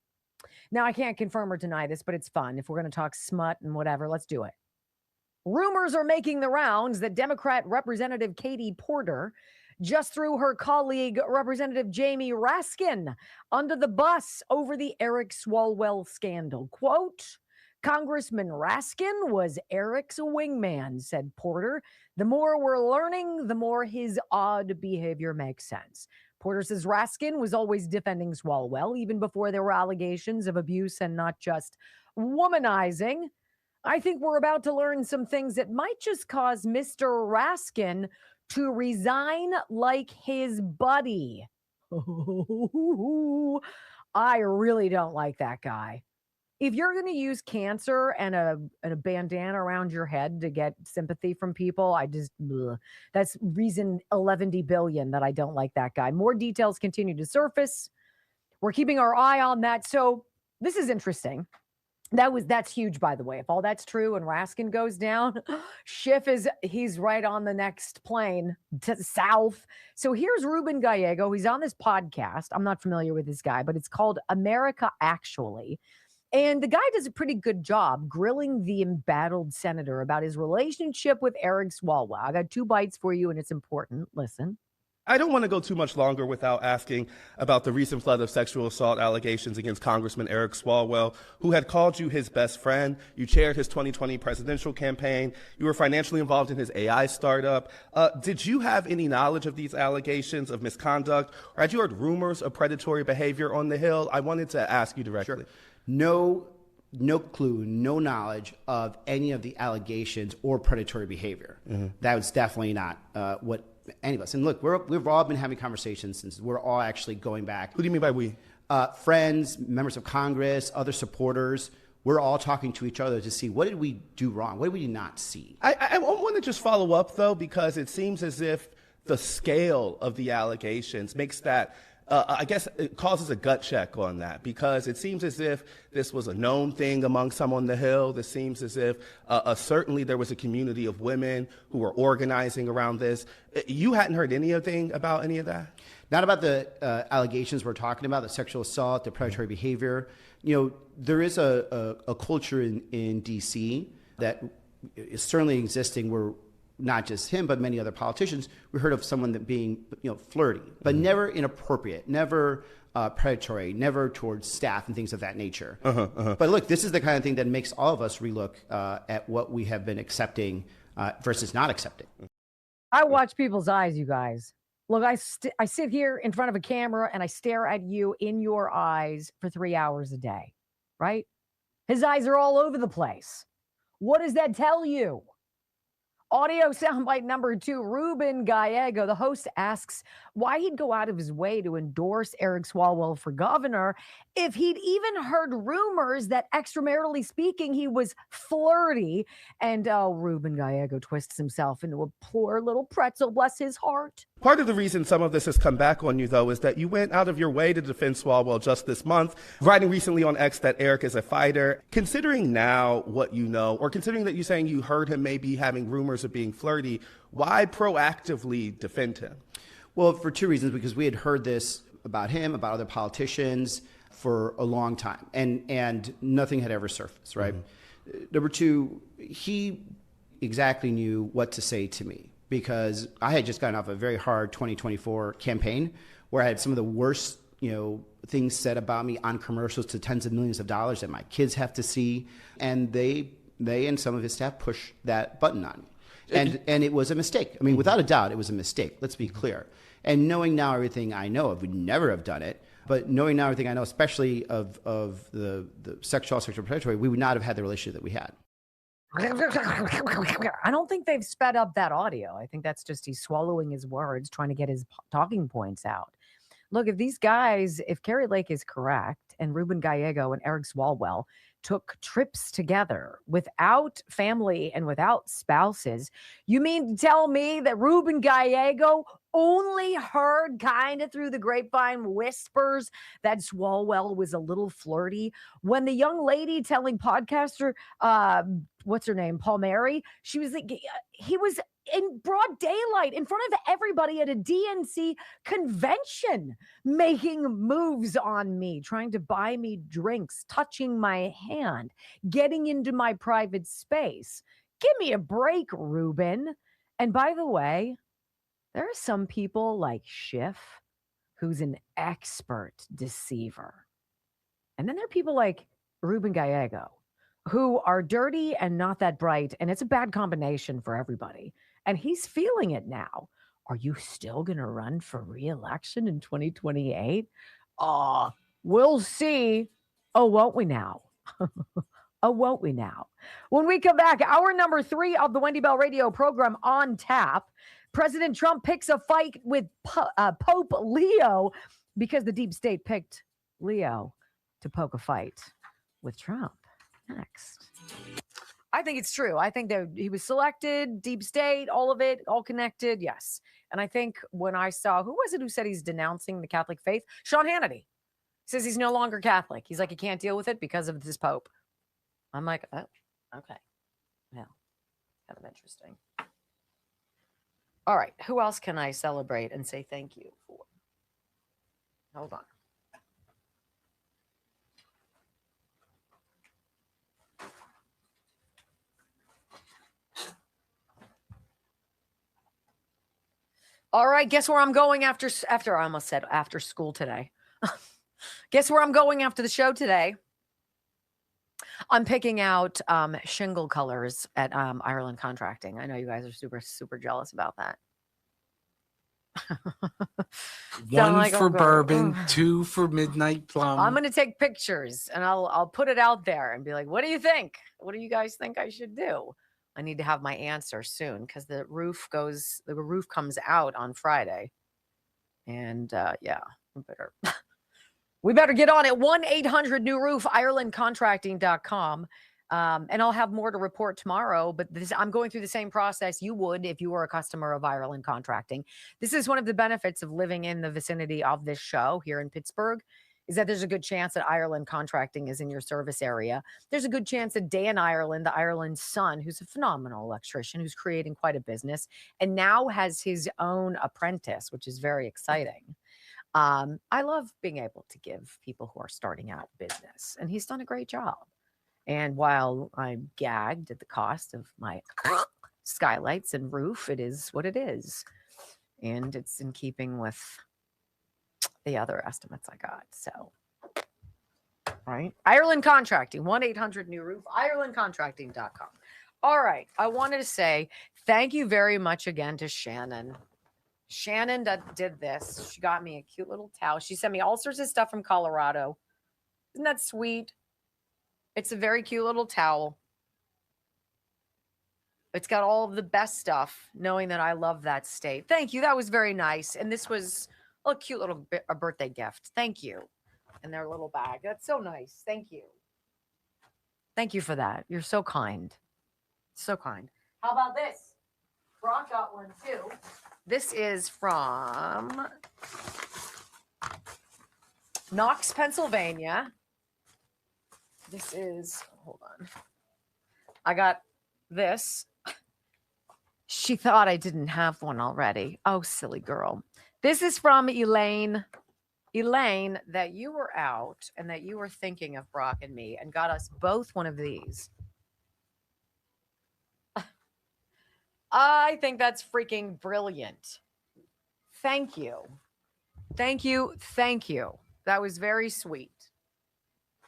Now, I can't confirm or deny this, but it's fun. If we're going to talk smut and whatever, let's do it. Rumors are making the rounds that Democrat Representative Katie Porter just threw her colleague, Representative Jamie Raskin, under the bus over the Eric Swalwell scandal. Quote, Congressman Raskin was Eric's wingman, said Porter. The more we're learning, the more his odd behavior makes sense. Porter says Raskin was always defending Swalwell, even before there were allegations of abuse and not just womanizing. I think we're about to learn some things that might just cause Mr. Raskin to resign like his buddy. I really don't like that guy. If you're going to use cancer and a bandana around your head to get sympathy from people, that's reason 11 billion that I don't like that guy. More details continue to surface. We're keeping our eye on that. So this is interesting. That's huge, by the way. If all that's true and Raskin goes down, Schiff he's right on the next plane to the south. So here's Ruben Gallego. He's on this podcast. I'm not familiar with this guy, but it's called America Actually. And the guy does a pretty good job grilling the embattled senator about his relationship with Eric Swalwell. I got 2 bites for you, and it's important. Listen. I don't want to go too much longer without asking about the recent flood of sexual assault allegations against Congressman Eric Swalwell, who had called you his best friend. You chaired his 2020 presidential campaign. You were financially involved in his AI startup. Did you have any knowledge of these allegations of misconduct, or had you heard rumors of predatory behavior on the Hill? I wanted to ask you directly. Sure. No clue, no knowledge of any of the allegations or predatory behavior. That was definitely not what any of us. And look, we've all been having conversations since we're all actually going back. Who do you mean by we? Friends, members of Congress, other supporters. We're all talking to each other to see what did we do wrong? What did we not see? I want to just follow up, though, because it seems as if the scale of the allegations makes that I guess it causes a gut check on that, because it seems as if this was a known thing among some on the Hill. This seems as if certainly there was a community of women who were organizing around this. You hadn't heard anything about any of that? Not about the allegations we're talking about, the sexual assault, the predatory behavior. You know, there is a culture in D.C. that is certainly existing where not just him, but many other politicians, we heard of someone that being, flirty, but never inappropriate, never predatory, never towards staff and things of that nature. But look, this is the kind of thing that makes all of us relook at what we have been accepting versus not accepting. I watch people's eyes, you guys. Look, I sit here in front of a camera and I stare at you in your eyes for 3 hours a day, right? His eyes are all over the place. What does that tell you? Audio soundbite number 2, Ruben Gallego, the host, asks why he'd go out of his way to endorse Eric Swalwell for governor if he'd even heard rumors that extramaritally speaking, he was flirty. And Ruben Gallego twists himself into a poor little pretzel, bless his heart. Part of the reason some of this has come back on you, though, is that you went out of your way to defend Swalwell just this month, writing recently on X that Eric is a fighter. Considering now what you know, or considering that you're saying you heard him maybe having rumors of being flirty, why proactively defend him? Well, for 2 reasons, because we had heard this about him, about other politicians for a long time, and nothing had ever surfaced, right? Number 2, he exactly knew what to say to me, because I had just gotten off a very hard 2024 campaign where I had some of the worst, things said about me on commercials to tens of millions of dollars that my kids have to see. And they and some of his staff pushed that button on me. And it was a mistake. I mean, without a doubt, it was a mistake. Let's be clear. And knowing now everything I know of, would never have done it. But knowing now everything I know, especially of the sexual predatory, we would not have had the relationship that we had. I don't think they've sped up that audio. I think that's just he's swallowing his words, trying to get his talking points out. Look, if these guys, if Carrie Lake is correct and Ruben Gallego and Eric Swalwell took trips together without family and without spouses, you mean to tell me that Ruben Gallego only heard kind of through the grapevine whispers that Swalwell was a little flirty when the young lady telling podcaster, what's her name, Palmieri, she was like, he was in broad daylight in front of everybody at a DNC convention, making moves on me, trying to buy me drinks, touching my hand, getting into my private space. Give me a break, Ruben. And by the way, there are some people like Schiff, who's an expert deceiver. And then there are people like Ruben Gallego, who are dirty and not that bright. And it's a bad combination for everybody. And he's feeling it now. Are you still going to run for re-election in 2028? We'll see. Oh, won't we now? Oh, won't we now? When we come back, hour number 3 of the Wendy Bell Radio program on tap. President Trump picks a fight with Pope Leo because the deep state picked Leo to poke a fight with Trump. Next. I think it's true. I think that he was selected, deep state, all of it, all connected. Yes. And I think when I saw, who was it who said he's denouncing the Catholic faith? Sean Hannity says he's no longer Catholic. He's like, he can't deal with it because of this Pope. I'm like, oh, okay. Well, kind of interesting. All right. Who else can I celebrate and say thank you for? Hold on. All right, guess where I'm going after I almost said after school today. Guess where I'm going after the show today? I'm picking out shingle colors at Ireland Contracting. I know you guys are super, super jealous about that. One for bourbon, 2 for midnight plum. I'm going to take pictures and I'll put it out there and be like, what do you think? What do you guys think I should do? I need to have my answer soon because the roof comes out on Friday. And yeah, we better get on it. 1-800-NEW-ROOF, IrelandContracting.com. And I'll have more to report tomorrow, but I'm going through the same process you would if you were a customer of Ireland Contracting. This is one of the benefits of living in the vicinity of this show here in Pittsburgh, is that there's a good chance that Ireland Contracting is in your service area. There's a good chance that Dan Ireland, the Ireland's son, who's a phenomenal electrician, who's creating quite a business, and now has his own apprentice, which is very exciting. I love being able to give people who are starting out business, and he's done a great job. And while I'm gagged at the cost of my skylights and roof, it is what it is. And it's in keeping with the other estimates I got. So, right. Ireland Contracting, 1-800-NEW-ROOF, IrelandContracting.com. All right. I wanted to say thank you very much again to Shannon. Shannon did this. She got me a cute little towel. She sent me all sorts of stuff from Colorado. Isn't that sweet? It's a very cute little towel. It's got all of the best stuff, knowing that I love that state. Thank you. That was very nice. And this was a cute little birthday gift. Thank you. And their little bag. That's so nice. Thank you. Thank you for that. You're so kind. So kind. How about this? Brock got one too. This is from Knox, Pennsylvania. This is, hold on. I got this. She thought I didn't have one already. Oh, silly girl. This is from Elaine. Elaine, that you were out and that you were thinking of Brock and me and got us both one of these. I think that's freaking brilliant. Thank you. Thank you. Thank you. That was very sweet.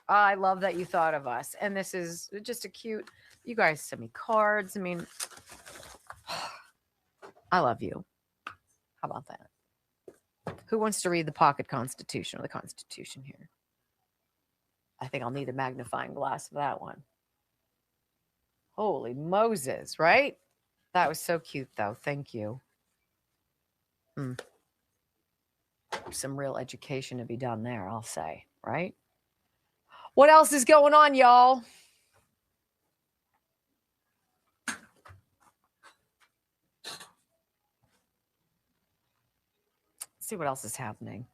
I love that you thought of us. And this is just a cute, you guys send me cards. I mean, I love you. How about that? Who wants to read the pocket constitution or the Constitution here? I think I'll need a magnifying glass for that one. Holy Moses, right? That was so cute, though. Thank you. Some real education to be done there, I'll say, right? What else is going on, y'all? Let's see what else is happening.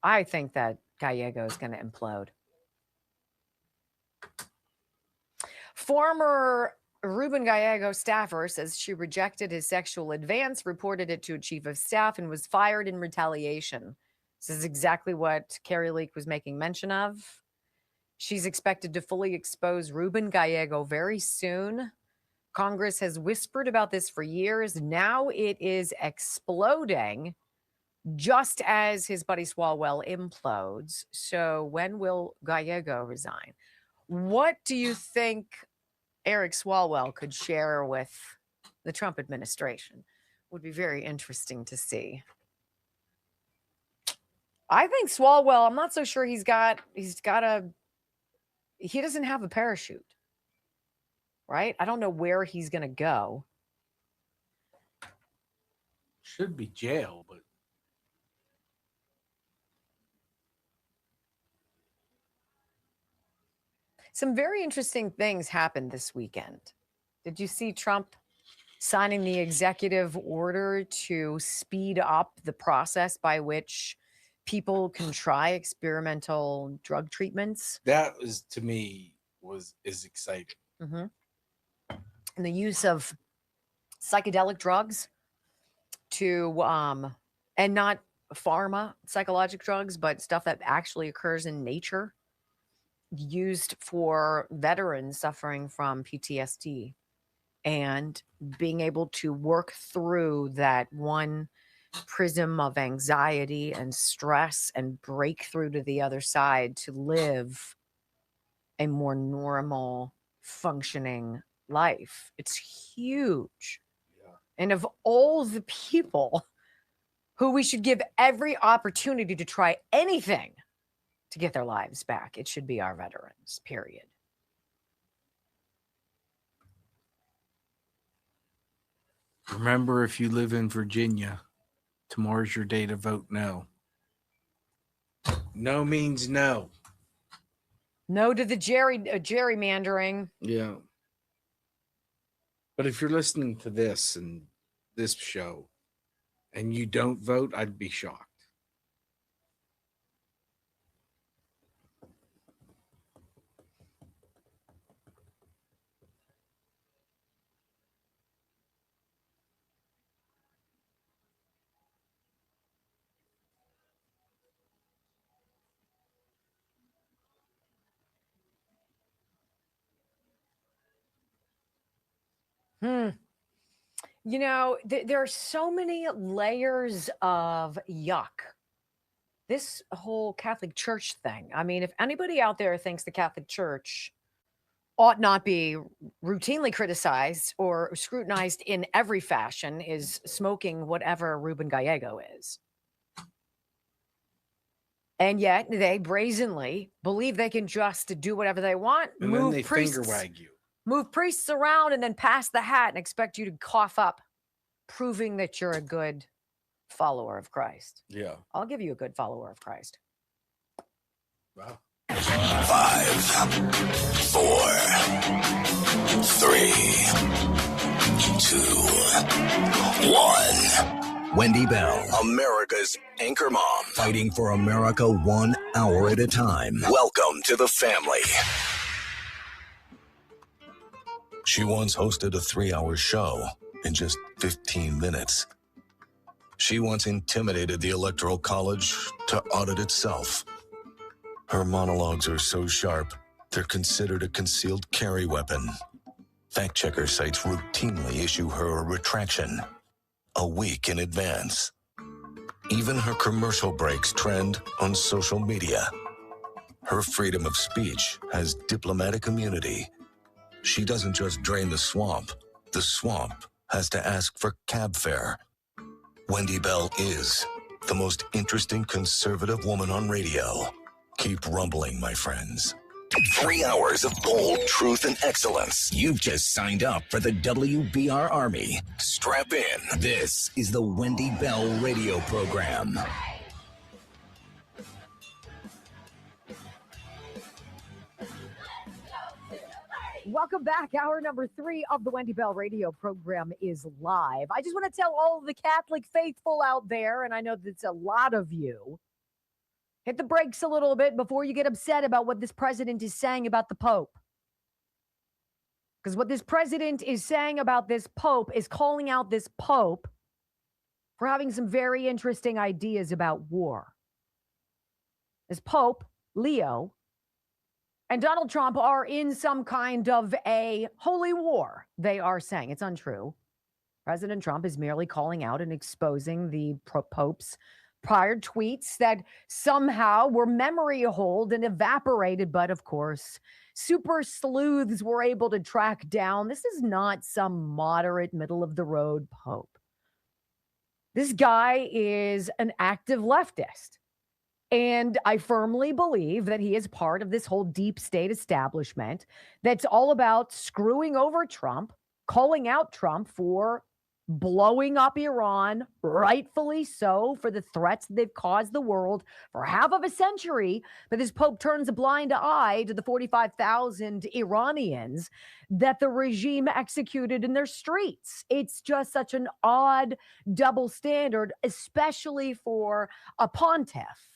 I think that Gallego is going to implode. Former Ruben Gallego staffer says she rejected his sexual advance, reported it to a chief of staff, and was fired in retaliation. This is exactly what Carrie Leak was making mention of. She's expected to fully expose Ruben Gallego very soon. Congress has whispered about this for years. Now it is exploding just as his buddy Swalwell implodes. So when will Gallego resign? What do you think Eric Swalwell could share with the Trump administration? Would be very interesting to see. I think Swalwell, I'm not so sure he doesn't have a parachute, right? I don't know where he's going to go. Should be jail, but some very interesting things happened this weekend. Did you see Trump signing the executive order to speed up the process by which people can try experimental drug treatments? that was, to me, is exciting. Mm-hmm. And the use of psychedelic drugs to, and not pharma psychologic drugs, but stuff that actually occurs in nature, used for veterans suffering from PTSD and being able to work through that one prism of anxiety and stress and break through to the other side to live a more normal, functioning life. It's huge. Yeah. And of all the people who we should give every opportunity to try anything to get their lives back, it should be our veterans, period. Remember, if you live in Virginia, tomorrow's your day to vote no. No means no. No to the gerrymandering. Yeah. But if you're listening to this and this show and you don't vote, I'd be shocked. You know, there are so many layers of yuck. This whole Catholic Church thing. I mean, if anybody out there thinks the Catholic Church ought not be routinely criticized or scrutinized in every fashion, is smoking whatever Ruben Gallego is. And yet they brazenly believe they can just do whatever they want. And then they finger wag you. Move priests around and then pass the hat and expect you to cough up, proving that you're a good follower of Christ. Yeah. I'll give you a good follower of Christ. Wow. 5, 4, 3, 2, 1. Wendy Bell, America's anchor mom, fighting for America 1 hour at a time. Welcome to the family. She once hosted a 3-hour show in just 15 minutes. She once intimidated the Electoral College to audit itself. Her monologues are so sharp, they're considered a concealed carry weapon. Fact-checker sites routinely issue her a retraction a week in advance. Even her commercial breaks trend on social media. Her freedom of speech has diplomatic immunity. She doesn't just drain the swamp has to ask for cab fare. Wendy Bell is the most interesting conservative woman on radio. Keep rumbling, my friends. 3 hours of bold truth and excellence. You've just signed up for the WBR Army. Strap in. This is the Wendy Bell radio program. Welcome back. Hour number 3 of the Wendy Bell radio program is live. I just want to tell all of the Catholic faithful out there, and I know that's a lot of you, hit the brakes a little bit before you get upset about what this president is saying about the Pope. Because what this president is saying about this Pope is calling out this Pope for having some very interesting ideas about war. This Pope, Leo, and Donald Trump are in some kind of a holy war, they are saying. It's untrue. President Trump is merely calling out and exposing the Pope's prior tweets that somehow were memory hold and evaporated. But of course, super sleuths were able to track down. This is not some moderate, middle of the road Pope. This guy is an active leftist. And I firmly believe that he is part of this whole deep state establishment that's all about screwing over Trump, calling out Trump for blowing up Iran, rightfully so, for the threats they've caused the world for half of a century. But this Pope turns a blind eye to the 45,000 Iranians that the regime executed in their streets. It's just such an odd double standard, especially for a pontiff.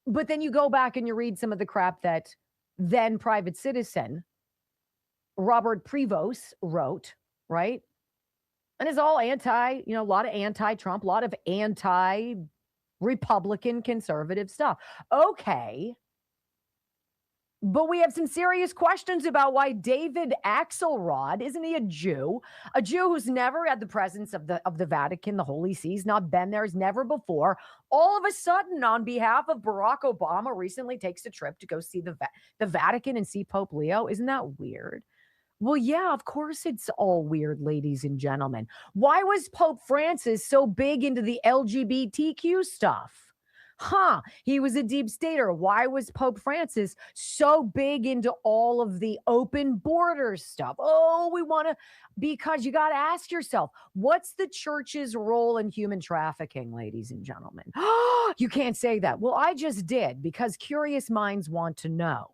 But then you go back and you read some of the crap that then private citizen Robert Prevost wrote, right? And it's all a lot of anti-Trump, a lot of anti-Republican conservative stuff. Okay. But we have some serious questions about why David Axelrod, isn't he a Jew who's never had the presence of the Vatican, the Holy See, he's not been there, he's never before, all of a sudden on behalf of Barack Obama recently takes a trip to go see the Vatican and see Pope Leo. Isn't that weird? Well, yeah, of course it's all weird, ladies and gentlemen. Why was Pope Francis so big into the LGBTQ stuff? He was a deep stater. Why was Pope Francis so big into all of the open borders stuff? Because you got to ask yourself, what's the church's role in human trafficking, ladies and gentlemen? You can't say that. Well, I just did, because curious minds want to know.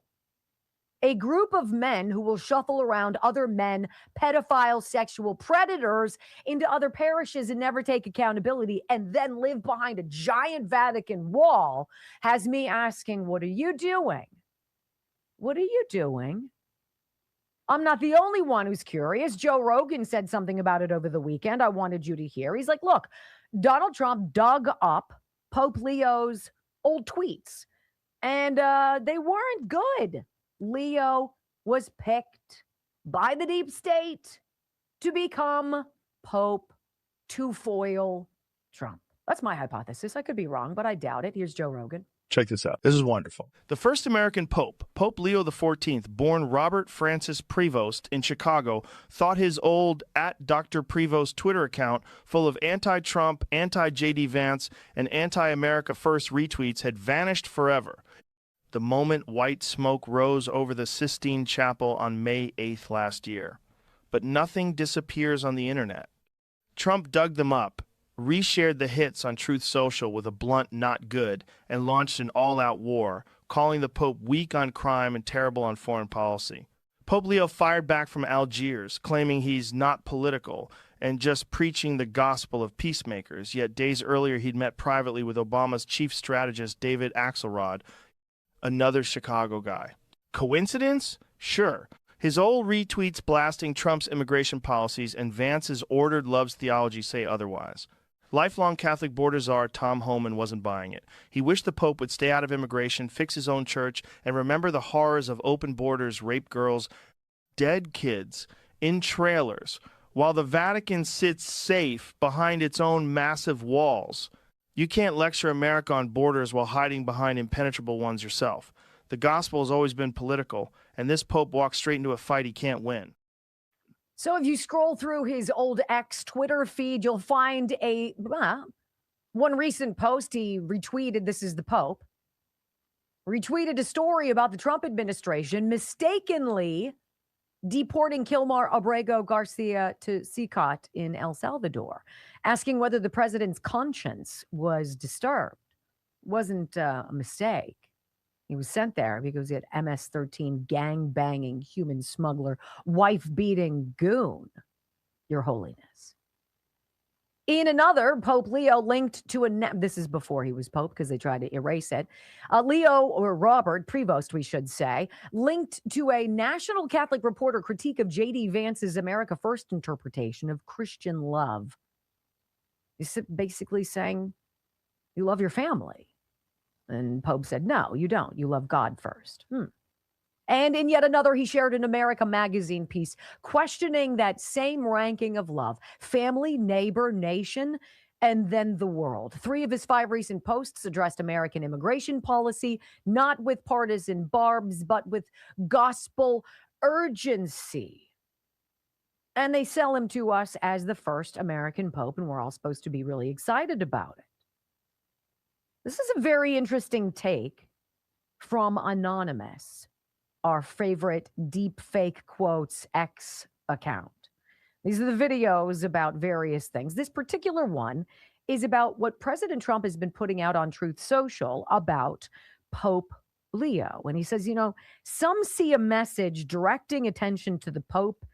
A group of men who will shuffle around other men, pedophile, sexual predators into other parishes and never take accountability and then live behind a giant Vatican wall has me asking, what are you doing? What are you doing? I'm not the only one who's curious. Joe Rogan said something about it over the weekend. I wanted you to hear. He's like, look, Donald Trump dug up Pope Leo's old tweets, and they weren't good. Leo was picked by the deep state to become Pope to foil Trump. That's my hypothesis. I could be wrong, but I doubt it. Here's Joe Rogan. Check this out. This is wonderful. The first American Pope, Pope Leo XIV, born Robert Francis Prevost in Chicago, thought his old @DrPrevost Twitter account full of anti-Trump, anti-JD Vance, and anti-America First retweets had vanished forever the moment white smoke rose over the Sistine Chapel on May 8th last year. But nothing disappears on the internet. Trump dug them up, reshared the hits on Truth Social with a blunt not good, and launched an all-out war, calling the Pope weak on crime and terrible on foreign policy. Pope Leo fired back from Algiers, claiming he's not political and just preaching the gospel of peacemakers, yet days earlier he'd met privately with Obama's chief strategist David Axelrod, another Chicago guy. Coincidence? Sure. His old retweets blasting Trump's immigration policies and Vance's ordered loves theology say otherwise. Lifelong Catholic border czar Tom Homan wasn't buying it. He wished the Pope would stay out of immigration, fix his own church, and remember the horrors of open borders, raped girls, dead kids in trailers, while the Vatican sits safe behind its own massive walls. You can't lecture America on borders while hiding behind impenetrable ones yourself. The gospel has always been political, and this Pope walks straight into a fight he can't win. So if you scroll through his old X Twitter feed, you'll find one recent post he retweeted. This is the Pope. Retweeted a story about the Trump administration mistakenly deporting Kilmar Abrego Garcia to CICOT in El Salvador, asking whether the president's conscience was disturbed. Wasn't a mistake. He was sent there because he had MS-13 gang-banging, human smuggler, wife-beating goon, Your Holiness. In another, Pope Leo linked to this is before he was Pope because they tried to erase it. Leo, or Robert Prevost, we should say, linked to a National Catholic Reporter critique of J.D. Vance's America First interpretation of Christian love. He's basically saying, you love your family. And Pope said, no, you don't. You love God first. And in yet another, he shared an America Magazine piece questioning that same ranking of love: family, neighbor, nation, and then the world. 3 of his 5 recent posts addressed American immigration policy, not with partisan barbs, but with gospel urgency. And they sell him to us as the first American Pope, and we're all supposed to be really excited about it. This is a very interesting take from Anonymous, our favorite deep fake quotes X account. These are the videos about various things. This particular one is about what President Trump has been putting out on Truth Social about Pope Leo. And he says, some see a message directing attention to the Pope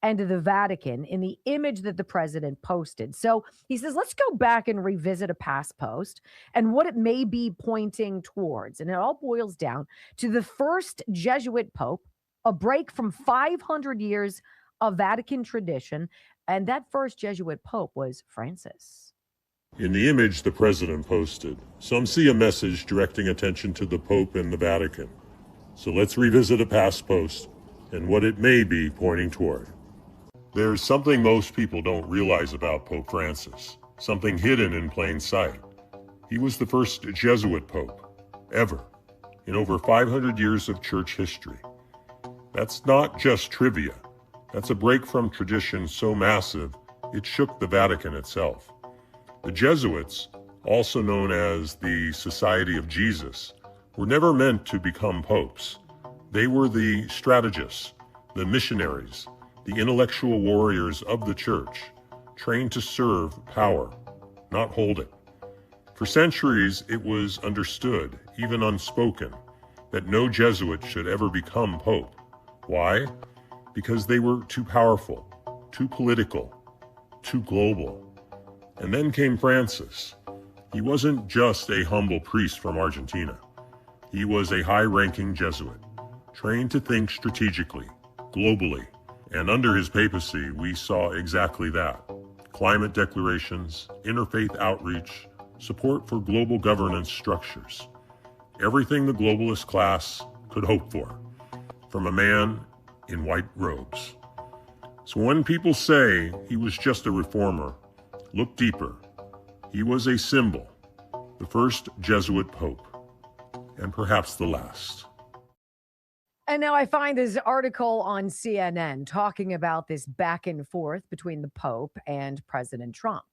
and to the Vatican in the image that the president posted. So he says, let's go back and revisit a past post and what it may be pointing towards. And it all boils down to the first Jesuit Pope, a break from 500 years of Vatican tradition. And that first Jesuit Pope was Francis. In the image the president posted, some see a message directing attention to the Pope and the Vatican. So let's revisit a past post and what it may be pointing toward. There's something most people don't realize about Pope Francis, something hidden in plain sight. He was the first Jesuit pope ever in over 500 years of church history. That's not just trivia. That's a break from tradition so massive it shook the Vatican itself. The Jesuits, also known as the Society of Jesus, were never meant to become popes. They were the strategists, the missionaries, the intellectual warriors of the church, trained to serve power, not hold it. For centuries, it was understood, even unspoken, that no Jesuit should ever become pope. Why? Because they were too powerful, too political, too global. And then came Francis. He wasn't just a humble priest from Argentina. He was a high-ranking Jesuit, trained to think strategically, globally. And under his papacy, we saw exactly that. Climate declarations, interfaith outreach, support for global governance structures. Everything the globalist class could hope for, from a man in white robes. So when people say he was just a reformer, look deeper. He was a symbol, the first Jesuit pope, and perhaps the last. And now I find this article on CNN talking about this back and forth between the Pope and President Trump.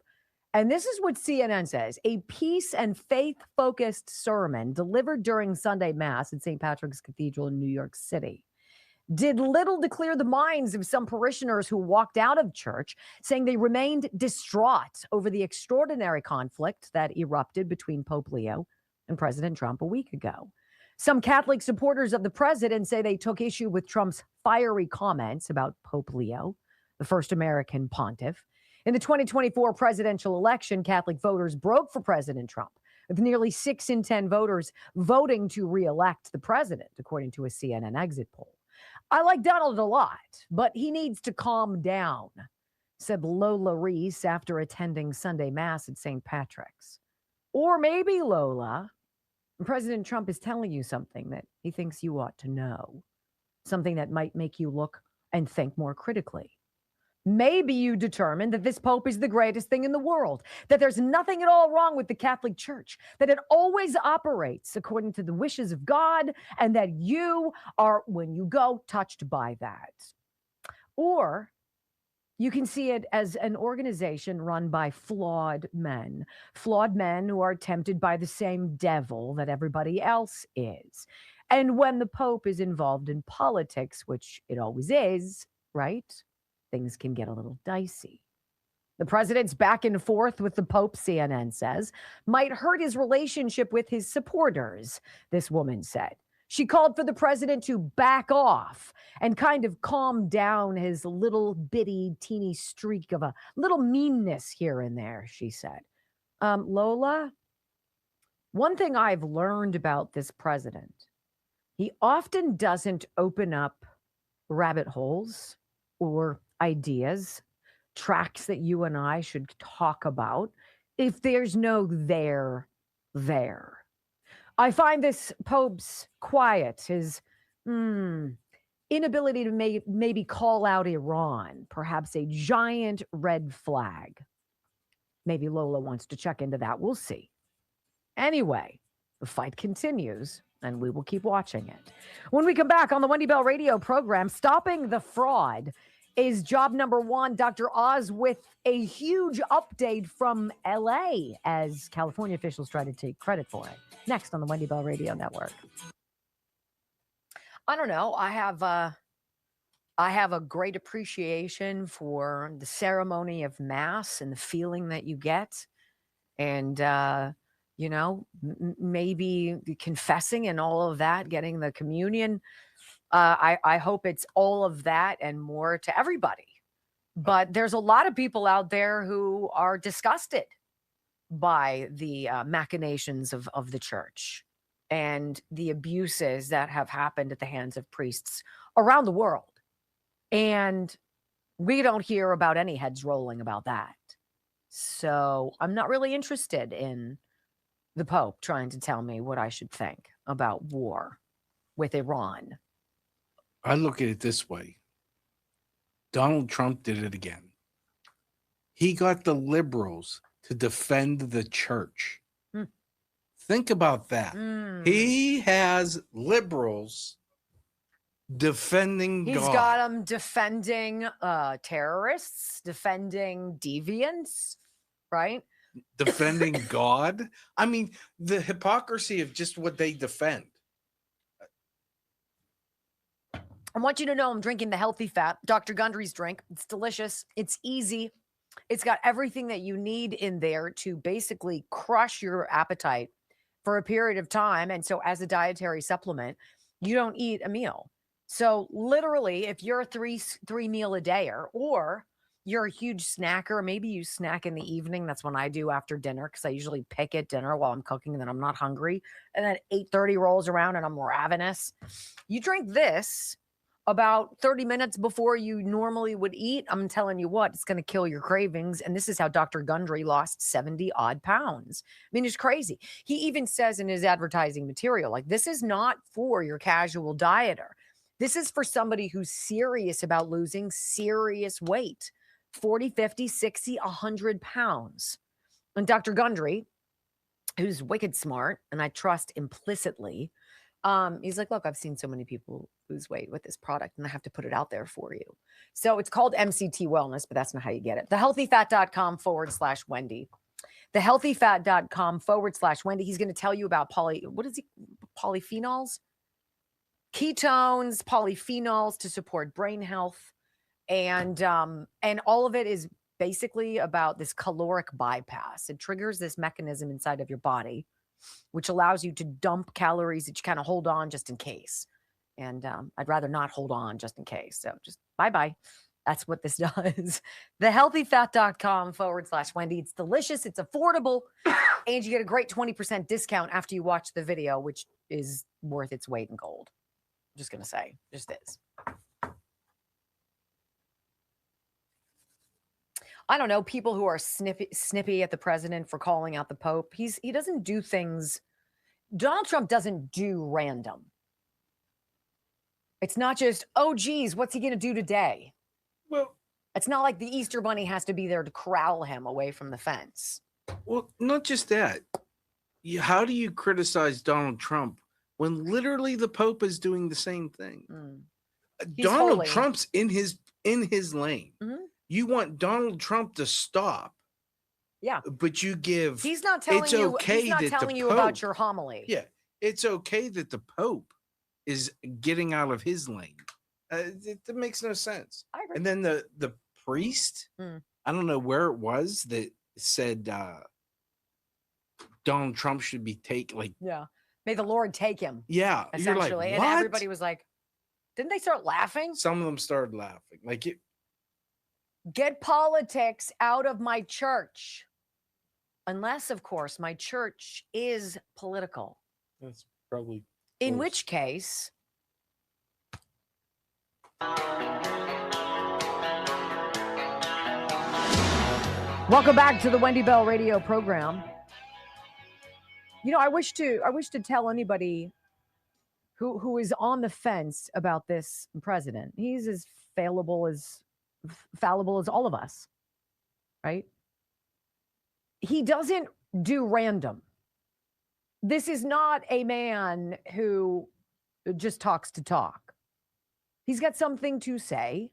And this is what CNN says. A peace and faith-focused sermon delivered during Sunday Mass at St. Patrick's Cathedral in New York City did little to clear the minds of some parishioners who walked out of church, saying they remained distraught over the extraordinary conflict that erupted between Pope Leo and President Trump a week ago. Some Catholic supporters of the president say they took issue with Trump's fiery comments about Pope Leo, the first American pontiff. In the 2024 presidential election, Catholic voters broke for President Trump, with nearly 6 in 10 voters voting to re-elect the president, according to a CNN exit poll. I like Donald a lot, but he needs to calm down, said Lola Reese after attending Sunday Mass at St. Patrick's. Or maybe, Lola, President Trump is telling you something that he thinks you ought to know, something that might make you look and think more critically. Maybe you determine that this Pope is the greatest thing in the world, that there's nothing at all wrong with the Catholic Church, that it always operates according to the wishes of God, and that you are, when you go, touched by that. Or you can see it as an organization run by flawed men who are tempted by the same devil that everybody else is. And when the Pope is involved in politics, which it always is, right? Things can get a little dicey. The president's back and forth with the Pope, CNN says, might hurt his relationship with his supporters, this woman said. She called for the president to back off and kind of calm down his little bitty teeny streak of a little meanness here and there, she said. Lola, one thing I've learned about this president, he often doesn't open up rabbit holes or ideas, tracks that you and I should talk about if there's no there. I find this Pope's quiet, his inability to maybe call out Iran, perhaps a giant red flag. Maybe Lola wants to check into that. We'll see. Anyway, the fight continues, and we will keep watching it. When we come back on the Wendy Bell radio program, Stopping the Fraud is job number 1. Dr. Oz with a huge update from LA as California officials try to take credit for it. Next on the Wendy Bell Radio Network. I don't know. I have a great appreciation for the ceremony of Mass and the feeling that you get. And, maybe confessing and all of that, getting the communion. I hope it's all of that and more to everybody. But there's a lot of people out there who are disgusted by the machinations of the church and the abuses that have happened at the hands of priests around the world. And we don't hear about any heads rolling about that. So I'm not really interested in the Pope trying to tell me what I should think about war. with Iran. I look at it this way. Donald Trump did it again. He got the liberals to defend the church. Think about that. He has liberals defending God. He's got them defending terrorists, defending deviants, right? Defending God. I mean, the hypocrisy of just what they defend. I want you to know I'm drinking the Healthy Fat, Dr. Gundry's drink. It's delicious. It's easy. It's got everything that you need in there to basically crush your appetite for a period of time. And so as a dietary supplement, you don't eat a meal. So literally, if you're a three meal a dayer, or you're a huge snacker, maybe you snack in the evening. That's when I do after dinner, because I usually pick at dinner while I'm cooking and then I'm not hungry. And then 8:30 rolls around and I'm ravenous. You drink this about 30 minutes before you normally would eat. I'm telling you what, it's going to kill your cravings. And this is how Dr. Gundry lost 70 odd pounds. I mean, it's crazy. He even says in his advertising material, like, this is not for your casual dieter. This is for somebody who's serious about losing serious weight, 40, 50, 60, 100 pounds. And Dr. Gundry, who's wicked smart, and I trust implicitly, he's like, look, I've seen so many people lose weight with this product, and I have to put it out there for you. So it's called MCT Wellness, but that's not how you get it. Thehealthyfat.com/Wendy. Thehealthyfat.com/Wendy. He's going to tell you about polyphenols, ketones, polyphenols to support brain health. And all of it is basically about this caloric bypass. It triggers this mechanism inside of your body, which allows you to dump calories that you kind of hold on just in case. And I'd rather not hold on just in case. So just bye-bye. That's what this does. Thehealthyfat.com/Wendy. It's delicious. It's affordable. And you get a great 20% discount after you watch the video, which is worth its weight in gold. I'm just going to say, just is. I don't know, people who are snippy at the president for calling out the Pope. He doesn't do things. Donald Trump doesn't do random. It's not just, oh, geez, what's he going to do today? Well, it's not like the Easter Bunny has to be there to corral him away from the fence. Well, not just that. How do you criticize Donald Trump when literally the Pope is doing the same thing? Donald holy. Trump's in his lane. You want Donald Trump to stop. Yeah. But you give He's not telling it's you okay he's not that telling the you Pope, about your homily. Yeah. It's okay that the Pope is getting out of his lane. It makes no sense. I agree. And then the priest, I don't know where it was that said Donald Trump should be Yeah. May the Lord take him. Yeah. You're like, Essentially. And what? everybody was like, didn't they start laughing? Some of them started laughing. Like it. Get politics out of my church. Unless, of course, my church is political. That's probably. In which case. Welcome back to the Wendy Bell radio program. You know, I wish to tell anybody who is on the fence about this president. He's as fallible as all of us, right? He doesn't do random. This is not a man who just talks to talk. He's got something to say,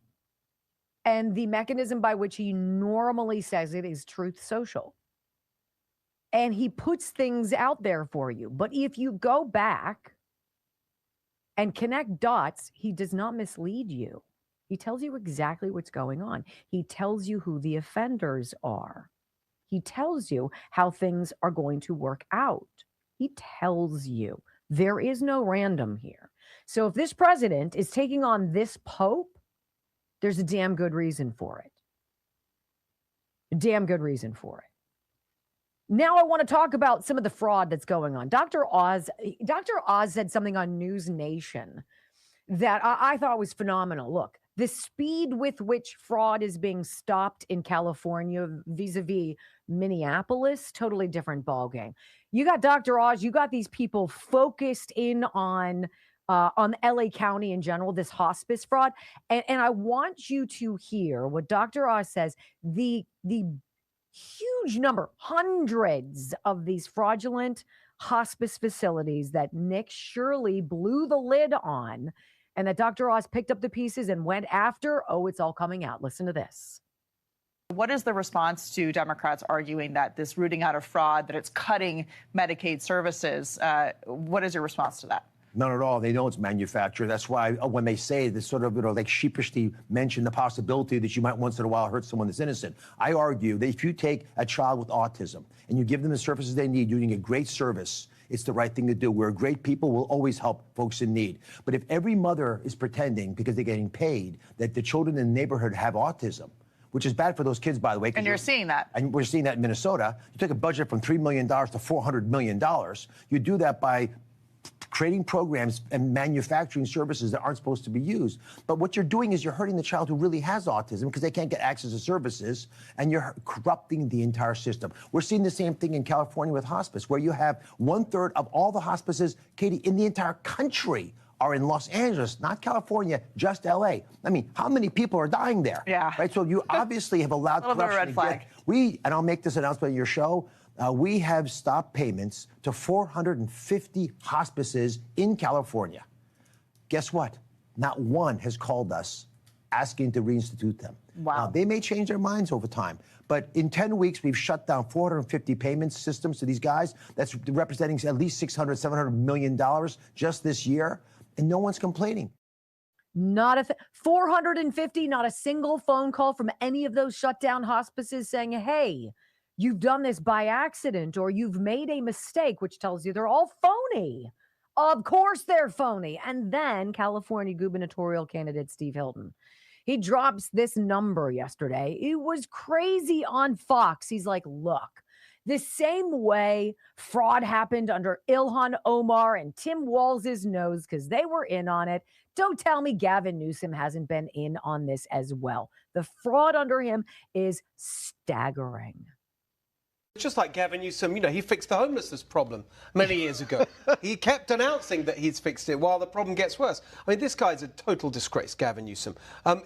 and the mechanism by which he normally says it is Truth Social. And he puts things out there for you. But if you go back and connect dots, he does not mislead you. He tells you exactly what's going on. He tells you who the offenders are. He tells you how things are going to work out. He tells you. There is no random here. So if this president is taking on this pope, there's a damn good reason for it. A damn good reason for it. Now I want to talk about some of the fraud that's going on. Dr. Oz said something on News Nation that I thought was phenomenal. Look, the speed with which fraud is being stopped in California vis-a-vis Minneapolis, totally different ballgame. You got Dr. Oz, you got these people focused in on on LA County in general, this hospice fraud. And I want you to hear what Dr. Oz says, the huge number, hundreds of these fraudulent hospice facilities that Nick Shirley blew the lid on, and that Dr. Oz picked up the pieces and went after. Oh, it's all coming out. Listen to this. What is the response to Democrats arguing that this rooting out of fraud, that it's cutting Medicaid services? What is your response to that? None at all. They know it's manufactured. That's why when they say this sort of, like sheepishly mention the possibility that you might once in a while hurt someone that's innocent. I argue that if you take a child with autism and you give them the services they need, you're doing a great service. It's the right thing to do. We're great people. We'll always help folks in need. But if every mother is pretending, because they're getting paid, that the children in the neighborhood have autism, which is bad for those kids, by the way. And you're seeing that. And we're seeing that in Minnesota. You take a budget from $3 million to $400 million. You do that by creating programs and manufacturing services that aren't supposed to be used. But what you're doing is you're hurting the child who really has autism because they can't get access to services, and you're corrupting the entire system. We're seeing the same thing in California with hospice, where you have 1/3 of all the hospices, Katie, in the entire country are in Los Angeles, not California, just LA. I mean, how many people are dying there? Yeah. Right. So you obviously have allowed a little bit of corruption. red flag. And I'll make this announcement on your show. We have stopped payments to 450 hospices in California. Guess what? Not one has called us asking to reinstitute them. Wow. Now, they may change their minds over time, but in 10 weeks, we've shut down 450 payment systems to these guys. That's representing at least $600, $700 million just this year, and no one's complaining. Not a 450, not a single phone call from any of those shut down hospices saying, hey, you've done this by accident, or you've made a mistake, which tells you they're all phony. Of course they're phony. And then California gubernatorial candidate Steve Hilton, he drops this number yesterday. It was crazy on Fox. He's like, look, the same way fraud happened under Ilhan Omar and Tim Walz's nose because they were in on it. Don't tell me Gavin Newsom hasn't been in on this as well. The fraud under him is staggering. It's just like Gavin Newsom, he fixed the homelessness problem many years ago. He kept announcing that he's fixed it while the problem gets worse. I mean, this guy's a total disgrace, Gavin Newsom.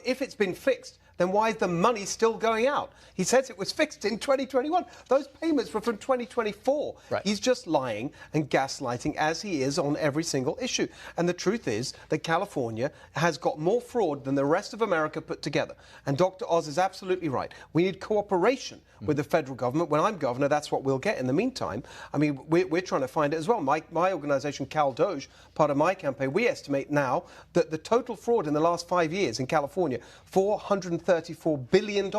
If it's been fixed, then why is the money still going out? He says it was fixed in 2021. Those payments were from 2024. Right. He's just lying and gaslighting as he is on every single issue. And the truth is that California has got more fraud than the rest of America put together. And Dr. Oz is absolutely right. We need cooperation with the federal government. When I'm governor, that's what we'll get. In the meantime, I mean, we're trying to find it as well. My organization, Cal Doge, part of my campaign, we estimate now that the total fraud in the last 5 years in California, $434 billion.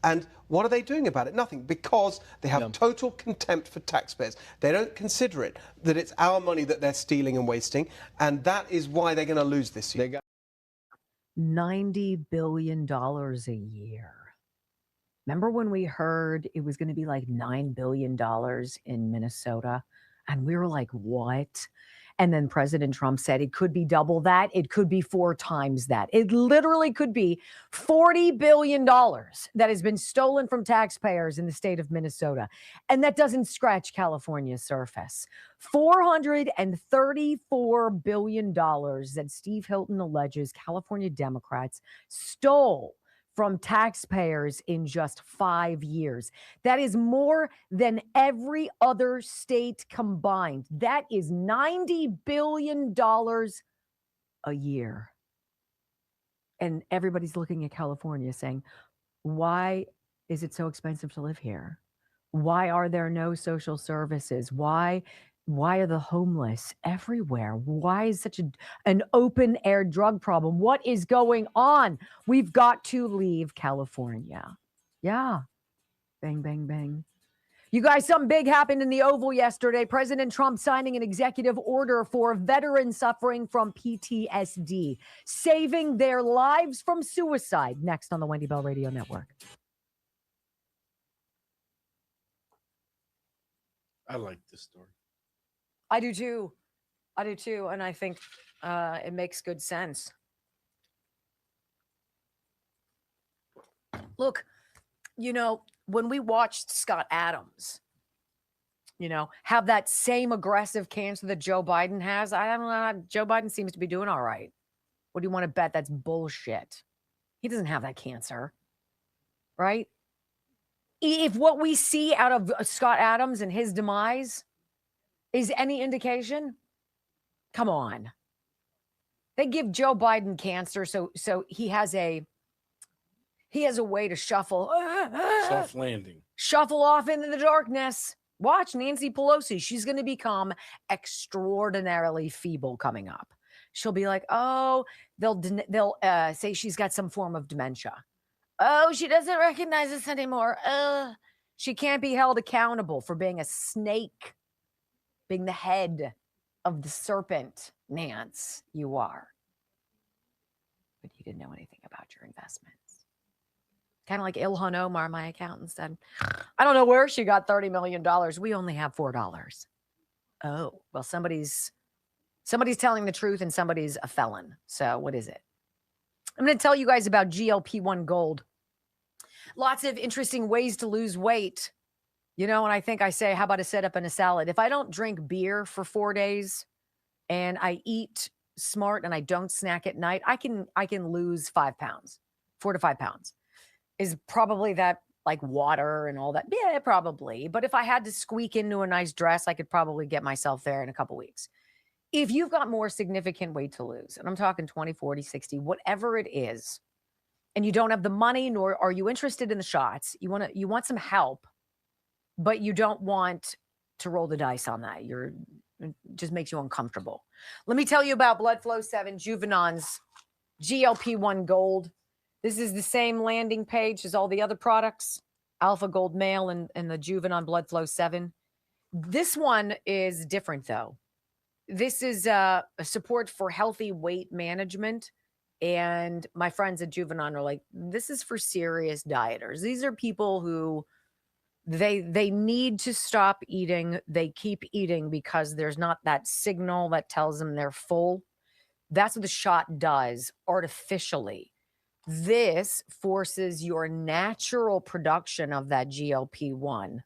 And what are they doing about it? Nothing, because they have total contempt for taxpayers. They don't consider it that it's our money that they're stealing and wasting, and that is why they're going to lose this year. $90 billion a year. Remember when we heard it was going to be like $9 billion in Minnesota? And we were like, what? And then President Trump said it could be double that. It could be 4 times that. It literally could be $40 billion that has been stolen from taxpayers in the state of Minnesota. And that doesn't scratch California's surface. $434 billion that Steve Hilton alleges California Democrats stole from taxpayers in just 5 years. That is more than every other state combined. That is $90 billion a year. And everybody's looking at California saying, why is it so expensive to live here? Why are there no social services? Why are the homeless everywhere? Why is such an open air drug problem? What is going on? We've got to leave California. Yeah. Bang, bang, bang. You guys, something big happened in the Oval yesterday. President Trump signing an executive order for veterans suffering from PTSD, saving their lives from suicide. Next on the Wendy Bell Radio Network. I like this story. I do too. I do too. And I think it makes good sense. Look, when we watched Scott Adams, have that same aggressive cancer that Joe Biden has. I don't know. Joe Biden seems to be doing all right. What do you want to bet? That's bullshit. He doesn't have that cancer, right? If what we see out of Scott Adams and his demise is any indication, come on. They give Joe Biden cancer, so he has a way to Soft landing. Shuffle off into the darkness. Watch Nancy Pelosi. She's going to become extraordinarily feeble coming up. She'll be like, oh, they'll say she's got some form of dementia. Oh, she doesn't recognize us anymore. She can't be held accountable for being a snake, being the head of the serpent, Nance, you are. But you didn't know anything about your investments. Kind of like Ilhan Omar, my accountant said, I don't know where she got $30 million. We only have $4. Oh, well, somebody's telling the truth and somebody's a felon. So what is it? I'm going to tell you guys about GLP-1 Gold. Lots of interesting ways to lose weight. And I think I say, how about a setup and a salad? If I don't drink beer for 4 days and I eat smart and I don't snack at night, I can lose 5 pounds, 4 to 5 pounds. Is probably that like water and all that? Yeah, probably. But if I had to squeak into a nice dress, I could probably get myself there in a couple weeks. If you've got more significant weight to lose, and I'm talking 20, 40, 60, whatever it is, and you don't have the money, nor are you interested in the shots, you want some help, but you don't want to roll the dice on that. It just makes you uncomfortable. Let me tell you about Blood Flow 7, Juvenon's GLP-1 Gold. This is the same landing page as all the other products, Alpha Gold Male and the Juvenon Blood Flow 7. This one is different, though. This is a support for healthy weight management. And my friends at Juvenon are like, this is for serious dieters. These are people who they need to stop eating. They keep eating because there's not that signal that tells them they're full. That's what the shot does artificially. This forces your natural production of that GLP-1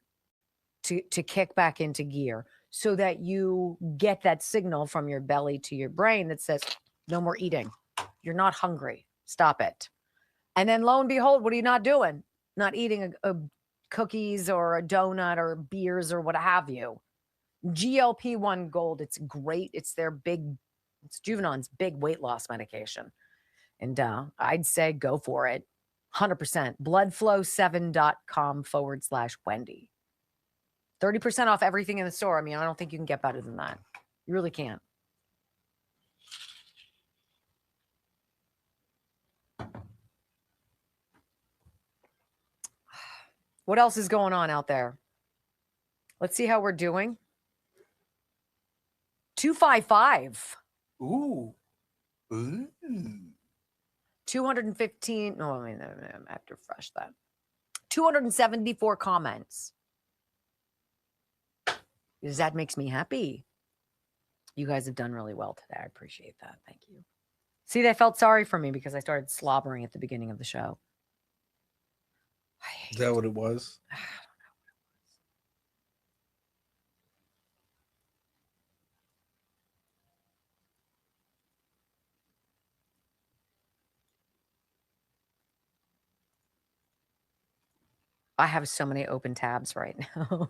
to kick back into gear so that you get that signal from your belly to your brain that says, no more eating. You're not hungry. Stop it. And then lo and behold, what are you not doing? Not eating a cookies or a donut or beers or what have you. GLP-1 Gold, it's great. It's Juvenon's big weight loss medication. And I'd say go for it. 100%. Bloodflow7.com/Wendy. 30% off everything in the store. I mean, I don't think you can get better than that. You really can't. What else is going on out there? Let's see how we're doing. 255. Ooh. 215. No, I have to refresh that. 274 comments. Because that makes me happy. You guys have done really well today. I appreciate that. Thank you. See, they felt sorry for me because I started slobbering at the beginning of the show. Is that what it was? I don't know. I have so many open tabs right now.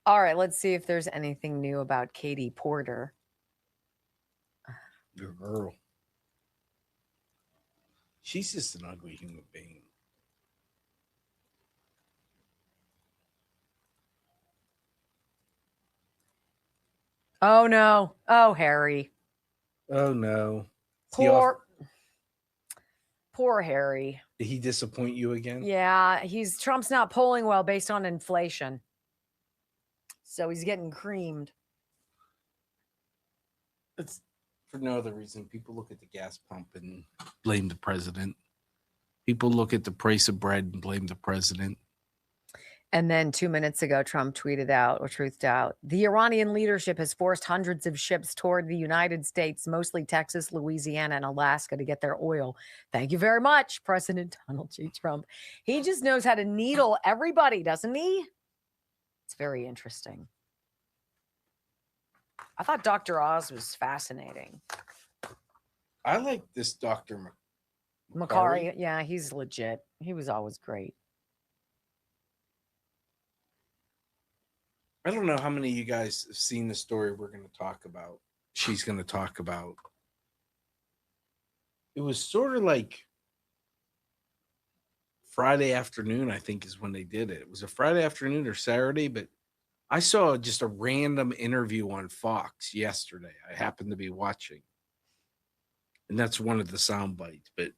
All right, let's see if there's anything new about Katie Porter. Your girl. She's just an ugly human being. Oh, no. Oh, Harry. Oh, no. Poor Harry. Did he disappoint you again? Yeah, Trump's not polling well based on inflation. So he's getting creamed. It's for no other reason. People look at the gas pump and blame the president. People look at the price of bread and blame the president. And then 2 minutes ago, Trump tweeted out or truthed out, the Iranian leadership has forced hundreds of ships toward the United States, mostly Texas, Louisiana, and Alaska to get their oil. Thank you very much, President Donald J. Trump. He just knows how to needle everybody, doesn't he? It's very interesting. I thought Dr. Oz was fascinating. I like this Dr. Makari, yeah, he's legit. He was always great. I don't know how many of you guys have seen the story we're going to talk about. She's going to talk about. It was sort of like Friday afternoon, I think, is when they did it. It was a Friday afternoon or Saturday, but I saw just a random interview on Fox yesterday. I happened to be watching, and that's one of the sound bites. But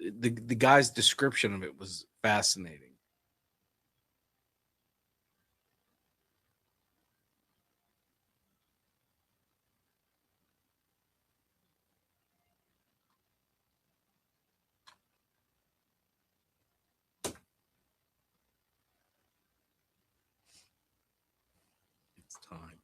the guy's description of it was fascinating. It's time.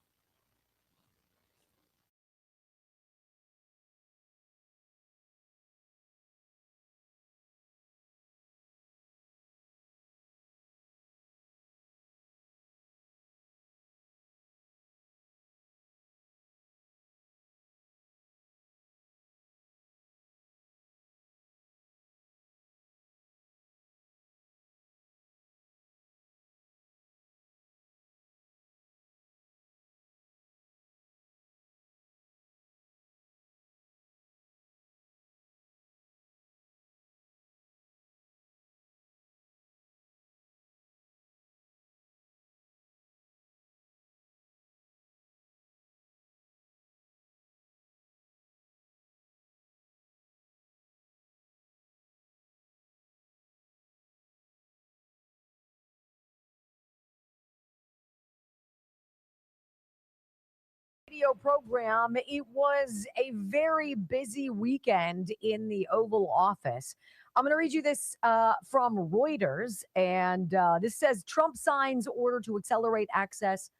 Radio program. It was a very busy weekend in the Oval Office. I'm going to read you this from Reuters, and this says Trump signs order to accelerate access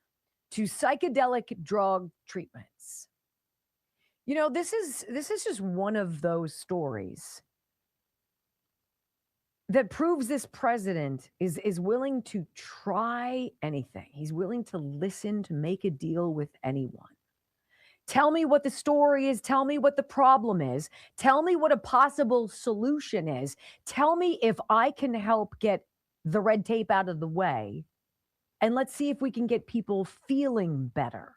to psychedelic drug treatments. You know, this is just one of those stories that proves this president is willing to try anything. He's willing to listen, to make a deal with anyone. Tell me what the story is. Tell me what the problem is. Tell me what a possible solution is. Tell me if I can help get the red tape out of the way. And let's see if we can get people feeling better.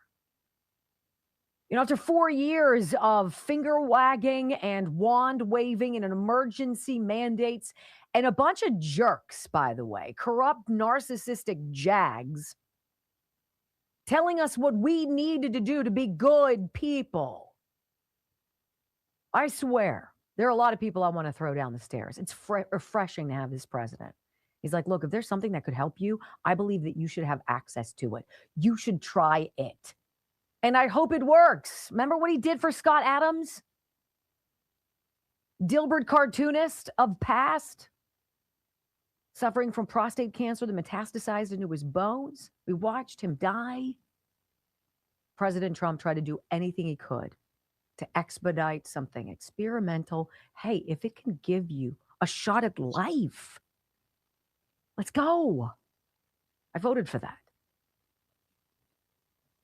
You know, after 4 years of finger wagging and wand waving and emergency mandates and a bunch of jerks, by the way, corrupt, narcissistic jags, telling us what we needed to do to be good people. I swear, there are a lot of people I want to throw down the stairs. It's refreshing to have this president. He's like, look, if there's something that could help you, I believe that you should have access to it. You should try it. And I hope it works. Remember what he did for Scott Adams? Dilbert cartoonist of past, suffering from prostate cancer that metastasized into his bones. We watched him die. President Trump tried to do anything he could to expedite something experimental. Hey, if it can give you a shot at life, let's go. I voted for that.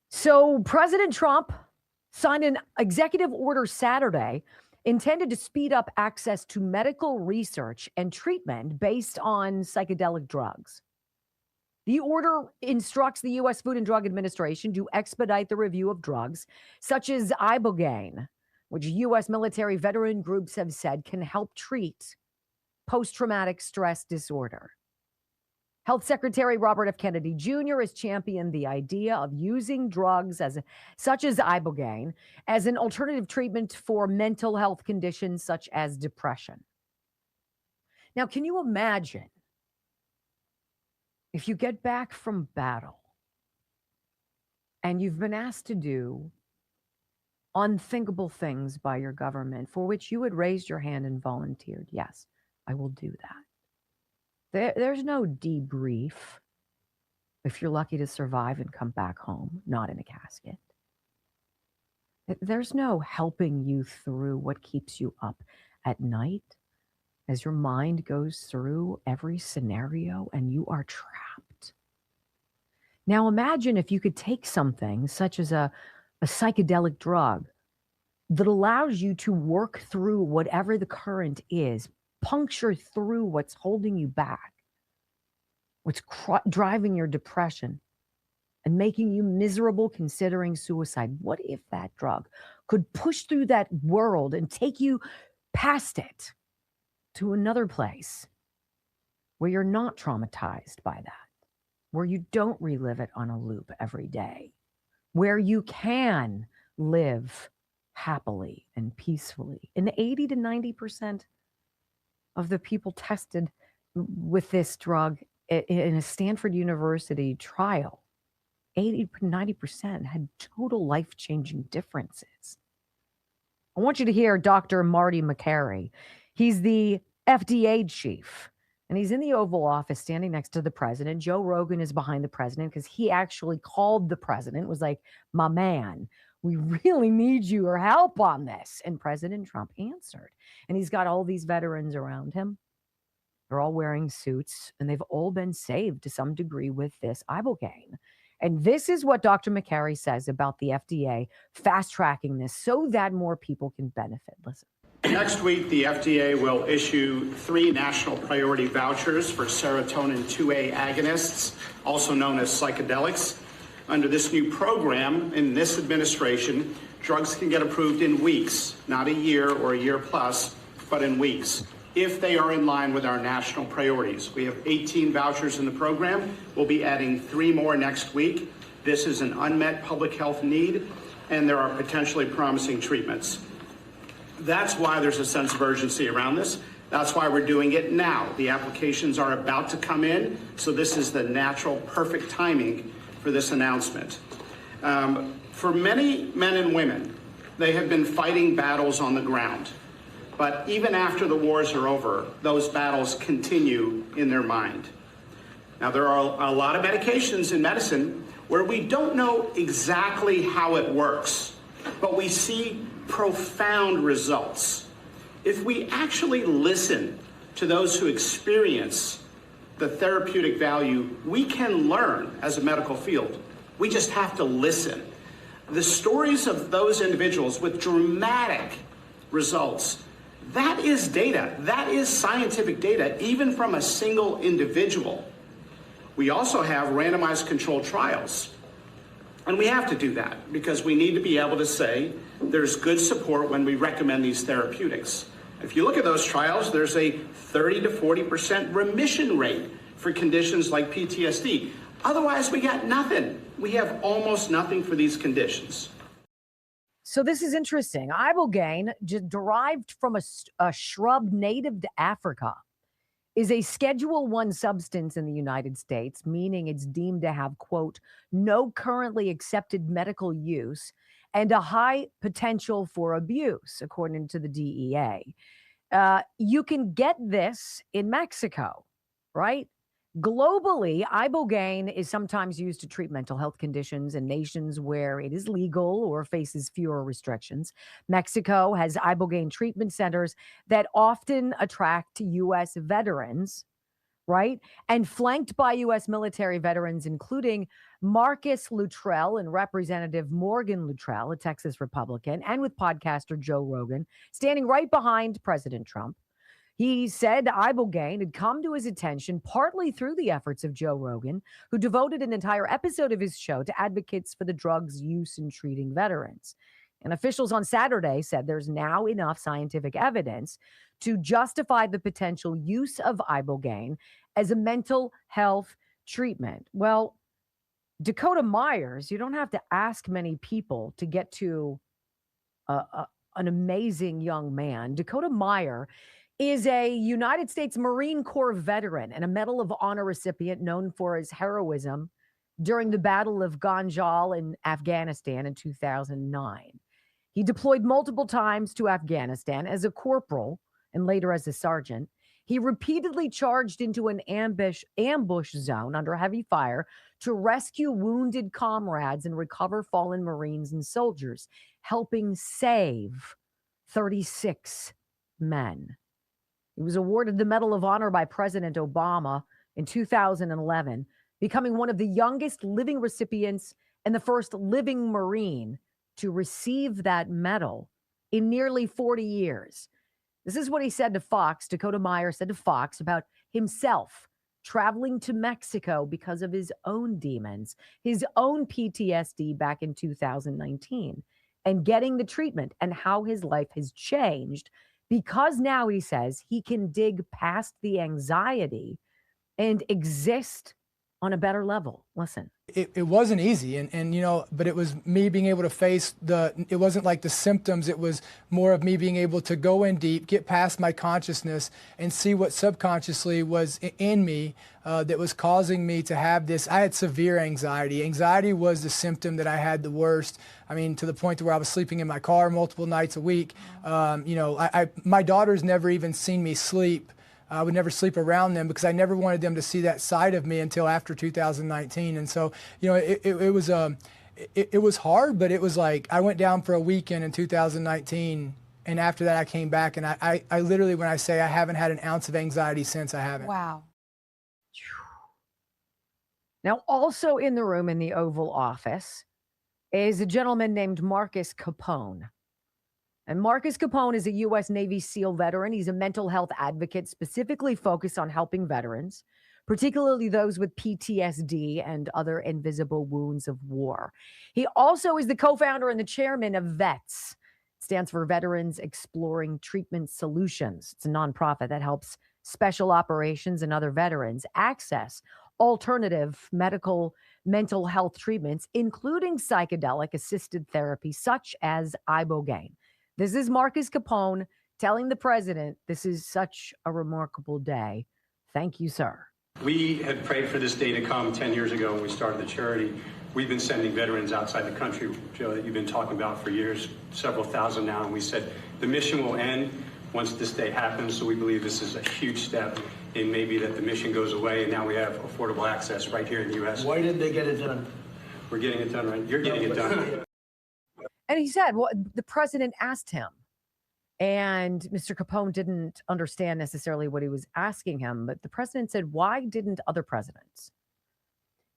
So President Trump signed an executive order Saturday intended to speed up access to medical research and treatment based on psychedelic drugs. The order instructs the U.S. Food and Drug Administration to expedite the review of drugs such as ibogaine, which U.S. military veteran groups have said can help treat post-traumatic stress disorder. Health Secretary Robert F. Kennedy Jr. has championed the idea of using drugs such as ibogaine as an alternative treatment for mental health conditions such as depression. Now, can you imagine if you get back from battle and you've been asked to do unthinkable things by your government for which you had raised your hand and volunteered? Yes, I will do that. There's no debrief if you're lucky to survive and come back home, not in a casket. There's no helping you through what keeps you up at night as your mind goes through every scenario and you are trapped. Now imagine if you could take something such as a psychedelic drug that allows you to work through whatever the current is, puncture through what's holding you back, what's driving your depression and making you miserable considering suicide. What if that drug could push through that world and take you past it to another place where you're not traumatized by that, where you don't relive it on a loop every day, where you can live happily and peacefully? And 80 to 90% of the people tested with this drug in a Stanford University trial, 80 to 90% had total life-changing differences. I want you to hear Dr. Marty Makary. He's the FDA chief, and he's in the Oval Office standing next to the president. Joe Rogan is behind the president because he actually called the president, was like, my man, we really need your help on this. And President Trump answered. And he's got all these veterans around him. They're all wearing suits, and they've all been saved to some degree with this ibogaine. And this is what Dr. Makary says about the FDA fast-tracking this so that more people can benefit. Listen. Next week, the FDA will issue 3 national priority vouchers for serotonin 2A agonists, also known as psychedelics. Under this new program, in this administration, drugs can get approved in weeks, not a year or a year plus, but in weeks, if they are in line with our national priorities. We have 18 vouchers in the program. We'll be adding 3 more next week. This is an unmet public health need, and there are potentially promising treatments. That's why there's a sense of urgency around this. That's why we're doing it now. The applications are about to come in, so this is the natural, perfect timing for this announcement. For many men and women, they have been fighting battles on the ground. But even after the wars are over, those battles continue in their mind. Now, there are a lot of medications in medicine where we don't know exactly how it works, but we see profound results. If we actually listen to those who experience the therapeutic value, we can learn as a medical field. We just have to listen. The stories of those individuals with dramatic results, that is data. That is scientific data, even from a single individual. We also have randomized controlled trials. And we have to do that because we need to be able to say there's good support when we recommend these therapeutics. If you look at those trials, there's a 30 to 40% remission rate for conditions like PTSD. Otherwise, we got nothing. We have almost nothing for these conditions. So this is interesting. Ibogaine, derived from a shrub native to Africa, is a Schedule I substance in the United States, meaning it's deemed to have, quote, no currently accepted medical use and a high potential for abuse, according to the DEA. You can get this in Mexico, right? Globally, ibogaine is sometimes used to treat mental health conditions in nations where it is legal or faces fewer restrictions. Mexico has ibogaine treatment centers that often attract U.S. veterans, right? And flanked by U.S. military veterans, including Marcus Luttrell and Representative Morgan Luttrell, a Texas Republican, and with podcaster Joe Rogan, standing right behind President Trump. He said ibogaine had come to his attention partly through the efforts of Joe Rogan, who devoted an entire episode of his show to advocates for the drug's use in treating veterans. And officials on Saturday said there's now enough scientific evidence to justify the potential use of ibogaine as a mental health treatment. Well, Dakota Myers, you don't have to ask many people to get to an amazing young man. Dakota Meyer is a United States Marine Corps veteran and a Medal of Honor recipient known for his heroism during the Battle of Ganjal in Afghanistan in 2009. He deployed multiple times to Afghanistan as a corporal and later as a sergeant. He repeatedly charged into an ambush zone under heavy fire to rescue wounded comrades and recover fallen Marines and soldiers, helping save 36 men. He was awarded the Medal of Honor by President Obama in 2011 becoming one of the youngest living recipients and the first living Marine to receive that medal in nearly 40 years. This is what he said to Fox. Dakota Meyer said to Fox about himself traveling to Mexico because of his own demons, his own PTSD back in 2019, and getting the treatment and how his life has changed because now he says he can dig past the anxiety and exist on a better level. Listen. It wasn't easy, and you know, but it was me being able to face it wasn't like the symptoms, it was more of me being able to go in deep, get past my consciousness, and see what subconsciously was in me that was causing me to have this. I had severe anxiety. Anxiety was the symptom that I had the worst. I mean, to the point to where I was sleeping in my car multiple nights a week. You know, my daughters never even seen me sleep. I would never sleep around them because I never wanted them to see that side of me until after 2019. And so, you know, it was hard, but it was like I went down for a weekend in 2019, and after that I came back, and I literally, when I say I haven't had an ounce of anxiety since, I haven't. Wow. Now, also in the room in the Oval Office is a gentleman named Marcus Capone. And Marcus Capone is a U.S. Navy SEAL veteran. He's a mental health advocate specifically focused on helping veterans, particularly those with PTSD and other invisible wounds of war. He also is the co-founder and the chairman of VETS. It stands for Veterans Exploring Treatment Solutions. It's a nonprofit that helps special operations and other veterans access alternative mental health treatments, including psychedelic assisted therapy, such as ibogaine. This is Marcus Capone telling the president, this is such a remarkable day. Thank you, sir. We had prayed for this day to come 10 years ago when we started the charity. We've been sending veterans outside the country, Joe, that you've been talking about for years, several thousand now. And we said the mission will end once this day happens. So we believe this is a huge step in maybe that the mission goes away. And now we have affordable access right here in the U.S. Why didn't they get it done? We're getting it done, right? You're getting it done. And he said, well, the president asked him, and Mr. Capone didn't understand necessarily what he was asking him, but the president said, why didn't other presidents?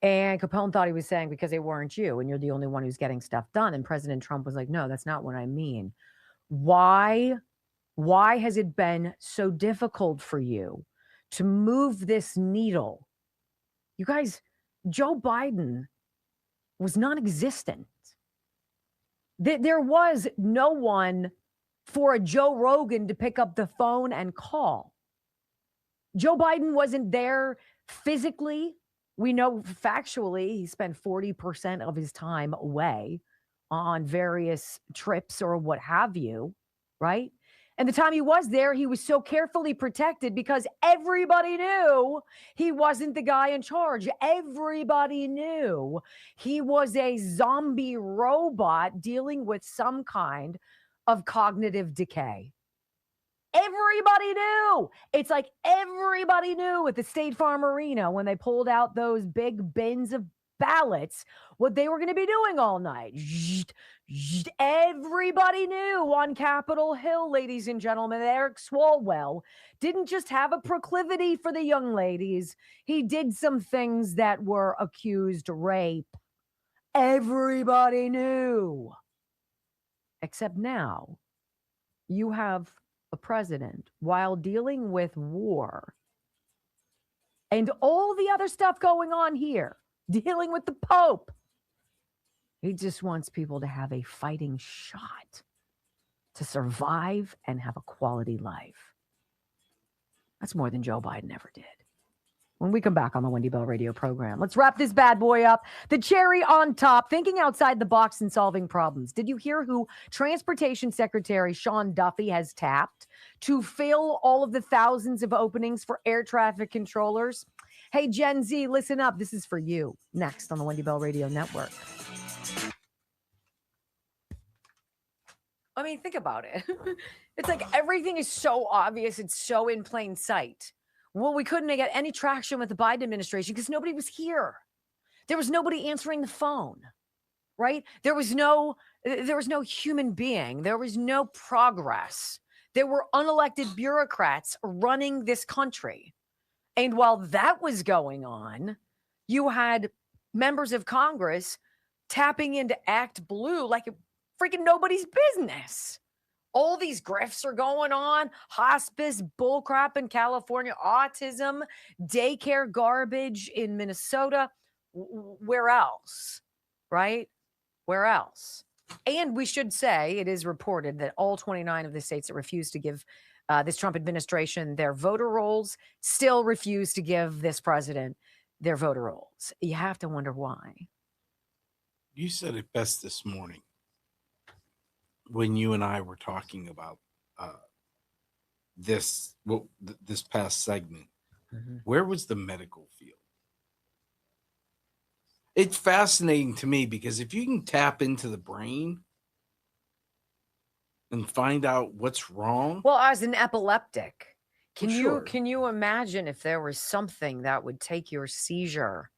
And Capone thought he was saying, because they weren't you, and you're the only one who's getting stuff done. And President Trump was like, no, that's not what I mean. Why has it been so difficult for you to move this needle? You guys, Joe Biden was non-existent. There was no one for a Joe Rogan to pick up the phone and call. Joe Biden wasn't there physically. We know factually he spent 40% of his time away on various trips or what have you, right? And the time he was there, he was so carefully protected because everybody knew he wasn't the guy in charge. Everybody knew he was a zombie robot dealing with some kind of cognitive decay. Everybody knew. It's like everybody knew at the State Farm Arena when they pulled out those big bins of ballots what they were going to be doing all night. Everybody knew on Capitol Hill, ladies and gentlemen, that Eric Swalwell didn't just have a proclivity for the young ladies. He did some things that were accused rape. Everybody knew. Except now, you have a president, while dealing with war and all the other stuff going on here, dealing with the Pope, he just wants people to have a fighting shot to survive and have a quality life. That's more than Joe Biden ever did. When we come back on the Wendy Bell radio program, let's wrap this bad boy up. The cherry on top, thinking outside the box and solving problems. Did you hear who Transportation Secretary Sean Duffy has tapped to fill all of the thousands of openings for air traffic controllers? Hey, Gen Z, listen up. This is for you. Next on the Wendy Bell Radio Network. I mean, think about it. It's like everything is so obvious. It's so in plain sight. Well, we couldn't get any traction with the Biden administration because nobody was here. There was nobody answering the phone, right? There was no human being. There was no progress. There were unelected bureaucrats running this country. And while that was going on, You had members of Congress tapping into Act Blue like freaking nobody's business. All these grifts are going on, hospice bullcrap in California, autism, daycare garbage in Minnesota. Where else, right? Where else? And we should say it is reported that all 29 of the states that refuse to give this Trump administration their voter rolls still refuse to give this president their voter rolls. You have to wonder why. You said it best this morning when you and I were talking about this past segment. Where was the medical field? It's fascinating to me because if you can tap into the brain and find out what's wrong. Well, as an epileptic, can Sure. you imagine if there was something that would take your seizure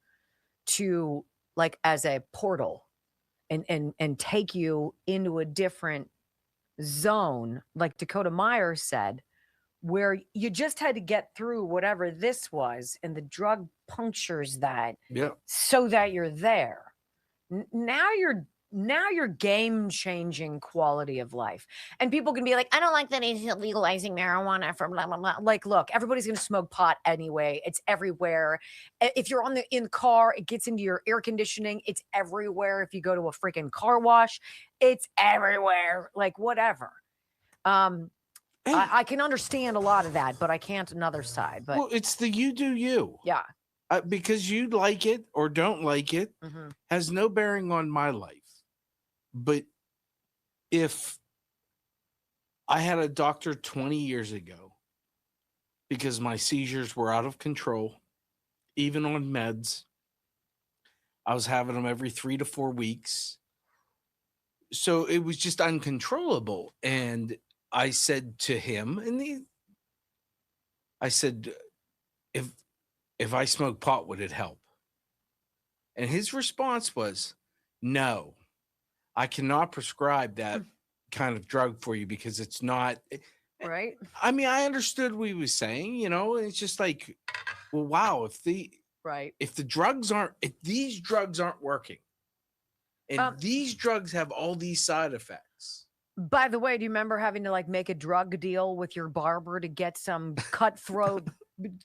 to like as a portal and take you into a different zone, like Dakota Meyer said, where you just had to get through whatever this was, and the drug punctures that so that you're there. Now you're game-changing quality of life. And people can be like, I don't like that he's legalizing marijuana for blah, blah, blah. Like, look, everybody's going to smoke pot anyway. It's everywhere. If you're in the car, it gets into your air conditioning. It's everywhere. If you go to a freaking car wash, it's everywhere. Like, whatever. I can understand a lot of that, but I can't another side. But well, it's the you do you. Yeah. Because you like it or don't like it has no bearing on my life. But if I had a doctor 20 years ago because my seizures were out of control, even on meds, I was having them every 3 to 4 weeks. So it was just uncontrollable. And I said to him, I said, if I smoke pot, would it help? And his response was, no, I cannot prescribe that kind of drug for you because it's not right. I mean, I understood what he was saying, it's just like, well, wow, if these drugs aren't working and these drugs have all these side effects. By the way, do you remember having to like make a drug deal with your barber to get some cutthroat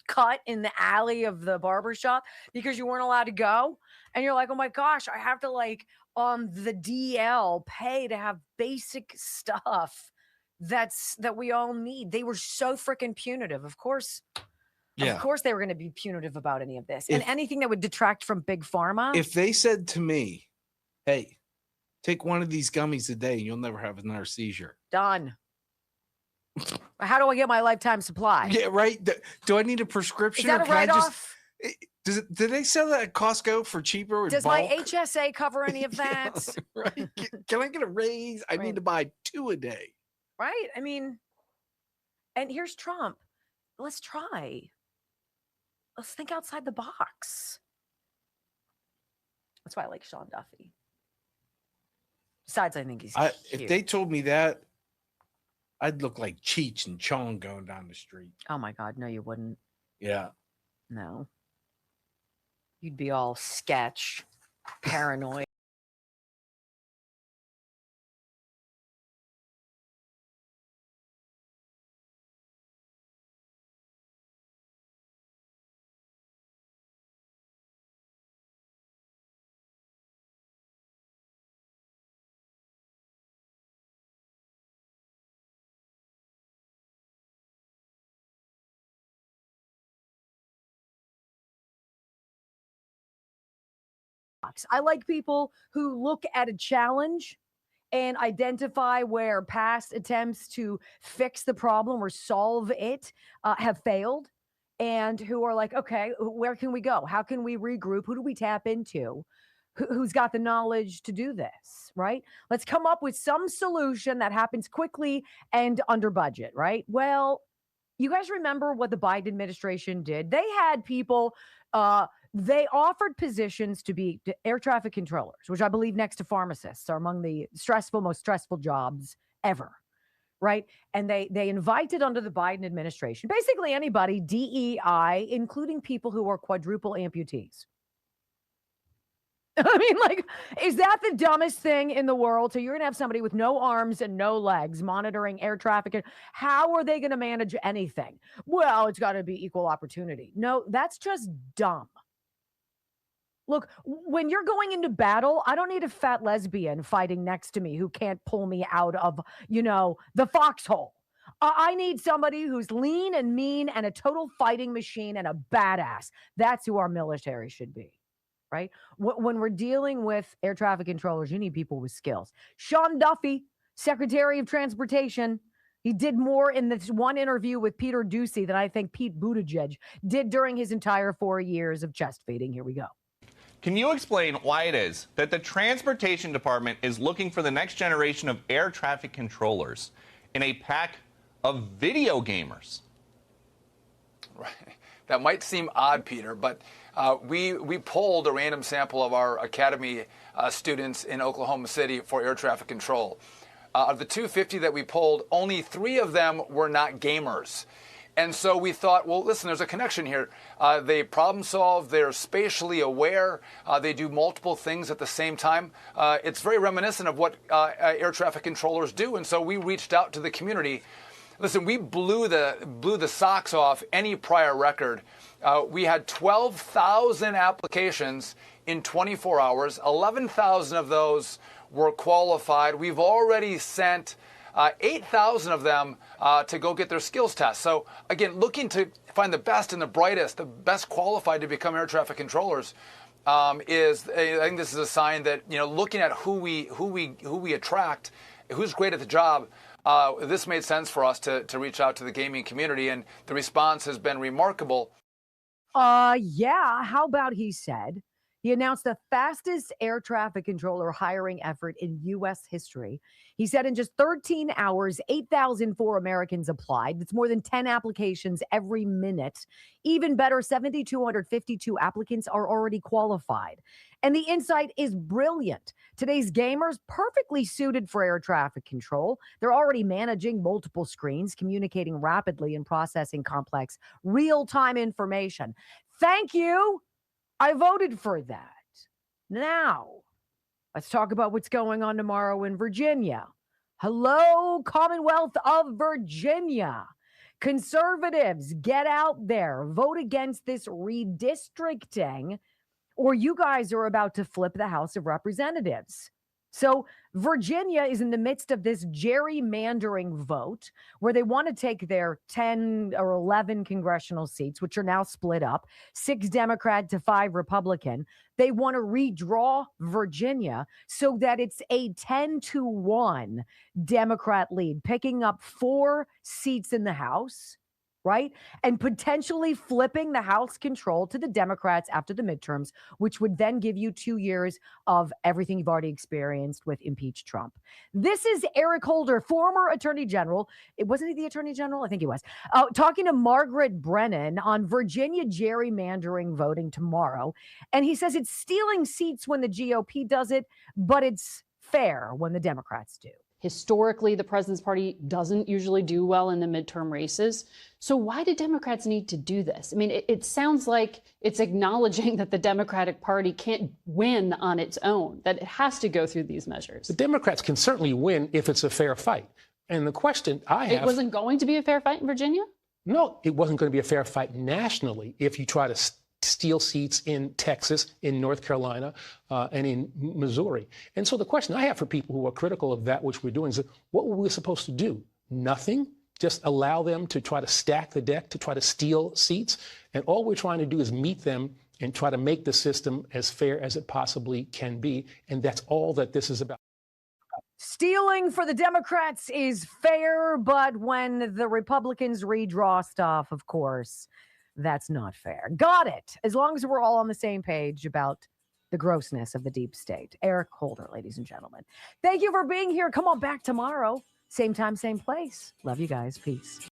cut in the alley of the barber shop because you weren't allowed to go? And you're like, oh my gosh, I have to like on the DL pay to have basic stuff that we all need. They were so freaking punitive. Of course they were going to be punitive about any of this. And anything that would detract from big pharma. If they said to me, hey, take one of these gummies a day and you'll never have another seizure. Done. How do I get my lifetime supply? Yeah, right. Do I need a prescription? Is that a write-off? Do they sell that at Costco for cheaper? Does my HSA cover any of that? Right. Can I get a raise? I need to buy 2 a day. Right. I mean, and here's Trump. Let's try. Let's think outside the box. That's why I like Sean Duffy. Besides, I think he's cute. If they told me that, I'd look like Cheech and Chong going down the street. Oh my God, no, you wouldn't. Yeah. No. You'd be all sketch, paranoid. I like people who look at a challenge and identify where past attempts to fix the problem or solve it have failed, and who are like, okay, where can we go? How can we regroup? Who do we tap into? Who's got the knowledge to do this, right? Let's come up with some solution that happens quickly and under budget, right? Well, you guys remember what the Biden administration did? They had people, they offered positions to be air traffic controllers, which I believe next to pharmacists are among the most stressful jobs ever, right? And they invited under the Biden administration, basically anybody, DEI, including people who are quadruple amputees. I mean, like, is that the dumbest thing in the world? So you're going to have somebody with no arms and no legs monitoring air traffic. How are they going to manage anything? Well, it's got to be equal opportunity. No, that's just dumb. Look, when you're going into battle, I don't need a fat lesbian fighting next to me who can't pull me out of, the foxhole. I need somebody who's lean and mean and a total fighting machine and a badass. That's who our military should be. Right? When we're dealing with air traffic controllers, you need people with skills. Sean Duffy, Secretary of Transportation, he did more in this one interview with Peter Doocy than I think Pete Buttigieg did during his entire 4 years of chest feeding. Here we go. Can you explain why it is that the Transportation Department is looking for the next generation of air traffic controllers in a pack of video gamers? Right. That might seem odd, Peter, but we polled a random sample of our academy students in Oklahoma City for air traffic control. Of the 250 that we polled, only 3 of them were not gamers. And so we thought, well, listen, there's a connection here. They problem solve, they're spatially aware, they do multiple things at the same time. It's very reminiscent of what air traffic controllers do. And so we reached out to the community. Listen, we blew the socks off any prior record. We had 12,000 applications in 24 hours. 11,000 of those were qualified. We've already sent 8,000 of them to go get their skills test. So again, looking to find the best and the brightest, the best qualified to become air traffic controllers I think this is a sign that, looking at who we attract, who's great at the job. This made sense for us to reach out to the gaming community, and the response has been remarkable. Yeah. How about he said he announced the fastest air traffic controller hiring effort in U.S. history. He said in just 13 hours, 8,004 Americans applied. That's more than 10 applications every minute. Even better, 7,252 applicants are already qualified. And the insight is brilliant. Today's gamers perfectly suited for air traffic control. They're already managing multiple screens, communicating rapidly and processing complex real-time information. Thank you. I voted for that. Now, let's talk about what's going on tomorrow in Virginia. Hello, Commonwealth of Virginia. Conservatives, get out there. Vote against this redistricting, or you guys are about to flip the House of Representatives. So Virginia is in the midst of this gerrymandering vote where they want to take their 10 or 11 congressional seats, which are now split up, 6 Democrat to 5 Republican. They want to redraw Virginia so that it's a 10-1 Democrat lead, picking up 4 seats in the House, right? And potentially flipping the House control to the Democrats after the midterms, which would then give you 2 years of everything you've already experienced with impeach Trump. This is Eric Holder, former Attorney General. Wasn't he the Attorney General? I think he was. Talking to Margaret Brennan on Virginia gerrymandering voting tomorrow. And he says it's stealing seats when the GOP does it, but it's fair when the Democrats do. Historically, the president's party doesn't usually do well in the midterm races. So why do Democrats need to do this? I mean, it sounds like it's acknowledging that the Democratic Party can't win on its own, that it has to go through these measures. The Democrats can certainly win if it's a fair fight. And the question I have... It wasn't going to be a fair fight in Virginia? No, it wasn't going to be a fair fight nationally if you try to steal seats in Texas, in North Carolina, and in Missouri. And so the question I have for people who are critical of that which we're doing is, what were we supposed to do? Nothing? Just allow them to try to stack the deck, to try to steal seats? And all we're trying to do is meet them and try to make the system as fair as it possibly can be. And that's all that this is about. Stealing for the Democrats is fair, but when the Republicans redraw stuff, of course, that's not fair. Got it. As long as we're all on the same page about the grossness of the deep state. Eric Holder, ladies and gentlemen. Thank you for being here. Come on back tomorrow. Same time, same place. Love you guys. Peace.